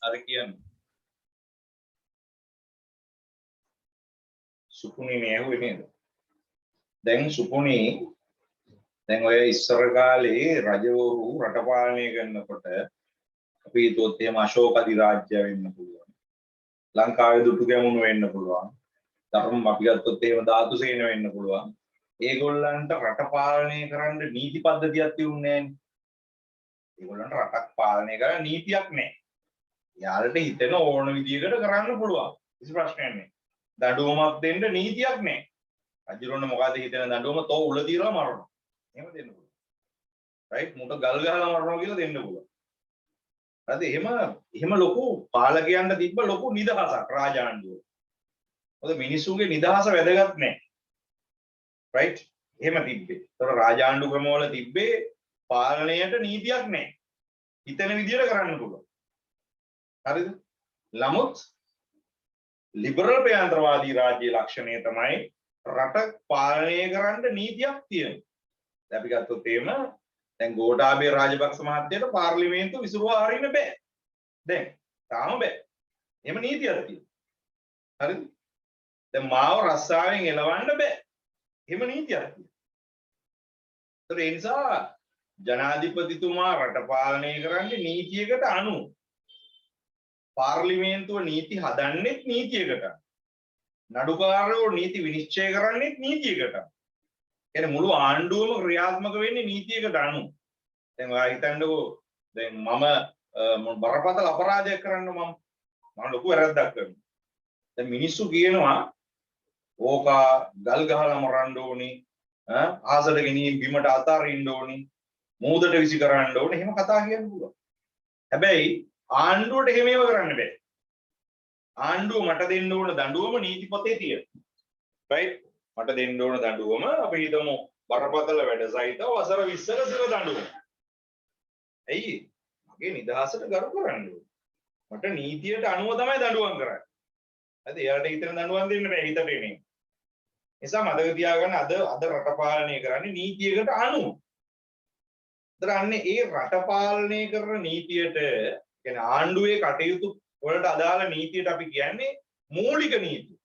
අර කියන්නේ සුපුනි නෑහුවේ නේද? දැන් සුපුනි දැන් ඔය ඉස්සර කාලේ රජවරු රට පාලනය කරනකොට අපි හිතුවොත් එහෙම අශෝක අධිරාජ්‍ය වෙන්න පුළුවන්. ලංකාවේ දුටු ගැමුණු වෙන්න පුළුවන්. ධර්ම අපි ගත්තොත් එහෙම ධාතුසේන වෙන්න පුළුවන්. ඒගොල්ලන්ට රට පාලනය කරන්න නීති පද්ධතියක් තියුන්නේ නෑනේ. ඒගොල්ලන්ට රටක් පාලනය කරන්න නීතියක් නෑ. යාළුට හිතෙන ඕන විදියකට කරන්න පුළුවන්. කිසි ප්‍රශ්නයක් නෑ. දඬුවමක් දෙන්න නීතියක් නෑ. රජුරොන්න මොකද හිතන දඬුවම තෝ උල දීලා මරනවා. එහෙම දෙන්න පුළුවන්. රයිට් මුට ගල් ගහලා මරනවා කියලා දෙන්න පුළුවන්. හරිද? එහෙම ලොකු පාලකයන්ට තිබ්බ ලොකු නිදහසක් රාජාණ්ඩුව. මොකද මිනිස්සුන්ගේ නිදහස වැදගත් නෑ. right එහෙම තිබ්බේ. ඒතර රාජාණ්ඩු ක්‍රමවල තිබ්බේ පාලනයට නීතියක් නැහැ. හිතන විදියට කරන්න පුළුවන්. හරිද? නමුත් ලිබරල් ප්‍රයාන්ත්‍රවාදී රාජ්‍ය ලක්ෂණය තමයි රට පාලනය කරන්න නීතියක් තියෙනවා. දැන් අපි ගත්තොත් එහෙම දැන් ගෝඨාභය රාජපක්ෂ මහත්තයාට පාර්ලිමේන්තුව විසිරුවා හරින්න බෑ. දැන් තාම බෑ. එහෙම නීතියක් තියෙනවා. හරිද? දැන් මාව රස්සාවෙන් එලවන්න බෑ. එහෙම නීතියක් තියෙනවා. ඒ නිසා ජනාධිපතිතුමා රට පාලනය කරන්නේ නීතියකට අනුව. පාර්ලිමේන්තුව නීති හදන්නෙත් නීතියකට. නඩුකාරයෝ නීති විනිශ්චය කරන්නෙත් නීතියකට. කියන්නේ මුළු ආණ්ඩුවම ක්‍රියාත්මක වෙන්නේ නීතියකට අනුව. දැන් ඔයා හිතන්නකෝ දැන් මම බරපතල අපරාධයක් කරන්න මම ලොකු වැරද්දක් කරනවා. දැන් මිනිස්සු කියනවා ඕකා ගල් ගහලා මරන්න ඕනි, ආසඩ ගෙනින් බිමට අතාරින්න ඕනි, මූදට විසි කරන්න ඕනි, එහෙම කතා කියන්න පුළුවන්. හැබැයි ආණ්ඩුවට එහෙම ඒව කරන්න බෑ. ආණ්ඩුව මට දෙන්න ඕන දඬුවම නීති පොතේ තියෙනවා. right? මට දෙන්න ඕන දඬුවම අපි හිතමු බරපතල වැඩ සහිතව වසර 20ක සිර දඬුවම. ඇයි? මගේ නිදහසට ගරු කරන්න ඕනේ. මට නීතියට අනුව තමයි දඬුවම් කරන්නේ. හරිද? එයාට හිතෙන දඬුවම් දෙන්න බෑ හිතට එන්නේ. නිසා මතක තියාගන්න අද රට පාලනය කරන්නේ නීතියකට අනුව. අන්නේ ඒ රට පාලනය කරන නීතියට කියන්නේ ආණ්ඩුවේ කටයුතු වලට අදාළ නීතියට අපි කියන්නේ මූලික නීතිය.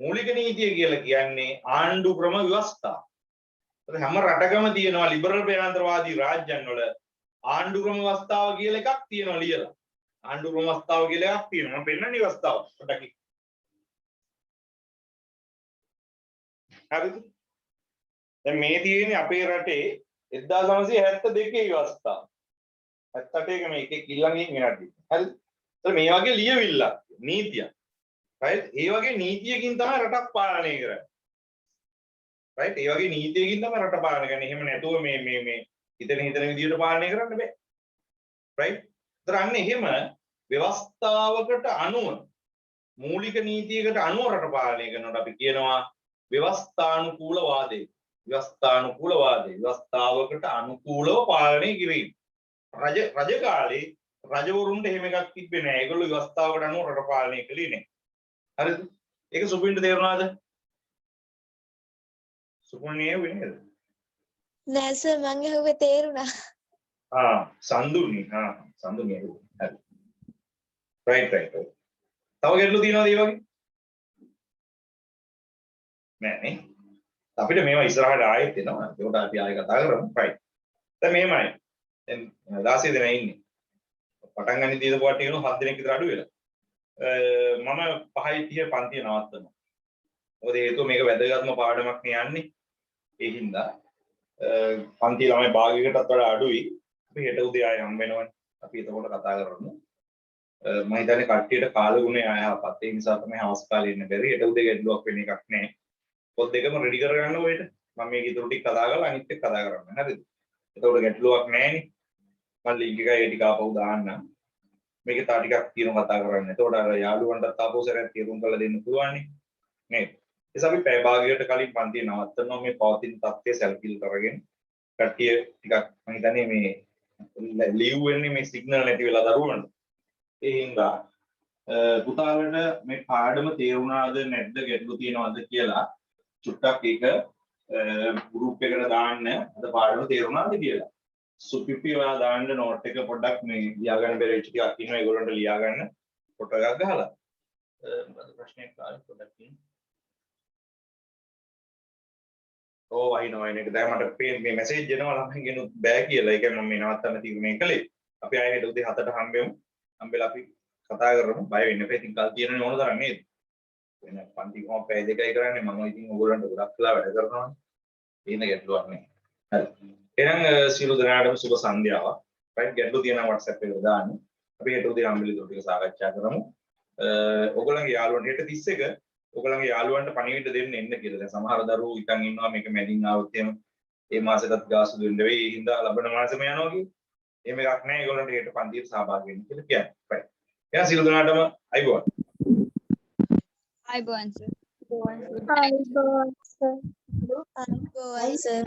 මූලික නීතිය කියලා කියන්නේ ආණ්ඩු ක්‍රම ව්‍යවස්ථා. හැම රටකම තියෙනවා ලිබරල් ප්‍රජාතන්ත්‍රවාදී රාජ්‍යයන් වල ආණ්ඩු ක්‍රම ව්‍යවස්ථාව කියලා එකක් තියෙනවා ලියලා. ආණ්ඩු ක්‍රම ව්‍යවස්ථාව කියලා එකක් තියෙනවා. මම පෙන්නන්නේ ව්‍යවස්ථාව. පොඩ්ඩක්. හරිද? දැන් මේ තියෙන්නේ අපේ රටේ 1972 ව්‍යවස්ථාව. 78 මේක කිල්ලන්ගෙන් මෙහාට දීලා. හරිද? ඒත් මේ වගේ ලියවිල්ලක් නීතියක්. right? ඒ වගේ නීතියකින් තමයි රටක් පාලනය කරන්නේ. right? ඒ වගේ නීතියකින් තමයි රට පාලනය කරන්නේ. එහෙම නැතුව මේ හිතන විදියට පාලනය කරන්න බෑ. right? ඒතර අන්න එහෙම ව්‍යවස්ථාවකට අනුව මූලික නීතියකට අනුව රට පාලනය කරනකොට අපි කියනවා ව්‍යවස්ථානුකූලවාදය. ව්‍යවස්ථානුකූලවාදය. ව්‍යවස්ථාවකට අනුකූලව පාලනය කිරීම. රජ කාලේ රජවරුන්ට එහෙම එකක් තිබ්බේ නෑ. ඒගොල්ලෝ ව්‍යවස්ථාවකට අනුව රට පාලනය කළේ නෑ. හරිද? ඒක සුපින්ට තේරුණාද? සුපුන්නේ වෙන්නේ නේද? නෑ සර් මං අහුවේ තේරුණා. සඳුනි. සඳුනි. හරි. right. තව ගැටලු තියෙනවද ඒ වගේ? නෑ නේ. අපිට මේවා ඉස්සරහට ආයෙත් එනවා. ඒකට අපි ආයෙ කතා කරමු. right. දැන් මෙහෙමයි. දැන් 16 දෙනා ඉන්නේ. පටන් ගන්න දීද පොට එකන 7 දෙනෙක් විතර අඩු වෙලා. මම 5:30 පන්තිය නවත්තනවා. මොකද හේතුව මේක වැදගත්ම පාඩමක් නේ යන්නේ. ඒ හින්දා පන්ති ළමයි භාගයකටත් වඩා අඩුයි. අපි හෙට උදේ ආයෙ හම් වෙනවනේ. අපි එතකොට කතා කරමු. මම හිතන්නේ කට්ටියට කාලගුණය ආයහපත්. ඒ නිසා තමයි හවස් කාලේ ඉන්න බැරි. හෙට උදේ ගැටලුවක් වෙන එකක් නැහැ. පොත් දෙකම රෙඩි කරගන්න ඔයට. මම මේක ඉතුරු ටික කතා කරලා අනිත් එක කතා කරන්න. හරිද? එතකොට ගැටලුවක් නැහැනේ. මම ලින්ක් එක ඒ ටික ආපහු දාන්නම්. මේක තා ටිකක් තියෙනවා කතා කරන්න. එතකොට අර යාළුවන්ටත් ආපහු සැරයක් තේරුම් කරලා දෙන්න පුළුවන් නේ. නේද? එතකොට අපි පැය භාගයකට කලින් පන්තිය නවත්තනවා මේ පවතින තත්ත්වය සැලකිලි කරගෙන. කට්ටිය ටිකක් මම හිතන්නේ මේ ලීව් වෙන්නේ මේ සිග්නල් නැති වෙලා දරුවන්ට. ඒ හින්දා පුතාලට මේ පාඩම තේරුණාද නැද්ද ගැටලු තියෙනවද කියලා චුට්ටක් ඒක ගෲප් එකට දාන්න අද පාඩම තේරුණාද කියලා. සුපිපි ඔයා දාන්න නෝට් එක පොඩ්ඩක් මේ ලියා ගන්න බැරි වෙච්ච ටිකක් ඉන්නවා ඒගොල්ලන්ට ලියා ගන්න ෆොටෝ එකක් ගහලා. මොකද ප්‍රශ්නයක් ආවේ පොඩ්ඩක් ඉන්න. වහිනවයින් එක දැන් මට මේ මැසේජ් එනවා ළමයින්ගෙන් බෑ කියලා. ඒ කියන්නේ මම මේ නවත්තන්න තීරණය කළේ. අපි ආයෙ හෙට උදේ 7ට හම්බෙමු. හම්බෙලා අපි කතා කරමු. බය වෙන්න එපා. ඉතින් කල් තියෙනනේ ඕන තරම් නේද? වෙන පන්ති කොහොම පැය දෙකයි කරන්නේ. මම ඉතින් ඕගොල්ලන්ට ගොඩක් වෙලා වැඩ කරනවානේ. ඒන ගැටලුවක් නෑ. හරි. එහෙනම් සියලු දෙනාටම සුබ සන්ධ්‍යාවක්. right ගැටලු තියෙනවා WhatsApp එකට දාන්න. අපි හෙට උදේ හම්බෙලි දොර ටික සාකච්ඡා කරමු. ඔයගොල්ලන්ගේ යාළුවන්ට හෙට 31 ඔයගොල්ලන්ගේ යාළුවන්ට පණිවිඩ දෙන්න එන්න කියලා. දැන් සමහර දරුවෝ ඉතින් ඉන්නවා මේක මැදින් ආවොත් එහෙම මේ මාසෙටත් ගාසු දෙන්න වෙයි. ඒ හින්දා ලබන මාසෙම යනවා කිව්වේ. එහෙම එකක් නැහැ. ඒගොල්ලන්ට හෙට පන්තියට සහභාගී වෙන්න කියලා කියන්නේ. right. එහෙනම් සියලු දෙනාටම අයබෝවන්. අයබෝවන් සර්. අයිබෝන් සර්.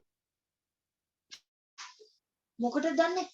මොකටද දන්නේ?